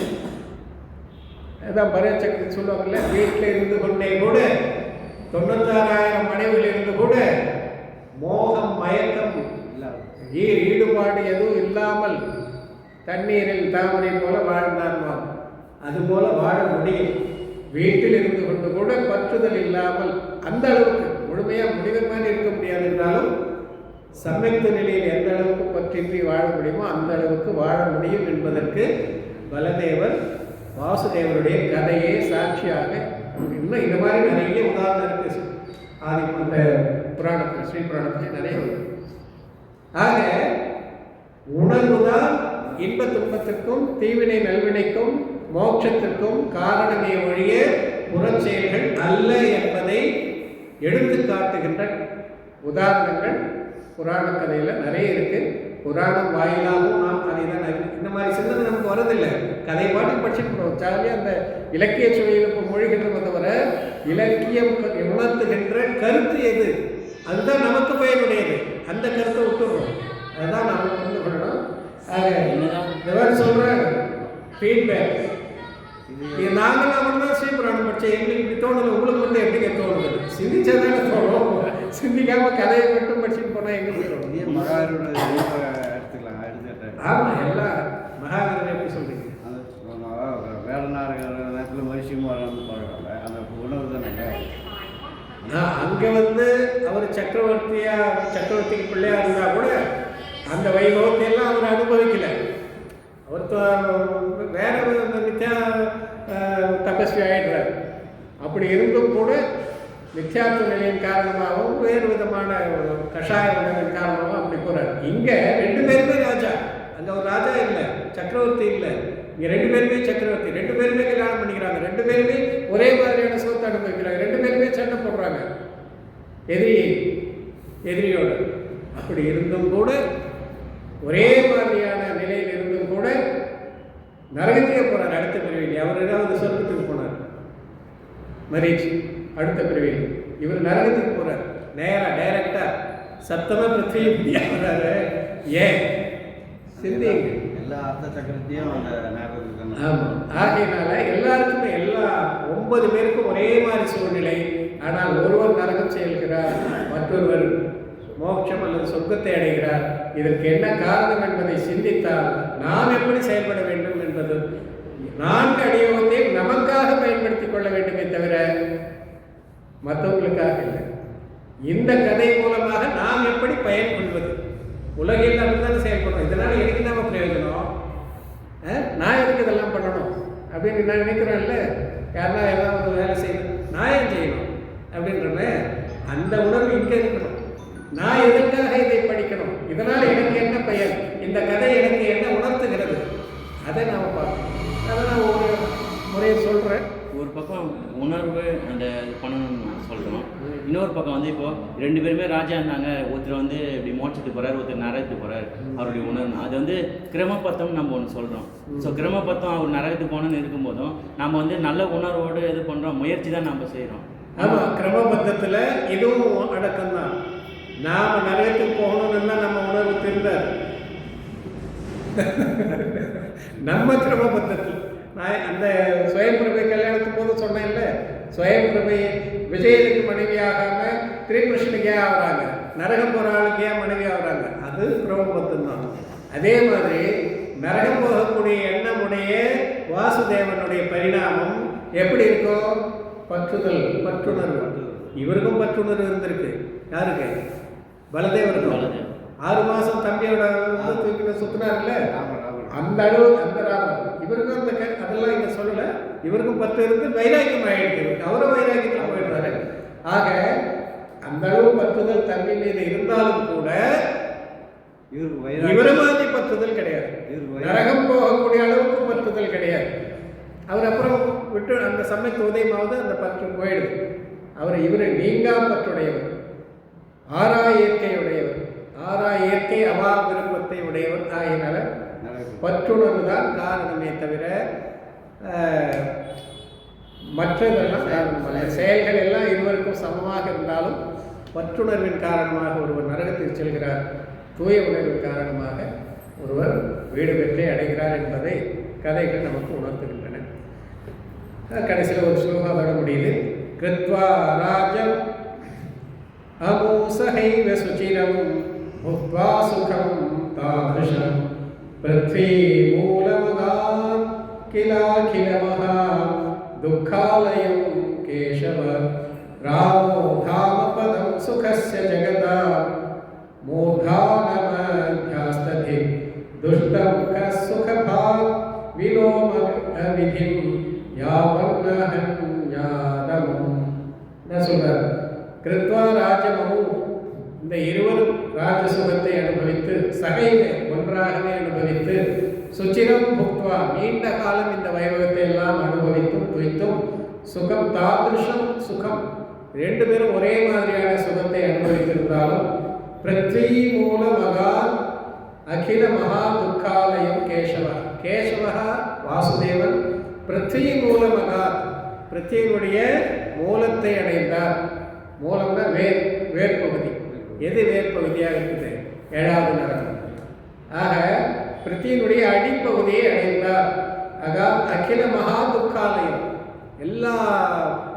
S1: அதான் பரச்சக்கரவர்த்தி சொல்லுவாங்கல்ல, வீட்டில் இருந்து கொண்டே கூட 96,000 மனைவிகள் இருந்து கூட மோகம் மயக்கம் ஈடுபாடு எதுவும் இல்லாமல் தண்ணீரில் தாமரை போல வாழ்ந்தார். அதுபோல வாழ முடியும். வீட்டில் இருந்து கொண்டு கூட பற்றுதல் இல்லாமல் அந்த அளவுக்கு முழுமையாக முனிவர் மாதிரி இருக்க முடியாது என்றாலும் சமயத்து நிலையில் எந்த அளவுக்கு பற்றின்றி வாழ முடியுமோ அந்த அளவுக்கு வாழ முடியும் என்பதற்கு பலதேவர் வாசுதேவருடைய கதையே சாட்சியாக. இன்னும் இந்த மாதிரி நிறைய உதாரணம் இருக்கு. அந்த புராணத்தில், ஸ்ரீ புராணத்தில் நிறைய உண்டு. ஆக உணர்வுதான் இன்ப துன்பத்திற்கும் தீவினை நல்வினைக்கும் மோட்சத்திற்கும் காரணமே ஒழிய புறச்செயல்கள் அல்ல என்பதை எடுத்து காட்டுகின்ற உதாரணங்கள் புராண கதையில் நிறைய இருக்கு. புராணம் வாயிலாகவும் நாம் அதை தான் இந்த மாதிரி சிந்தனை நமக்கு வரதில்லை. கதை பாட்டு படிச்சுக்கிறோம் ஜாலியாக. அந்த இலக்கிய சுவையில் இப்போ மொழிகின்றதை தவிர இலக்கியம் உணர்த்துகின்ற கருத்து எது, அதுதான் நமக்கு பயனுடையது. அந்த கருத்தை விட்டுடுறோம். அதுதான் நாம் புரிந்து கொள்ளணும். சொல்கிறேன் ஃபீட்பேக். இது நாங்களாம் தான் ஸ்ரீபுராணம் படித்தேன், எங்களுக்கு இப்படி தோணலை, உங்களுக்கு மட்டும் எப்படிங்க தோணுது? சிந்திச்சதானே தோணும். சிந்திக்காமல் கதையை மட்டும் படிச்சுட்டு போனால் எங்கே போயிடும்?
S2: மகாவீரோட எடுத்துக்கலாம், எடுத்துக்கிட்டேன்.
S1: ஆமாம், எல்லாம் மகாவீரர் எப்படி சொல்றீங்க?
S2: வேற நேரத்தில் மனுஷன் போகிறாங்க, அந்த உணவு தானே.
S1: அங்கே அவர் சக்கரவர்த்திக்கு பிள்ளையா இருந்தா கூட அந்த வைபவத்தை எல்லாம் அவர் அனுபவிக்கல. அவர் வேற மித்யா தபஸ்வி ஆயிடுறார். அப்படி இருந்தும் கூட மித்யாத்துவ நிலையின் காரணமாகவும் வேறு விதமான கஷாய உணவின் காரணமாகவும் அப்படி போறார். இங்க 2 பேருமே ராஜா. அங்க ஒரு ராஜா இல்லை, சக்கரவர்த்தி இல்லை. இங்க 2 பேருமே சக்கரவர்த்தி, 2 பேருமே கல்யாணம் பண்ணிக்கிறாங்க, 2 பேருமே ஒரே மாதிரியான சொத்தை அனுபவிக்கிறாங்க, 2 பேருமே சண்டை போடுறாங்க எதிரியோட. அப்படி இருந்தும் கூட ஒரே மாதிரியான நிலையில் இருந்தும் கூட நரகத்துக்கே போறார். அடுத்த பிரிவில் அவர் ஏதாவது சொர்க்கத்துக்கு போனார். மரீச் அடுத்த பிரிவில் இவர் நரகத்துக்கு போறார். டைரக்டா சத்தமா பிருத்திவியா போறாரு. ஏன் சிந்திங்க.
S2: எல்லா அர்த்த சக்கரத்தையும் அந்த நேரத்துக்கு தானே.
S1: ஆமாம். ஆகையினால எல்லாருக்குமே எல்லா 9 பேருக்கும் ஒரே மாதிரி சூழ்நிலை. ஆனால் ஒருவர் நரகம் செயல்கிறார், மற்றொருவர் மோட்சம் அல்லது சொர்க்கத்தை அடைகிறார். இதற்கு என்ன காரணம் என்பதை சிந்தித்தால் நாம் எப்படி செயல்பட வேண்டும் என்பது 4 அடியோகத்தை நமக்காக பயன்படுத்திக் கொள்ள வேண்டுமே தவிர மற்றவங்களுக்காக இல்லை. இந்த கதை மூலமாக நாம் எப்படி பயன் கொள்வது? உலகில் அப்படித்தானே செயல்படணும். இதனால் எனக்கு நாம பிரயோஜனம், நான் எதுக்கு இதெல்லாம் பண்ணணும் அப்படின்னு நான் நினைக்கிறேன்ல. யாருன்னா ஏதாவது ஒரு வேலை செய்யணும், நான் ஏன் செய்யணும் அப்படின்றன அந்த உணர்வு இங்கே இருக்கணும். நான் எதற்காக இதை படிக்கணும், இதனால் எனக்கு என்ன பயன், இந்த கதை எனக்கு என்ன உணர்த்துகிறது, அதை நாம் பார்க்கணும். அதை நான் ஒரு முறையை சொல்கிறேன்.
S5: ஒரு பக்கம் உணர்வு அந்த இது பண்ணணும்னு சொல்கிறோம். இன்னொரு பக்கம் வந்து இப்போது 2 பேருமே ராஜா இருந்தாங்க. ஒருத்தர் வந்து இப்படி மோட்சத்துக்கு போகிறார், ஒருத்தர் நரகத்துக்கு போகிறார். அவருடைய உணர்வு அது வந்து கிரமப்பத்தம் நம்ம ஒன்று சொல்கிறோம். ஸோ கிரமப்பத்தம் அவர் நரகத்துக்கு போகணுன்னு இருக்கும்போதும் நம்ம வந்து நல்ல உணர்வோடு இது பண்ணுறோம், முயற்சி தான் நம்ம செய்கிறோம்.
S1: ஆமாம், கிரமபத்தத்தில் இதுவும் அடக்கம் தான். நாம் நரகத்துக்கு போகணும்னா நம்ம உணர்வு தெரிந்தார். நம்ம கிரமபத்தத்தில் நான் அந்த சுயம்பிரபை கல்யாணத்துக்கு போது சொன்னேன்ல, சுயம்பிரபை விஜயனுக்கு மனைவியாகாமல் ஸ்ரீகிருஷ்ணனுக்கு ஏன் ஆகுறாங்க, நரகம் போகிற ஆளுக்கு ஏன் மனைவி ஆகுறாங்க, அது கிரமபத்தம் தான். அதே மாதிரி நரகம் போகக்கூடிய எண்ணமுடைய வாசுதேவனுடைய பரிணாமம் எப்படி இருக்கும்? பற்றுதல், பற்றுணர்வு. இவருக்கும் பற்றுணர்வு இருந்திருக்கு. யாருக்கு? பலதேவருக்கும். 6 மாதம் தம்பியோட தூக்கிட்டு சுத்தினார்ல, அந்த அளவு அந்த ராமர். இவருக்கும் அந்த அதெல்லாம் இங்கே சொல்லலை. இவருக்கும் பற்று இருந்து வைராக்கியம் ஆகிடுது. அவரும் வைராக்கியத்தில் போயிடுறாரு. ஆக அந்த அளவு பற்றுதல் தம்பி மீது இருந்தாலும் கூட இவரு மாதிரி பற்றுதல் கிடையாது. நரகம் போகக்கூடிய அளவுக்கு பற்றுதல் கிடையாது. அவர் அப்புறம் விட்டு அந்த சமயத்து உதயமாவது அந்த பற்று போயிடுது. இவர் நீங்கா பற்றுடையவர், ஆறா இயற்கையுடையவர், ஆறா இயற்கை அவா விருப்பத்தை உடையவர். ஆகியனால பற்றுணர்வு தான் காரணமே தவிர மற்றதெல்லாம் காரணமல்ல. செயல்கள் எல்லாம் இருவருக்கும் சமமாக இருந்தாலும் பற்றுணர்வின் காரணமாக ஒருவர் நரகத்தில் செல்கிறார், தூய உணர்வின் காரணமாக ஒருவர் வீடு பெற்றே அடைகிறார் என்பதை கதைகள் நமக்கு உணர்த்துகின்றன. கடைசியில் ஒரு ஸ்லோகத்தோட முடியுது. கிருத்வா ராஜம் அமோசஹைவ சுச்சிரம் புத்வா சுகம் தாதுஷம் பிருத்வி மூலமகான் கிலாகிலமஹா துக்காலயம் கேசவ ராமோ தாமபதம் சுகஸ்ய ஜகதா மூர்தானமத்யாஸ்ததி துஷ்டம் கசுகபாக் விலோம விதிம் யாவன்னஹன்யாதம். என்ன சொல்றார்? கிருத்வா ராஜமமு, இந்த இருவரும் ராஜசுகத்தை அனுபவித்து, சகைவை ஒன்றாகவே அனுபவித்து, சுச்சிரம் புக்வா நீண்ட காலம் இந்த வைபவத்தை எல்லாம் அனுபவித்தும் துய்த்தும், சுகம் தாதிருஷம் சுகம் 2 பேரும் ஒரே மாதிரியான சுகத்தை அனுபவித்திருந்தாலும், பிருத்வி மூல மகான் அகில மகா துக்காலயம் கேசவ, கேசவா வாசுதேவன் பிருத்வி மூல மகான், பிருத்திவினுடைய மூலத்தை அடைந்தார். மூலம்னா வேர்பகுதி. எது வேர்பகுதியாக இருக்குது? 7வது நரகம். ஆக பிருத்தியினுடைய அடிப்பகுதியை அடைந்தார். ஆக அகில மகா துக்காலயம், எல்லா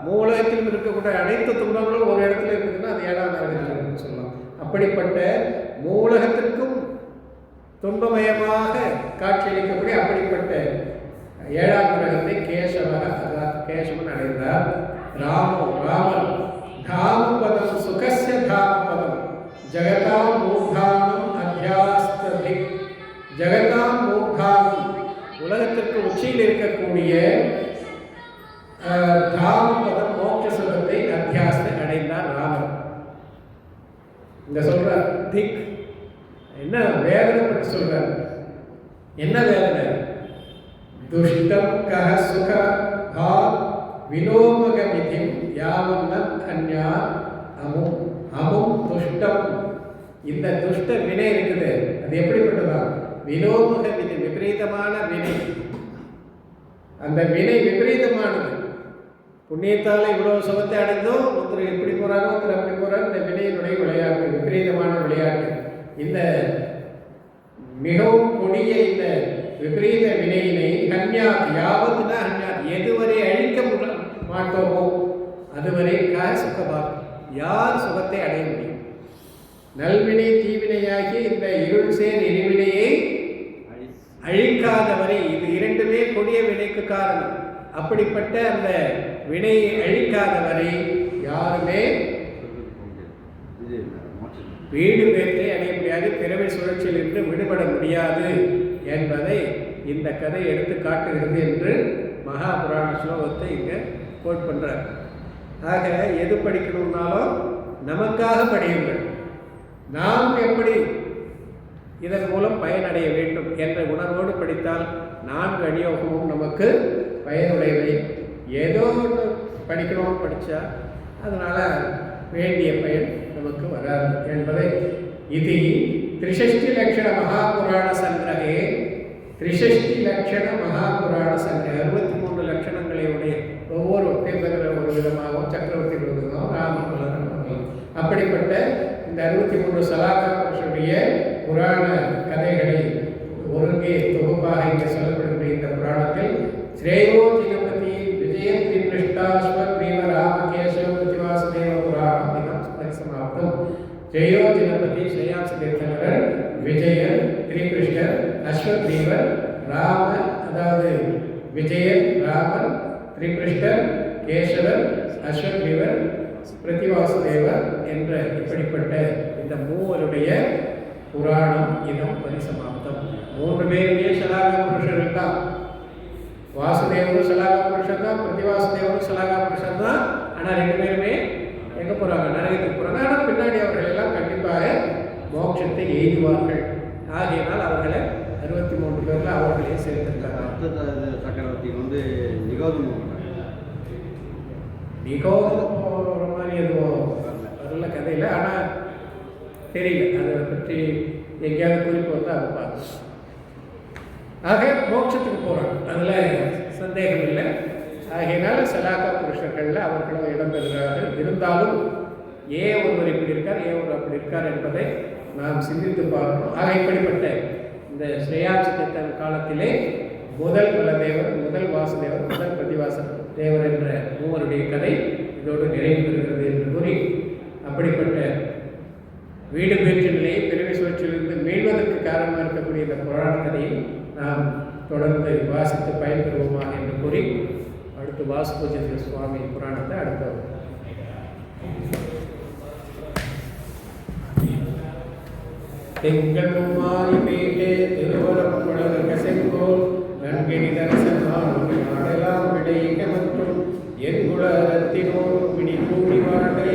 S1: மூலத்திலும் இருக்கக்கூடிய அனைத்து துன்பங்களும் ஒரு இடத்துல இருக்குதுன்னா அது 7வது நரகத்தில் சொல்லலாம். அப்படிப்பட்ட மூலகத்திற்கும் துன்பமயமாக காட்சியளிக்கக்கூடிய அப்படிப்பட்ட 7வது நரகத்தை கேசவன் அடைந்தார். ராமன் தாமபதம் சுகஸ்ய தாமபதம் ஜகதாம் மூர்தானம் அத்தியாஸ்ததி. ஜகதாம் மூர்தானம் உலகத்திற்கு உச்சியில் இருக்கக்கூடிய தாமபதம் மோட்ச சுகத்தை அத்தியாஸ்த அடைந்தார் ராமன். இங்க சொல்ற திக் என்ன வேதனை பற்றி சொல்றார்? என்ன வேதனை? துஷ்டம் கஹ சுக பா விலோமகமிதிம் யாவன்னத் கன்யா அமும் அமும் துஷ்டம். இந்த துஷ்ட வினை இருக்குது, அது எப்படிப்பட்டதா? விலோமக விதி, விபரீதமான வினை. அந்த வினை விபரீதமானது. புண்ணியத்தால் இவ்வளோ சுகத்தை அடைந்தோம், ஒருத்தர் எப்படி போகிறாரோ ஒருத்தர் அப்படி போகிறார். இந்த வினையினுடைய விளையாட்டு, விபரீதமான விளையாட்டு. இந்த மிகவும் கொடிய இந்த விபரீத வினையினை ஹன்யாத், யாவத்துனா ஹன்யாத், எதுவரை அழிக்க மாட்டோமோ அதுவரை சுகபா, யார் சுகத்தை அடைய முடியும்? நல்வினை தீவினையாகி இந்த இருள் சேர் இருவினையை அழிக்காதவரை, இது 2மே கொடிய வினைக்கு காரணம். அப்படிப்பட்ட அந்த வினையை அழிக்காதவரை யாருமே வீடு பேற்றை அடைய முடியாது, பிறவி சுழற்சியில் இருந்து விடுபட முடியாது என்பதை இந்த கதை எடுத்து காட்டுகிறது என்று மகாபுராண ஸ்லோகத்தை இங்கே கோட் பண்ணுறார். ஆக எது படிக்கணும்னாலும் நமக்காக படியுங்கள். நாம் எப்படி இதன் மூலம் பயனடைய வேண்டும் என்ற உணர்வோடு படித்தால் 4 அடியோகமும் நமக்கு பயனுடையவை. ஏதோ ஒன்று படிக்கணும்னு படித்தா அதனால் வேண்டிய பயன் நமக்கு வராது என்பதை இது திரிஷஷ்டி லட்சண மகாபுராண சங்கிரகே 63 லட்சணங்களை உடைய ஒவ்வொரு தீர்த்தங்களை ஒரு விதமாகவும் சக்கரவர்த்தி விருதுகளும் ராமபலரும் அப்படிப்பட்ட இந்த 63 சலாகா புருஷனுடைய புராண கதைகளை ஒருங்கே தொகுப்பாக இங்கே சொல்லப்படுகிற இந்த புராணத்தில் ஸ்ரேயோ ஜினபதி விஜயந்தி கிருஷ்ணாஸ்வக்ரீவ ராமகேசவ பிரதிவாசுதேவ புராணம் மிகவும் பரிசமாப்தம். ஜெயோ ஜனபதி ஸ்ரேயாம்ச தீர்த்தங்கர் விஜயன் திரிகிருஷ்ணர் அஸ்வக்ரீவர் ராம, அதாவது விஜயன் ராமன், திரிகிருஷ்ணர் கேசவர், அஸ்வக்ரீவர், பிரதிவாசுதேவர் என்ற இப்படிப்பட்ட இந்த மூவருடைய புராணம் இதம் பரிசமாப்தம். 3 பேருமே சலாக புருஷர்கள் தான். வாசுதேவரும் சலாக புருஷன் தான், பிரதிவாசுதேவரும் சலாக புருஷன் தான். ஆனால் 2 பேருமே எங்கே போகிறாங்க? நரகத்துக்கு போகிறாங்க. ஆனால் பின்னாடி அவர்கள் எல்லாம் கண்டிப்பாக மோட்சத்தை எய்துவார்கள். ஆகையினால் அவர்களை 63 பேரில் அவர்களே சேர்த்திருக்காங்க.
S2: சக்கரவர்த்தி வந்து நிகோதம்
S1: போகிற மாதிரி எதுவும் வரல கதையில். ஆனால் தெரியல, அதை பற்றி எங்கேயாவது குறிப்பு வந்து அவங்க பார்த்து ஆக மோட்சத்துக்கு போகிறாங்க, அதில் சந்தேகம் இல்லை. ஆகையினால சலாகா புருஷர்களில் அவர்களும் இடம்பெறுகிறார்கள். இருந்தாலும் ஏன் ஒருவர் இப்படி இருக்கார், ஏன் ஒருவர் அப்படி இருக்கார் என்பதை நாம் சிந்தித்து பார்க்கணும். ஆக இப்படிப்பட்ட இந்த ஸ்ரேயாம்ச காலத்திலே முதல் பலதேவர், முதல் வாசுதேவர், முதல் பிரதிவாச தேவர் என்ற மூவருடைய கதை இதோடு நிறைவு பெறுகிறது என்று கூறி, அப்படிப்பட்ட வீடு பேற்று நிலையை பிறவி சுழற்சியிலிருந்து மீள்வதற்கு காரணமாக இருக்கக்கூடிய இந்த புராண கதையை நாம் தொடர்ந்து வாசித்து பயன்பெறுவோமாக என்று கூறி, அடுத்து வாசுபூஜித சுவாமி புராணத்தை அடுத்த திங்கள்மாய் பேட்டே திருவரம்புழக செங்கோல் நன்கினி தரிசனம் நாடெல்லாம் விடைக மற்றும் என் குல ரத்தினோர் பிடி கூடி வாழ்க்கை